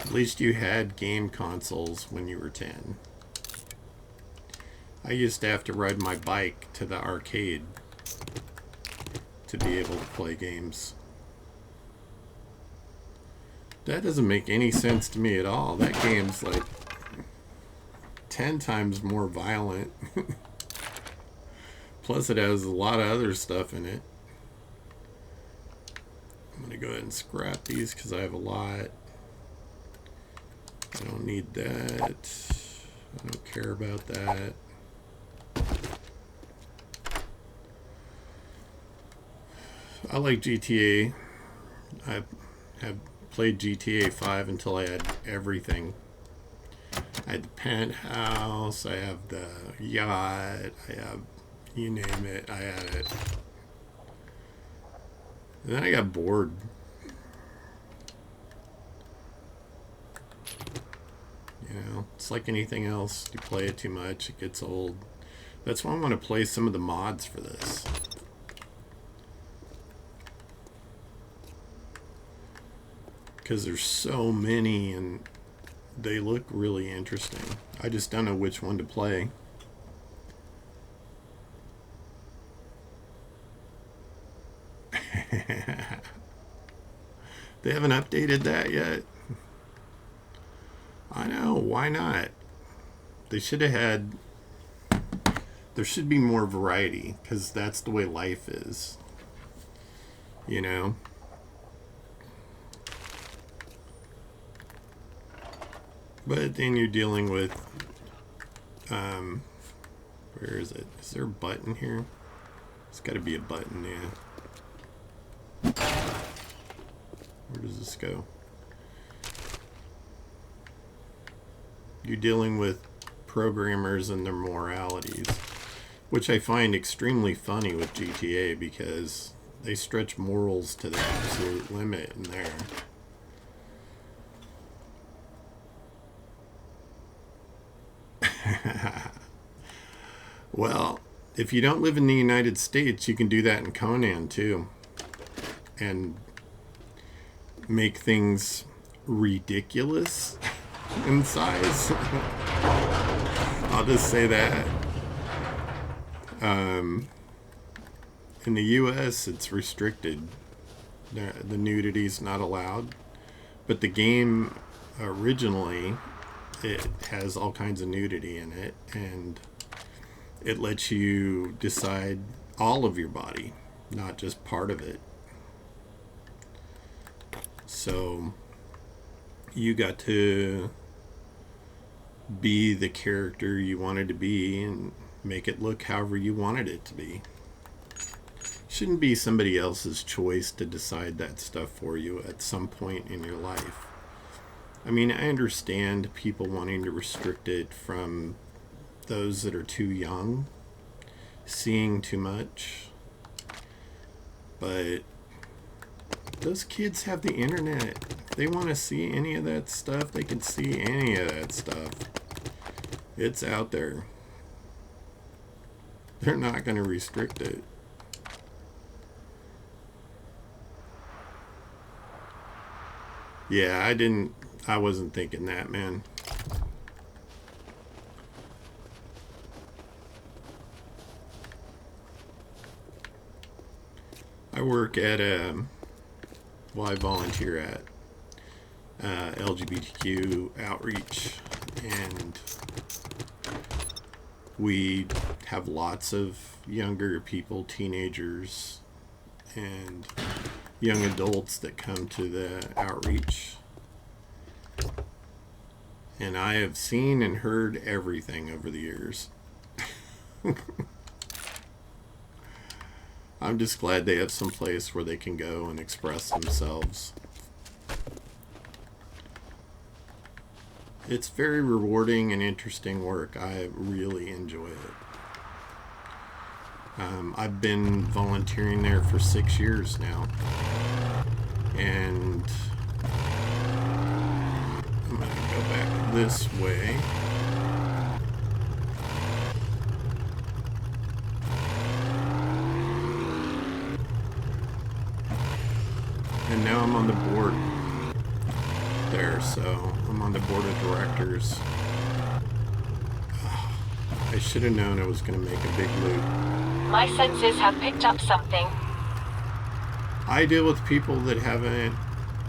At least you had game consoles when you were 10. I used to have to ride my bike to the arcade to be able to play games. That doesn't make any sense to me at all. That game's like 10 times more violent. Plus it has a lot of other stuff in it. I'm going to go ahead and scrap these because I have a lot. I don't need that. I don't care about that. I like GTA. I have played GTA 5 until I had everything. I had the penthouse, I have the yacht, I have, you name it, I had it. And then I got bored. You know, it's like anything else. You play it too much, it gets old. That's why I want to play some of the mods for this. Because there's so many and they look really interesting. I just don't know which one to play. They haven't updated that yet. I know, why not? They should have had... There should be more variety, because that's the way life is. You know? But then you're dealing with... where is it? Is there a button here? There's got to be a button, yeah. Where does this go? You're dealing with programmers and their moralities, which I find extremely funny with GTA because they stretch morals to the absolute limit in there. Well, if you don't live in the United States, you can do that in Conan too. And make things ridiculous in size. I'll just say that. In the US, it's restricted. The nudity's not allowed. But the game originally, it has all kinds of nudity in it, and it lets you decide all of your body, not just part of it. So you got to be the character you wanted to be and make it look however you wanted it to be. Shouldn't be somebody else's choice to decide that stuff for you at some point in your life. I mean, I understand people wanting to restrict it from those that are too young, seeing too much, but those kids have the internet. If they want to see any of that stuff, they can see any of that stuff. It's out there. They're not going to restrict it. Yeah, I wasn't thinking that, man. I work at I volunteer at LGBTQ outreach, and we have lots of younger people, teenagers, and young adults that come to the outreach. And I have seen and heard everything over the years. I'm just glad they have some place where they can go and express themselves. It's very rewarding and interesting work. I really enjoy it. I've been volunteering there for 6 years now. And going to go back this way. And now I'm on the board there, so I'm on the board of directors. I should have known I was going to make a big loop. My senses have picked up something. I deal with people that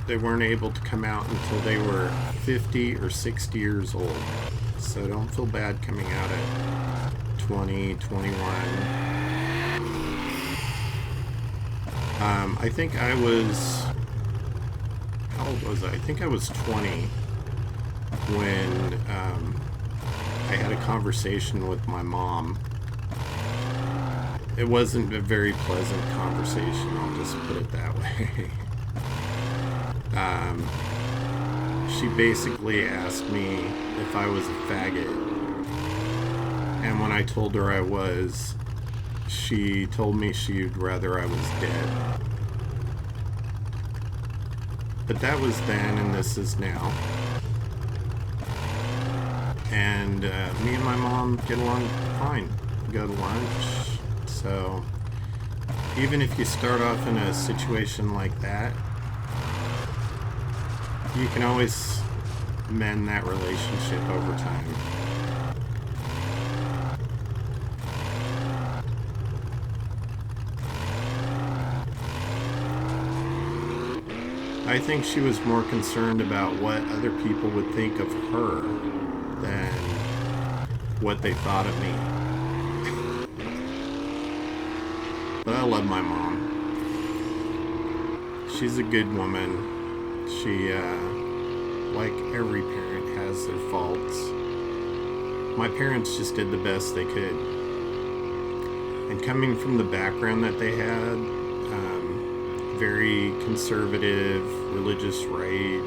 they weren't able to come out until they were 50 or 60 years old. So don't feel bad coming out at 20, 21. I think I was, how old was I? I think I was 20 when I had a conversation with my mom. It wasn't a very pleasant conversation, I'll just put it that way. She basically asked me if I was a faggot. And when I told her I was, she told me she'd rather I was dead. But that was then, and this is now. And me and my mom get along fine. We go to lunch. So even if you start off in a situation like that, you can always mend that relationship over time. I think she was more concerned about what other people would think of her than what they thought of me. But I love my mom. She's a good woman. She, like every parent, has their faults. My parents just did the best they could. And coming from the background that they had, very conservative, religious right,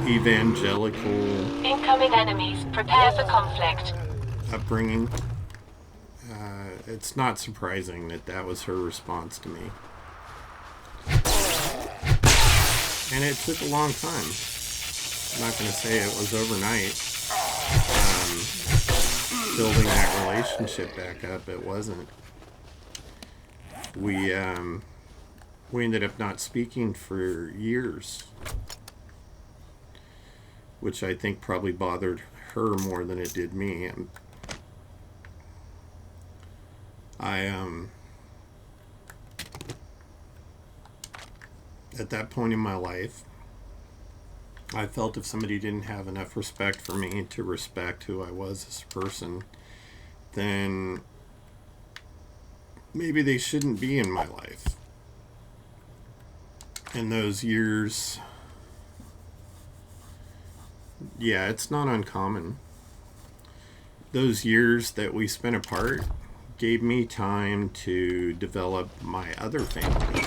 evangelical Incoming enemies. Prepare for conflict. upbringing, it's not surprising that that was her response to me. And it took a long time. I'm not going to say it was overnight. Building that relationship back up, it wasn't. We ended up not speaking for years, which I think probably bothered her more than it did me. At that point in my life, I felt if somebody didn't have enough respect for me to respect who I was as a person, then maybe they shouldn't be in my life. And those years, yeah, it's not uncommon. Those years that we spent apart gave me time to develop my other family.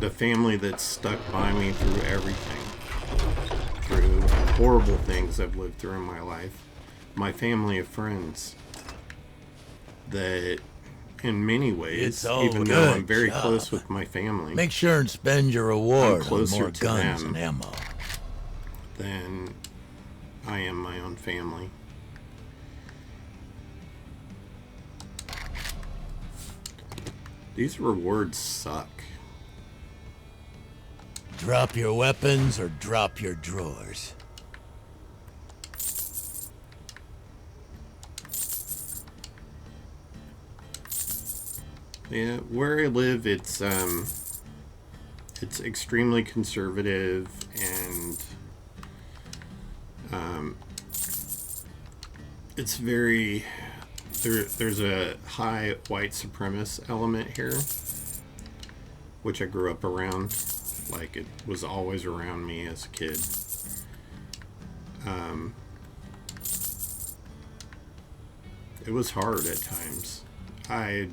The family that stuck by me through everything. Through horrible things I've lived through in my life. My family of friends. That in many ways, even though I'm very close with my family, make sure and spend your reward on more guns and ammo. Then I am my own family. These rewards suck. Drop your weapons or drop your drawers. Yeah, where I live, it's extremely conservative, and it's very there's a high white supremacist element here, which I grew up around. Like, it was always around me as a kid. It was hard at times. I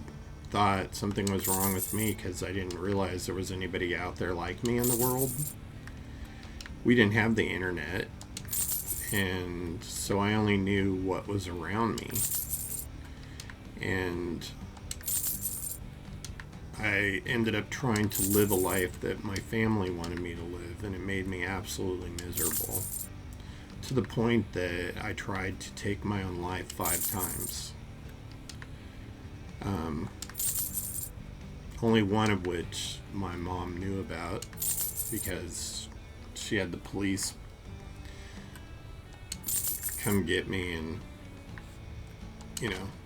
thought something was wrong with me because I didn't realize there was anybody out there like me in the world. We didn't have the internet, and so I only knew what was around me. And I ended up trying to live a life that my family wanted me to live, and it made me absolutely miserable. To the point that I tried to take my own life 5 times. Only one of which my mom knew about, because she had the police come get me, and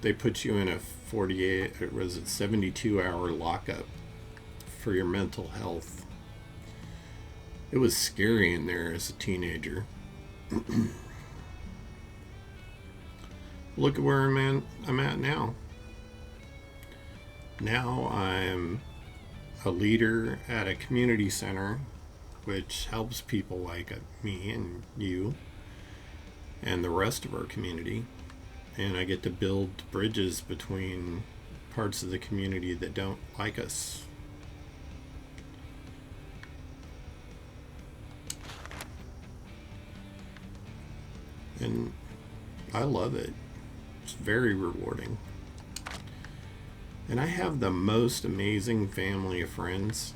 they put you in a 48 or was it 72-hour lockup for your mental health. It was scary in there as a teenager. Look at where I'm at now. Now I'm a leader at a community center, which helps people like me and you and the rest of our community. And I get to build bridges between parts of the community that don't like us. And I love it. It's very rewarding. And I have the most amazing family of friends.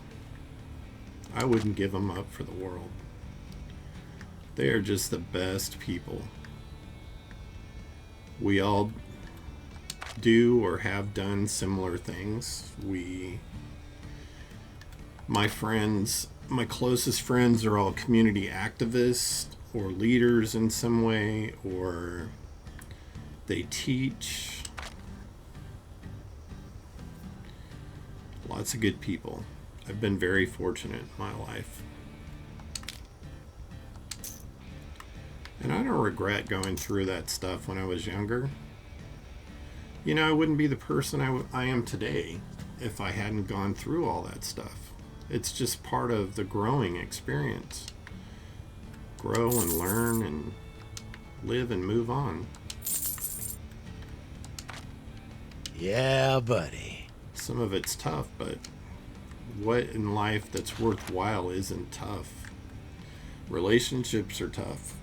I wouldn't give them up for the world. They are just the best people. We all do or have done similar things. My closest friends are all community activists or leaders in some way, or they teach. Lots of good people. I've been very fortunate in my life. And I don't regret going through that stuff when I was younger. I wouldn't be the person I am today if I hadn't gone through all that stuff. It's just part of the growing experience. Grow and learn and live and move on. Yeah, buddy. Some of it's tough, but what in life that's worthwhile isn't tough? Relationships are tough.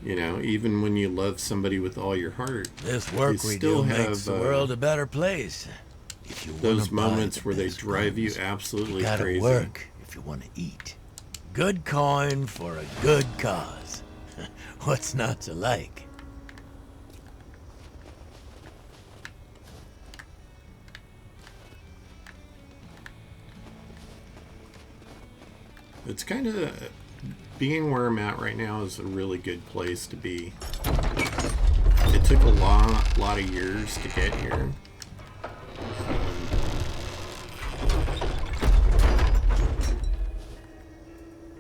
Even when you love somebody with all your heart, this work we do makes the world a better place. If you those moments where they drive you absolutely you gotta crazy. Work if you want to eat. Good coin for a good cause. What's not to like? It's kind of being where I'm at right now is a really good place to be. It took a lot of years to get here.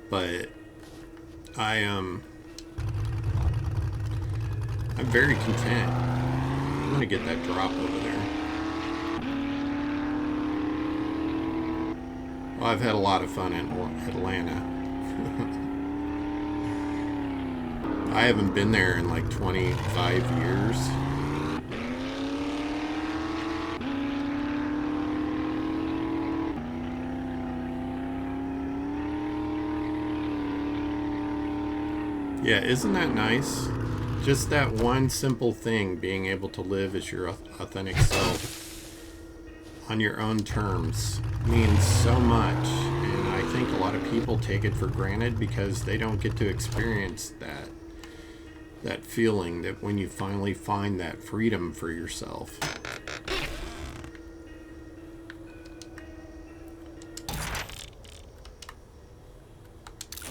But I'm very content. I'm gonna get that drop over there. Well, I've had a lot of fun in Atlanta. I haven't been there in like 25 years. Yeah, isn't that nice? Just that one simple thing, being able to live as your authentic self on your own terms, means so much. And I think a lot of people take it for granted because they don't get to experience that feeling that when you finally find that freedom for yourself.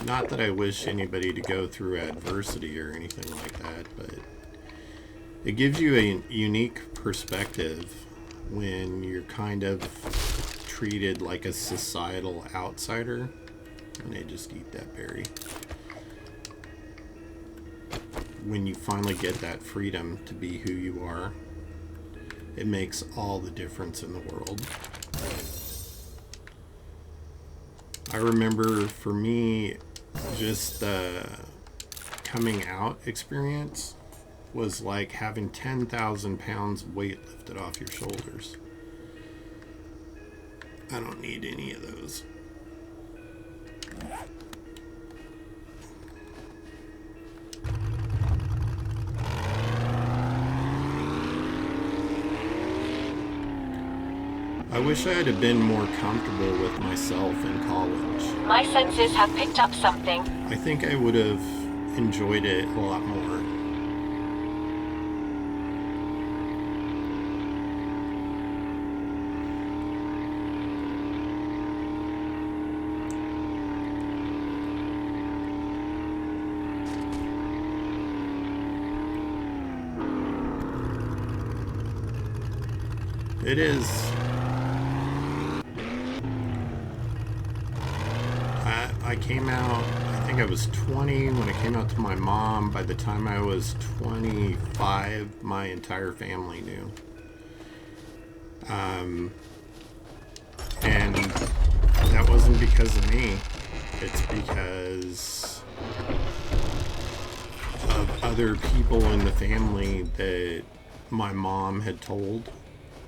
Not that I wish anybody to go through adversity or anything like that, but it gives you a unique perspective when you're kind of treated like a societal outsider. And I just eat that berry. When you finally get that freedom to be who you are, it makes all the difference in the world. I remember for me, just the coming out experience was like having 10,000 pounds of weight lifted off your shoulders. I don't need any of those. I wish I had been more comfortable with myself in college. My senses have picked up something. I think I would have enjoyed it a lot more. It is. I came out, I think I was 20 when I came out to my mom. By the time I was 25, my entire family knew. And that wasn't because of me. It's because of other people in the family that my mom had told,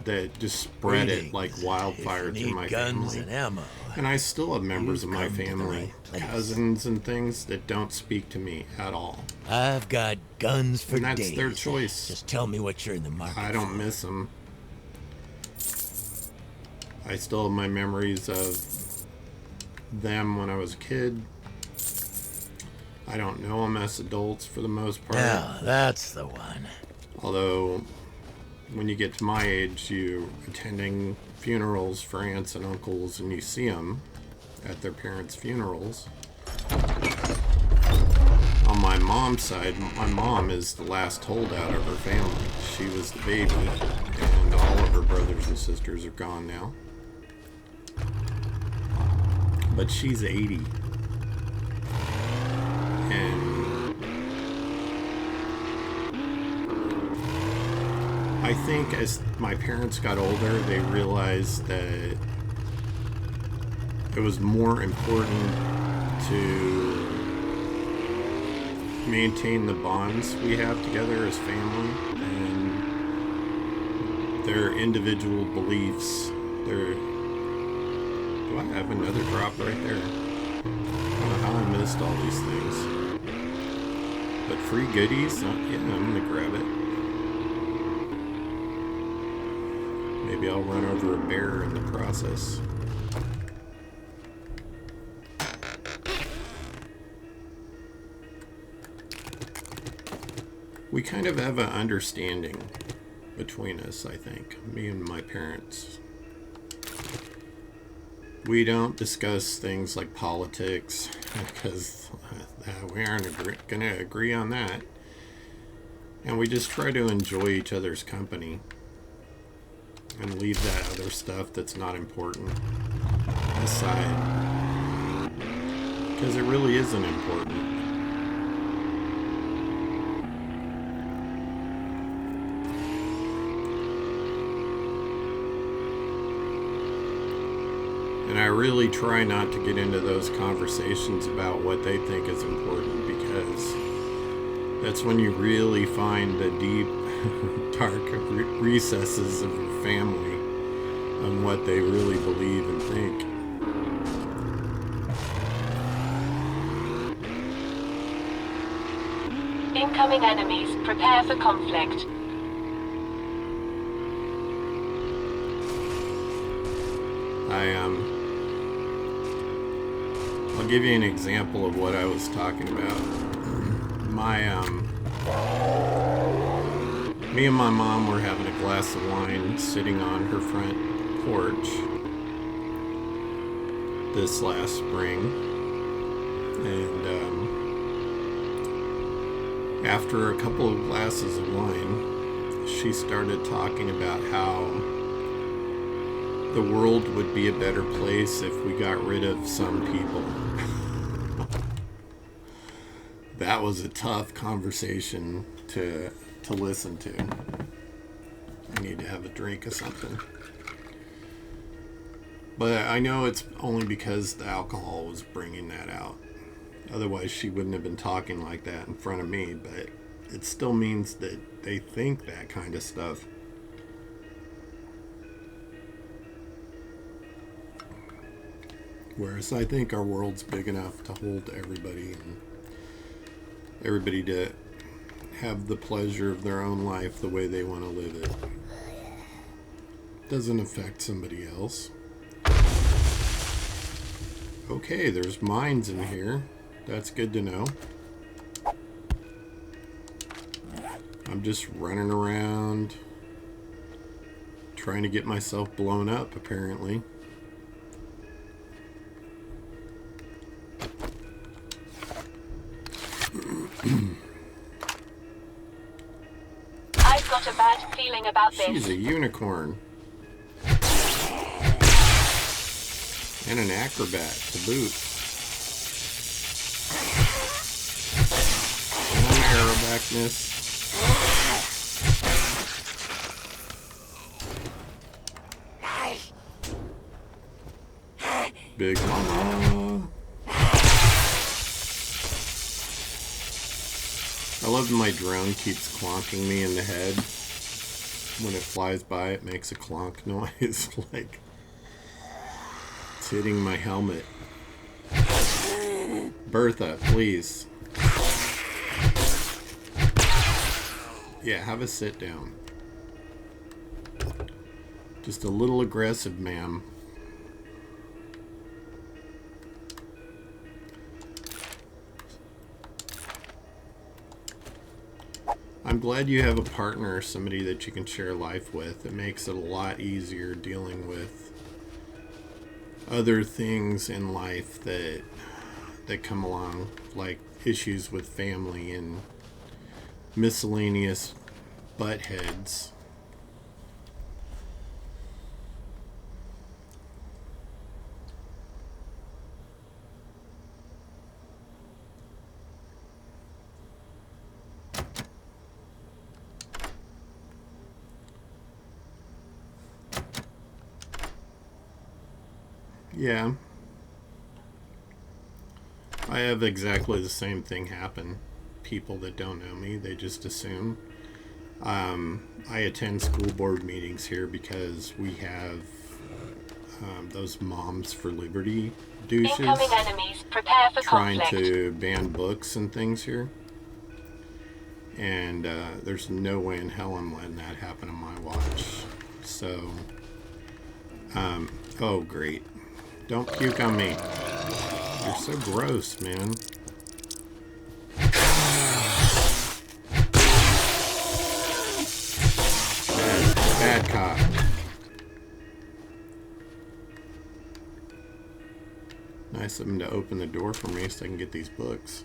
that just spread it like wildfire through my guns family. and ammo. And I still have members of You've my come to the family, right place. cousins and things, that don't speak to me at all. I've got guns for And that's days. their choice. Just tell me what you're in the market I don't for. miss them. I still have my memories of them when I was a kid. I don't know them as adults for the most part. Yeah, that's the one. Although, when you get to my age, you attending funerals for aunts and uncles, and you see them at their parents' funerals. On my mom's side, my mom is the last holdout of her family. She was the baby, and all of her brothers and sisters are gone now. But she's 80. And I think as my parents got older, they realized that it was more important to maintain the bonds we have together as family and their individual beliefs. Do I have another drop right there? I don't know how I missed all these things. But free goodies? Yeah, I'm gonna grab it. Maybe I'll run over a bear in the process. We kind of have an understanding between us, I think, me and my parents. We don't discuss things like politics because we aren't going to agree on that. And we just try to enjoy each other's company and leave that other stuff that's not important aside. Because it really isn't important. And I really try not to get into those conversations about what they think is important, because that's when you really find the deep, dark recesses of your family on what they really believe and think. Incoming enemies. Prepare for conflict. I'll give you an example of what I was talking about. Me and my mom were having a glass of wine sitting on her front porch this last spring. And after a couple of glasses of wine, she started talking about how the world would be a better place if we got rid of some people. That was a tough conversation to listen to. I need to have a drink of something. But I know it's only because the alcohol was bringing that out. Otherwise, she wouldn't have been talking like that in front of me. But it still means that they think that kind of stuff. Whereas I think our world's big enough to hold everybody, and everybody to have the pleasure of their own life the way they want to live it. doesn't affect somebody else. Okay, there's mines in here. That's good to know. I'm just running around trying to get myself blown up, apparently. I've got a bad feeling about this. She's a unicorn. And an acrobat to boot. And aerobackness. Big mama. I love my drone keeps clonking me in the head. When it flies by, it makes a clonk noise, like it's hitting my helmet. Bertha, please. Yeah, have a sit down. Just a little aggressive, ma'am. I'm glad you have a partner, somebody that you can share life with. It makes it a lot easier dealing with other things in life that come along, like issues with family and miscellaneous butt heads. Yeah. I have exactly the same thing happen. People that don't know me, they just assume. I attend school board meetings here because we have those Moms for Liberty douches Incoming enemies, prepare for trying conflict. to ban books and things here. And there's no way in hell I'm letting that happen on my watch. So, oh great. Don't puke on me. You're so gross, man. Bad cop. Nice of him to open the door for me so I can get these books.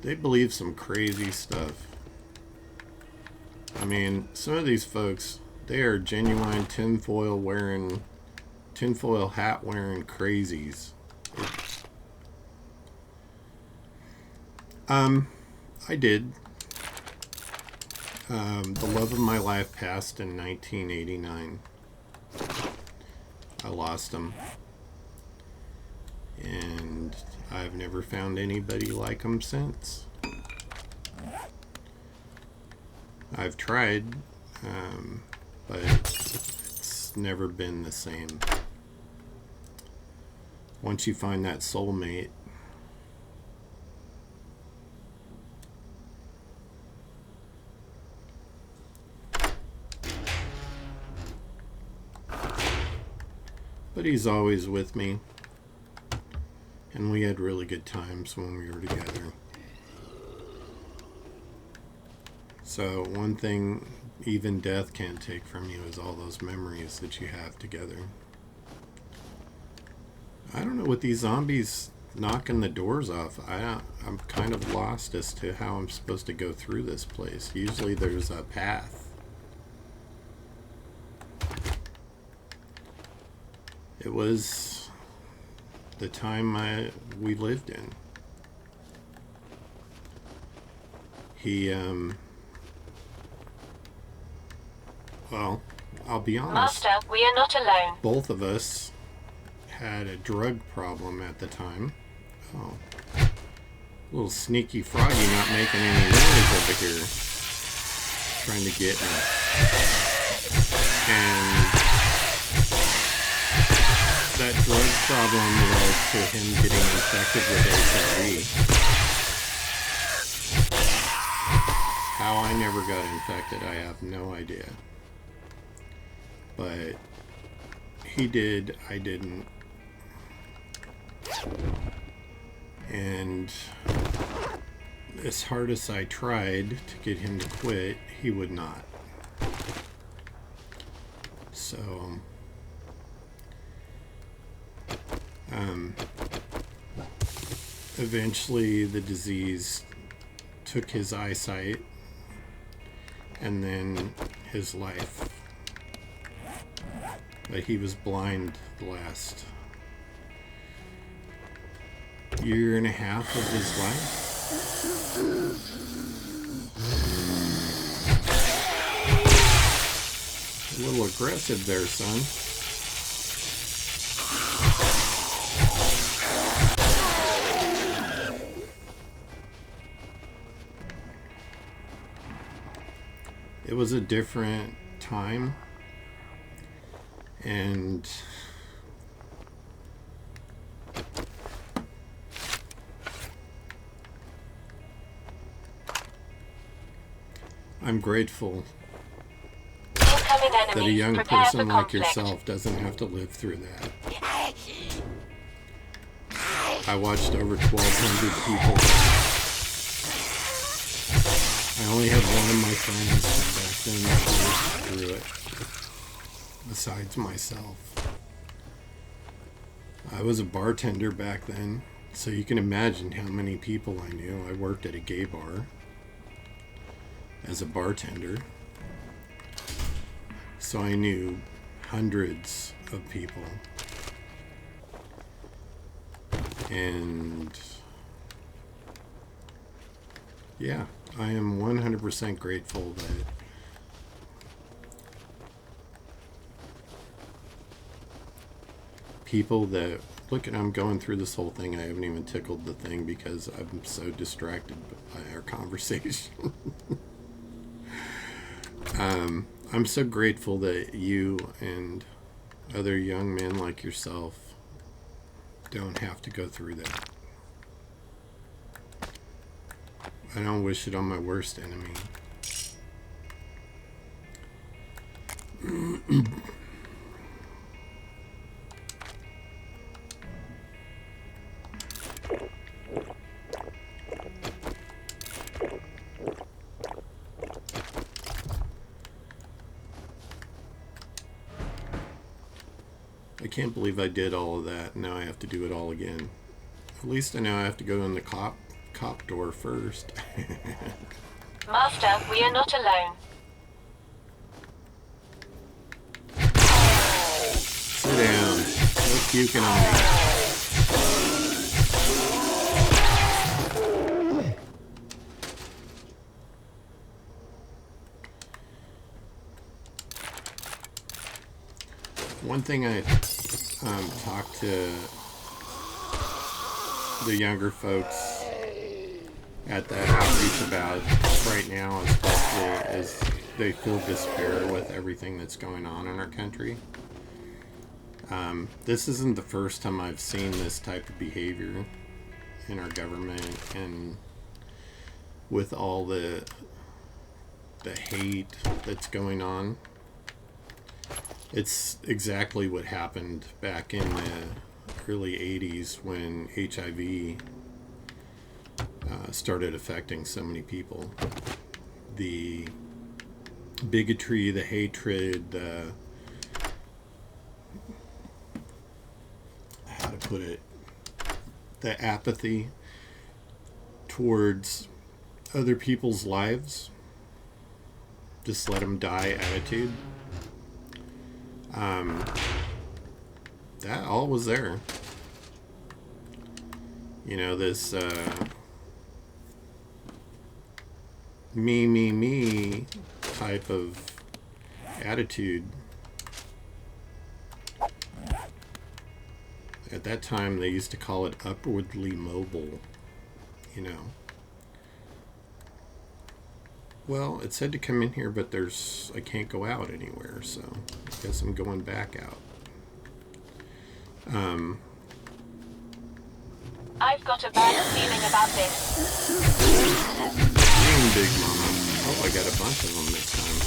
They believe some crazy stuff. I mean, some of these folks, they are genuine tinfoil hat wearing crazies. I did. The love of my life passed in 1989. I lost him. And I've never found anybody like him since. I've tried, but it's never been the same. Once you find that soulmate, but he's always with me, and we had really good times when we were together. So one thing even death can't take from you is all those memories that you have together. I don't know, with these zombies knocking the doors off, I'm kind of lost as to how I'm supposed to go through this place. Usually there's a path. It was the time we lived in. He, well, I'll be honest. Master, we are not alone. Both of us had a drug problem at the time. Oh. Little sneaky froggy not making any noise over here. Trying to get me. And that drug problem led to him getting infected with HIV. How I never got infected, I have no idea. But he did, I didn't. And as hard as I tried to get him to quit, he would not. So, eventually the disease took his eyesight and then his life. But he was blind the last year and a half of his life. A little aggressive there, son. It was a different time, and I'm grateful that a young person like yourself doesn't have to live through that. I watched over 1,200 people. I only had one of my friends back then that lived through it, besides myself. I was a bartender back then, so you can imagine how many people I knew. I worked at a gay bar as a bartender, so I knew hundreds of people. And yeah, I am 100% grateful that people that look at, I'm going through this whole thing, I haven't even tickled the thing because I'm so distracted by our conversation. I'm so grateful that you and other young men like yourself don't have to go through that. I don't wish it on my worst enemy. I can't believe I did all of that. Now I have to do it all again. At least I know I have to go in the cop door first. Master, we are not alone. Sit down. No puking on me. One thing I talked to the younger folks at the outreach about right now, especially, is they feel despair with everything that's going on in our country. This isn't the first time I've seen this type of behavior in our government, and with all the hate that's going on. It's exactly what happened back in the early 80s when HIV started affecting so many people. The bigotry, the hatred, how to put it, the apathy towards other people's lives, just let them die attitude. That all was there. You know, this me type of attitude. At that time, they used to call it upwardly mobile, you know. Well, it said to come in here, but I can't go out anywhere, so I guess I'm going back out. I've got a bad feeling about this. Big Mama. Oh, I got a bunch of them this time.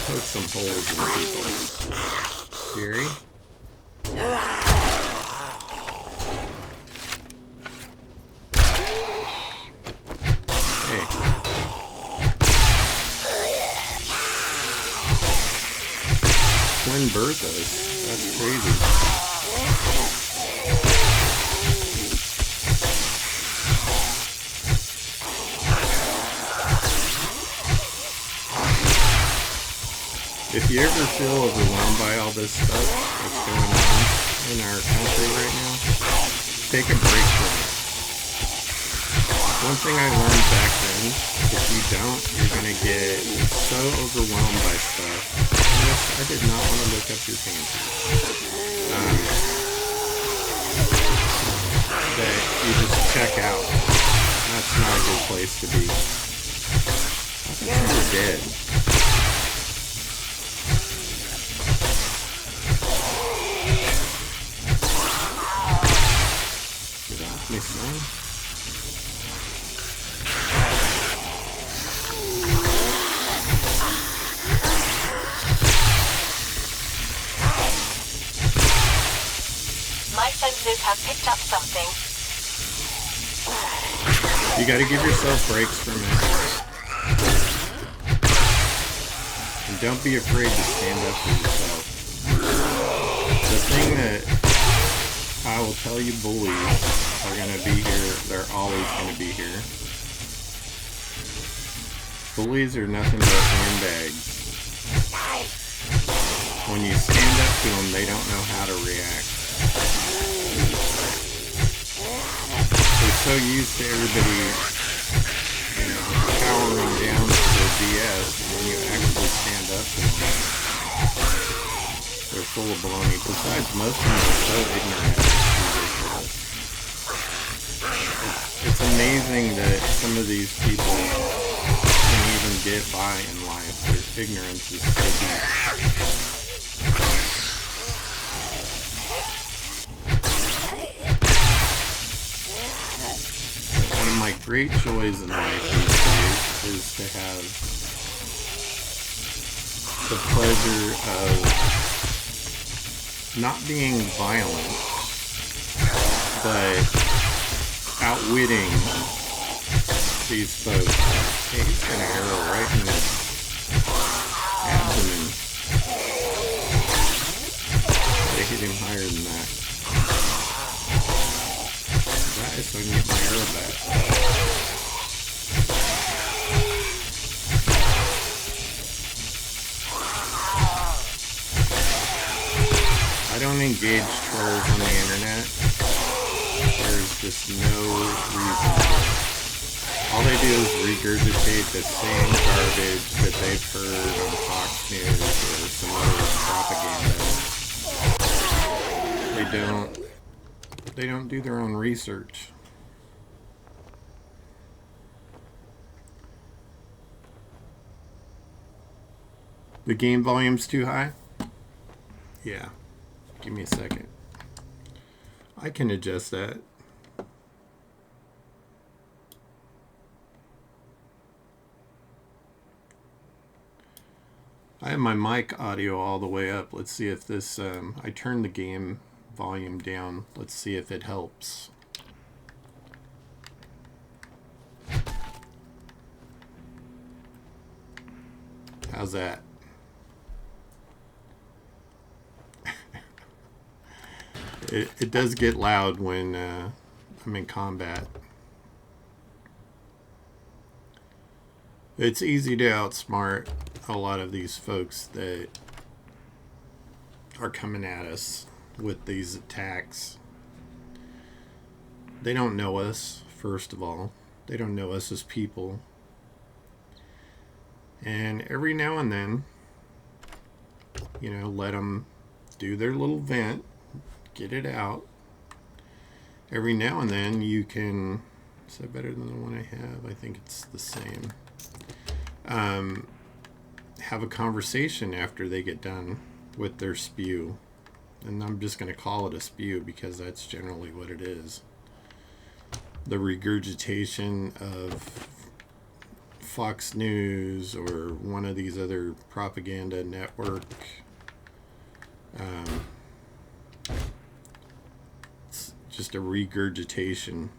Poke some holes in people. Jerry? Hey. Twin Berthas. That's crazy. If you ever feel overwhelmed by all this stuff that's going on in our country right now, take a break from it. One thing I learned back then, if you don't, you're going to get so overwhelmed by stuff. I did not want to look up your pantry. That you just check out. That's not a good place to be. I think you're dead. Get off me, son. My senses have picked up something. You gotta give yourself breaks from it. And don't be afraid to stand up for yourself. The thing that I will tell you, bullies are gonna be here. They're always gonna be here. Bullies are nothing but handbags. When you stand up to them, they don't know how to react. They're so used to everybody, powering down to their BS, and when you actually stand up to them, they're full of baloney. Besides, most of them are so ignorant. It's amazing that some of these people can even get by in life. Their ignorance is so deep. One of my great joys in life these days is to have the pleasure of not being violent, but outwitting these folks. Hey, he's got an arrow right in his abdomen. They hit him higher than that. Guys, so I can get my arrow back. I don't engage trolls on the internet. There's just no reason for it. All they do is regurgitate the same garbage that they've heard on Fox News or some other propaganda. They don't do their own research. The game volume's too high? Yeah. Give me a second. I can adjust that. I have my mic audio all the way up. Let's see if this, I turned the game volume down. Let's see if it helps. How's that? It does get loud when I'm in combat. It's easy to outsmart a lot of these folks that are coming at us with these attacks. They don't know us, first of all. They don't know us as people. And every now and then, let them do their little vent, get it out. Every now and then you can, is that better than the one I have? I think it's the same. Have a conversation after they get done with their spew. And I'm just going to call it a spew because that's generally what it is. the regurgitation of Fox News or one of these other propaganda network. It's just a regurgitation.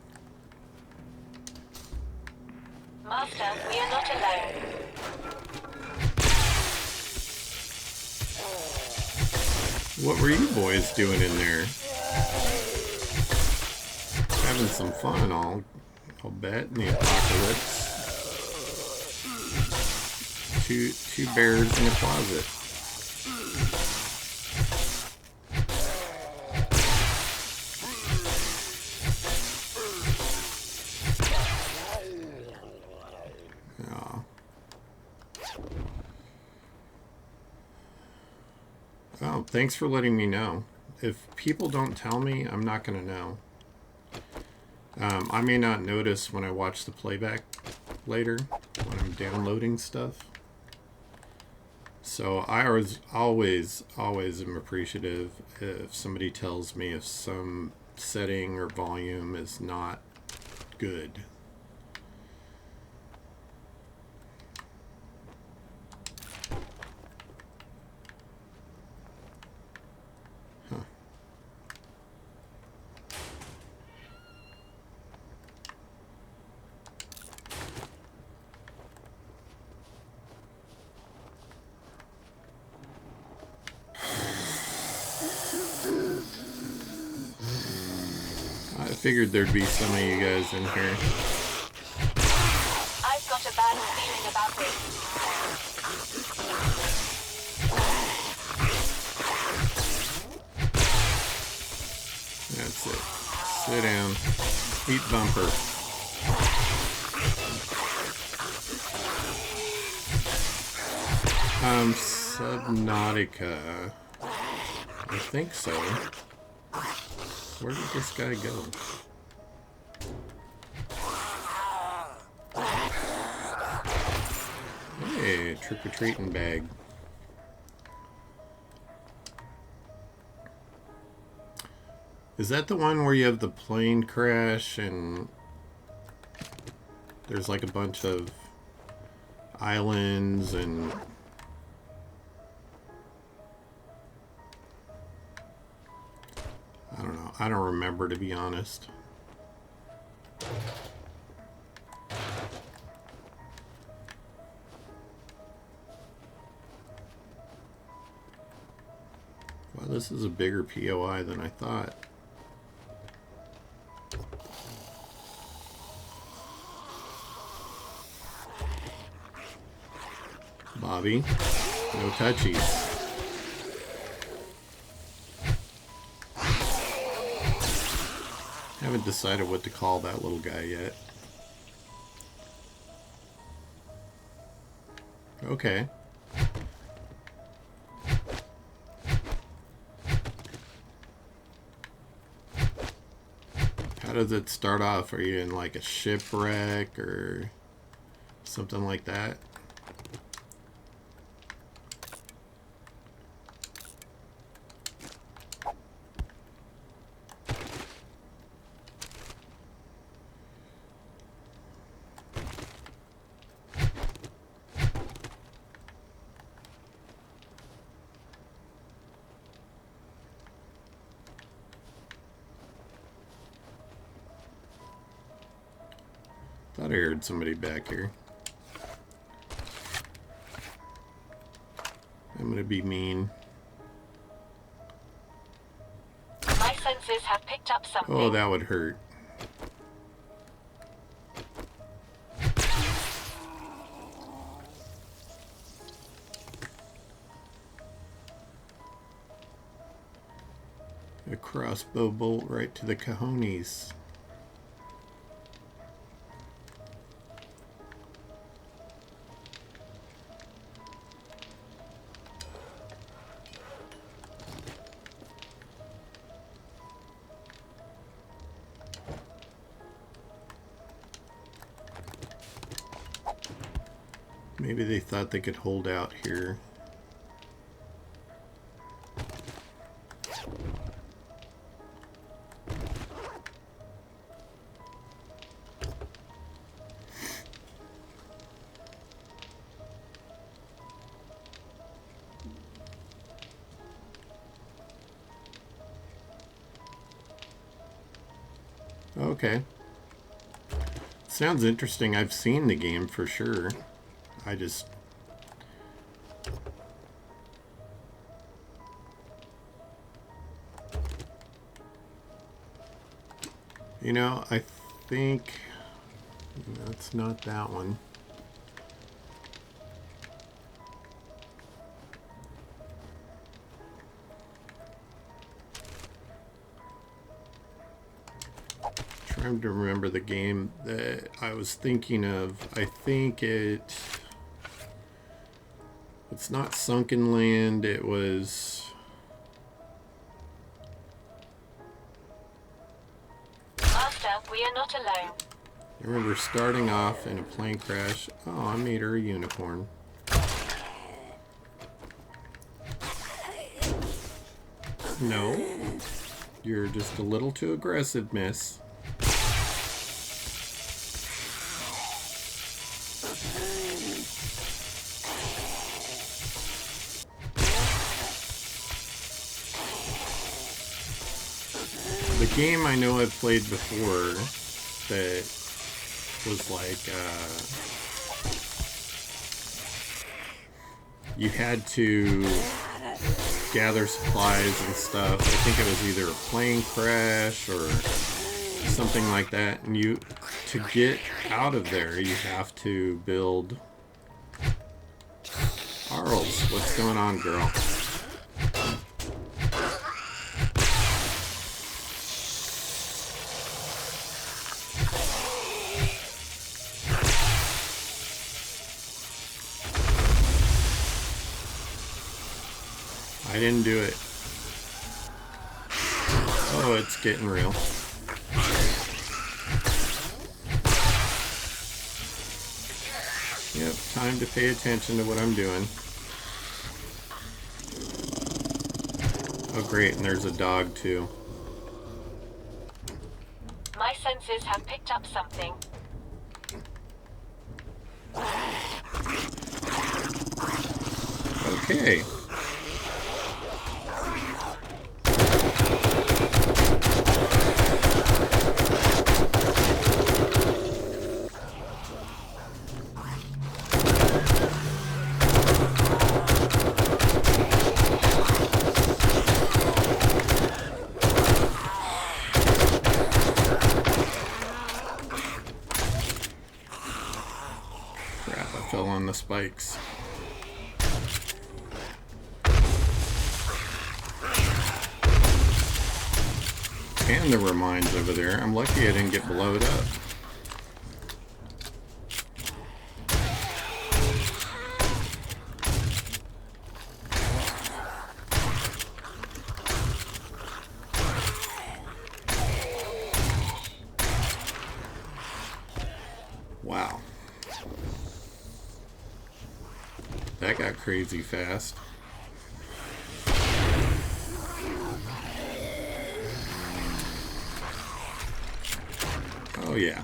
Master, we are not alone. What were you boys doing in there? Having some fun, I'll bet, in the apocalypse. Two bears in a closet. Oh. Oh, thanks for letting me know. If people don't tell me, I'm not going to know. I may not notice when I watch the playback later, when I'm downloading stuff. So I always am appreciative if somebody tells me if some setting or volume is not good. I figured there'd be some of you guys in here. I've got a bad feeling about this. That's it. Sit down. Eat bumper. Subnautica. I think so. Where did this guy go? Hey, trick-or-treating bag. Is that the one where you have the plane crash and there's like a bunch of islands and I don't know. I don't remember, to be honest. Wow, this is a bigger POI than I thought. Bobby, no touchies. Haven't decided what to call that little guy yet. Okay. How does it start off? Are you in like a shipwreck or something like that? Thought I heard somebody back here. I'm gonna be mean. My senses have picked up something. Oh, that would hurt. A crossbow bolt right to the cojones. Maybe they thought they could hold out here. Okay. Sounds interesting. I've seen the game for sure. I just... You know, I think... That's not that one. Trying to remember the game that I was thinking of. I think it's not Sunken Land. It was... Master, we are not alone. I remember starting off in a plane crash. Oh, I made her a unicorn. No. You're just a little too aggressive, miss. The game I know I've played before that was like, you had to gather supplies and stuff. I think it was either a plane crash or something like that. And you, to get out of there, you have to build... Arls, what's going on, girl? I didn't do it. Oh, it's getting real. Yep, time to pay attention to what I'm doing. Oh great, and there's a dog too. My senses have picked up something. Okay. Crap, I fell on the spikes. And there were mines over there. I'm lucky I didn't get blowed up. Wow. That got crazy fast. Oh yeah.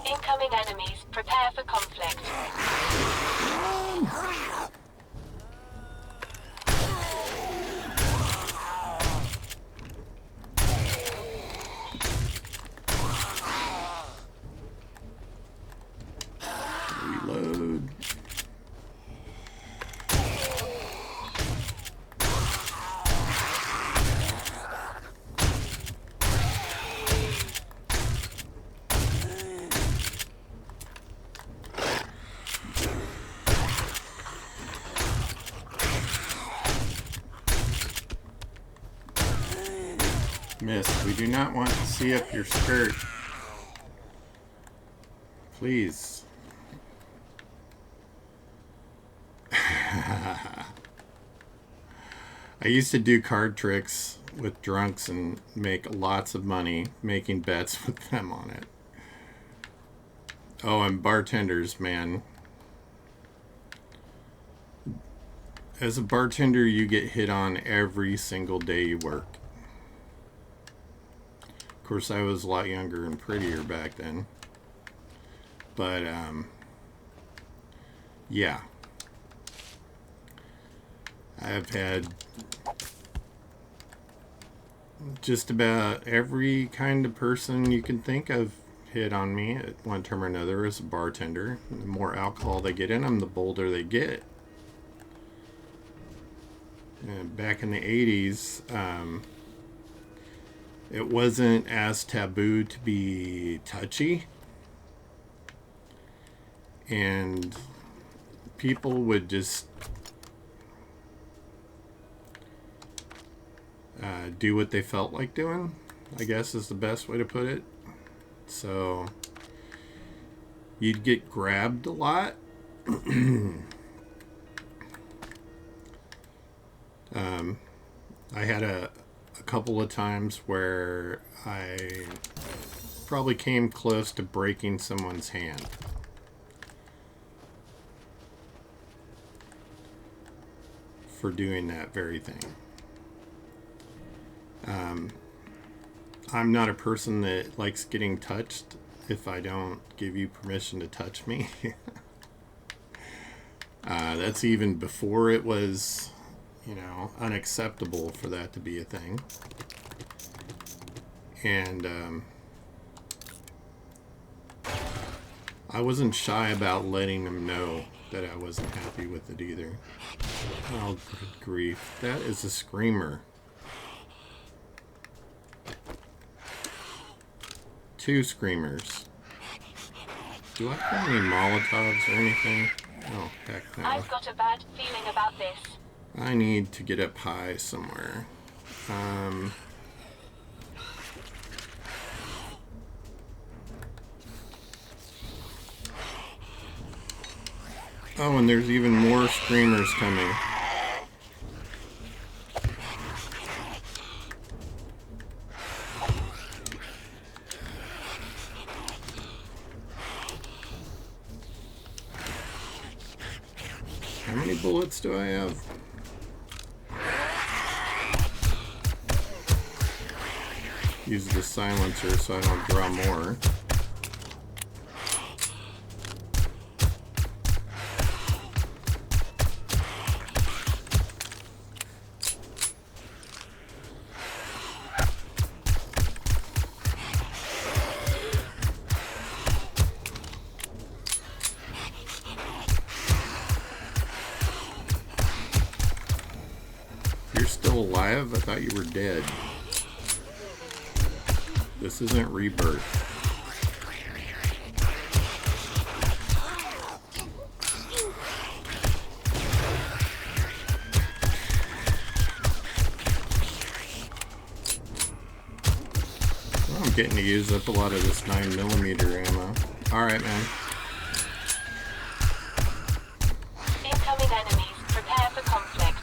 Incoming enemies. Prepare for conflict. Reload. Miss, we do not want to see up your skirt. Please. I used to do card tricks with drunks and make lots of money making bets with them on it. Oh, and bartenders, man. As a bartender, you get hit on every single day you work. Of course, I was a lot younger and prettier back then. But, yeah. I've had just about every kind of person you can think of hit on me at one time or another as a bartender. The more alcohol they get in them, the bolder they get. And back in the 80s, it wasn't as taboo to be touchy. And people would just do what they felt like doing, I guess is the best way to put it. So you'd get grabbed a lot. I had a couple of times where I probably came close to breaking someone's hand. For doing that very thing. I'm not a person that likes getting touched if I don't give you permission to touch me. That's even before it was, unacceptable for that to be a thing. And I wasn't shy about letting them know that I wasn't happy with it either. Oh, good grief. That is a screamer. 2 screamers. Do I have any Molotovs or anything? Oh, heck no. I've got a bad feeling about this. I need to get up high somewhere. Oh, and there's even more screamers coming. How many bullets do I have? Use the silencer so I don't draw more. You're still alive? I thought you were dead. This isn't Rebirth. Well, I'm getting to use up a lot of this 9mm ammo. Alright, man. Incoming enemies. Prepare for conflict.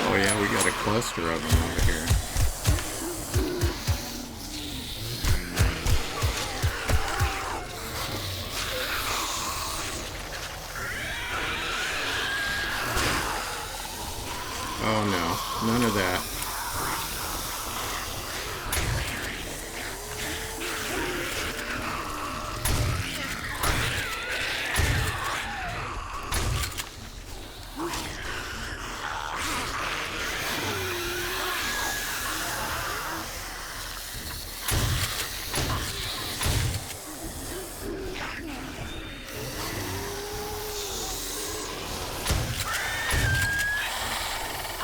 Oh yeah, we got a cluster of them over here. Oh no, none of that.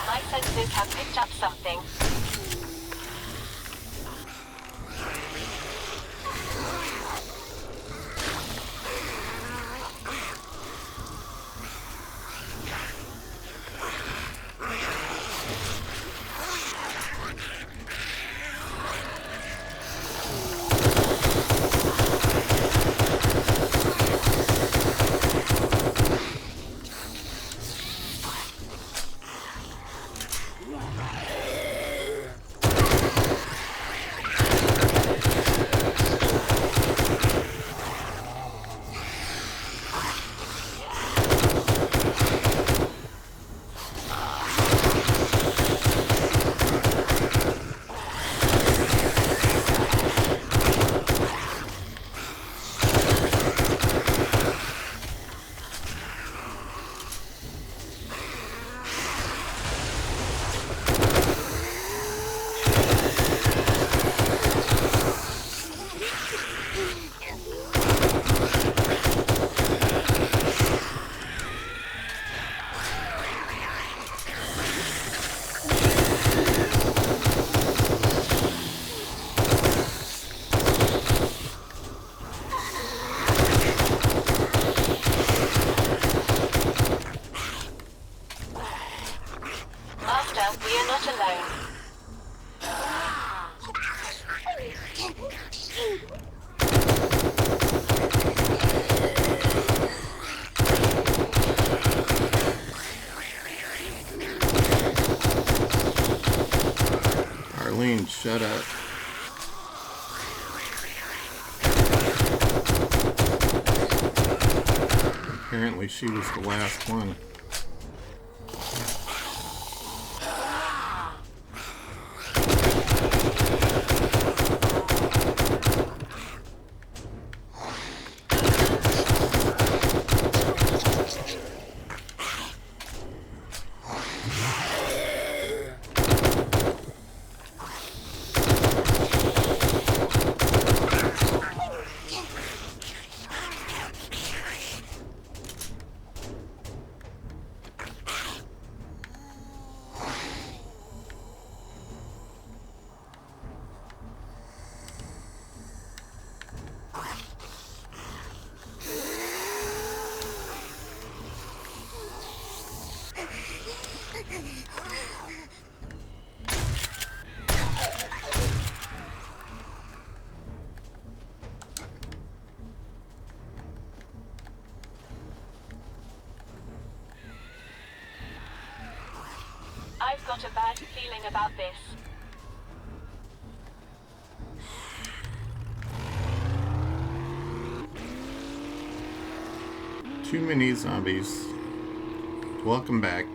My senses have picked up something. we are not alone. Arlene, shut up. Apparently she was the last one. I've got a bad feeling about this. Too many zombies. Welcome back.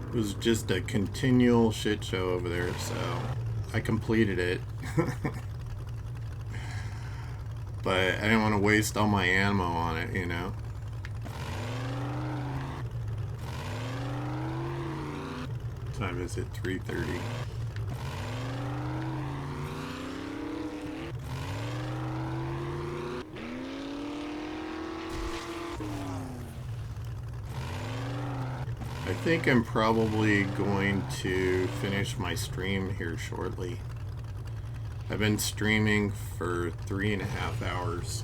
It was just a continual shit show over there, so I completed it. But I didn't want to waste all my ammo on it, you know? What time is it? 3:30. I think I'm probably going to finish my stream here shortly. I've been streaming for 3.5 hours.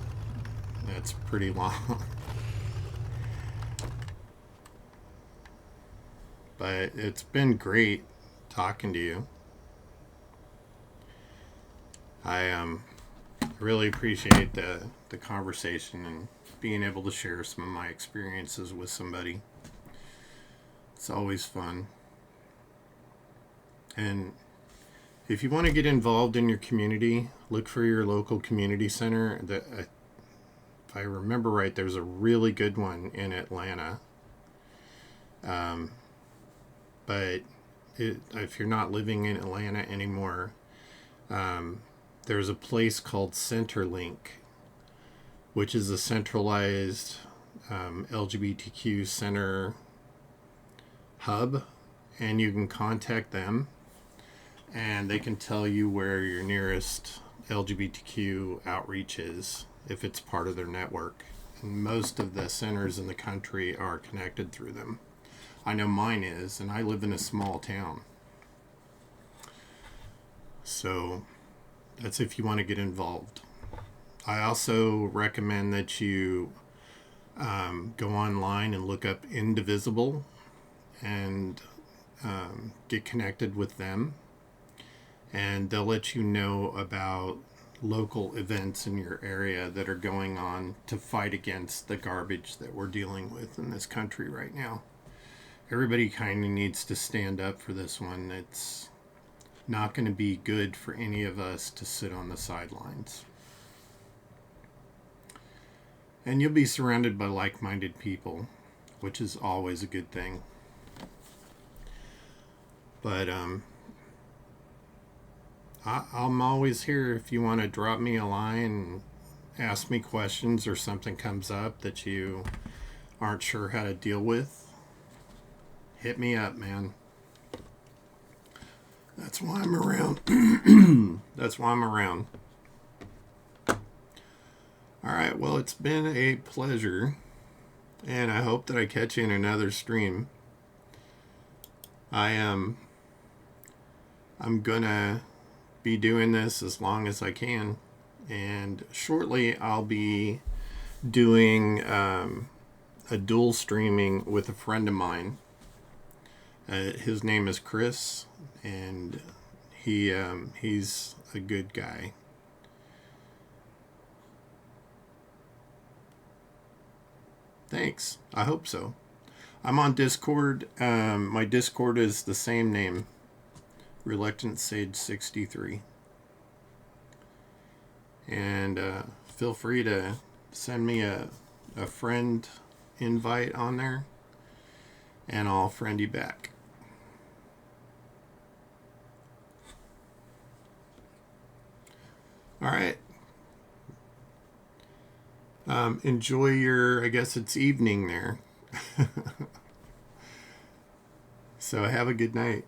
That's pretty long. But it's been great talking to you. I really appreciate the conversation and being able to share some of my experiences with somebody. It's always fun. And if you want to get involved in your community, look for your local community center. If I remember right, there's a really good one in Atlanta. But if you're not living in Atlanta anymore, there's a place called Centerlink, which is a centralized LGBTQ center hub, and you can contact them and they can tell you where your nearest LGBTQ outreach is if it's part of their network. And most of the centers in the country are connected through them. I know mine is, and I live in a small town. So that's if you want to get involved. I also recommend that you go online and look up Indivisible and get connected with them, and they'll let you know about local events in your area that are going on to fight against the garbage that we're dealing with in this country right now. Everybody kind of needs to stand up for this one. It's not going to be good for any of us to sit on the sidelines. And you'll be surrounded by like-minded people, which is always a good thing. But I'm always here if you want to drop me a line and ask me questions or something comes up that you aren't sure how to deal with. Hit me up, man. That's why I'm around. That's why I'm around. Alright, well, it's been a pleasure, and I hope that I catch you in another stream. I'm gonna be doing this as long as I can, and shortly I'll be doing a dual streaming with a friend of mine. His name is Chris, and he's a good guy. Thanks. I hope so. I'm on Discord. My Discord is the same name, Reluctant Sage 63. And feel free to send me a friend invite on there, and I'll friend you back. All right. Enjoy your, I guess it's evening there. So have a good night.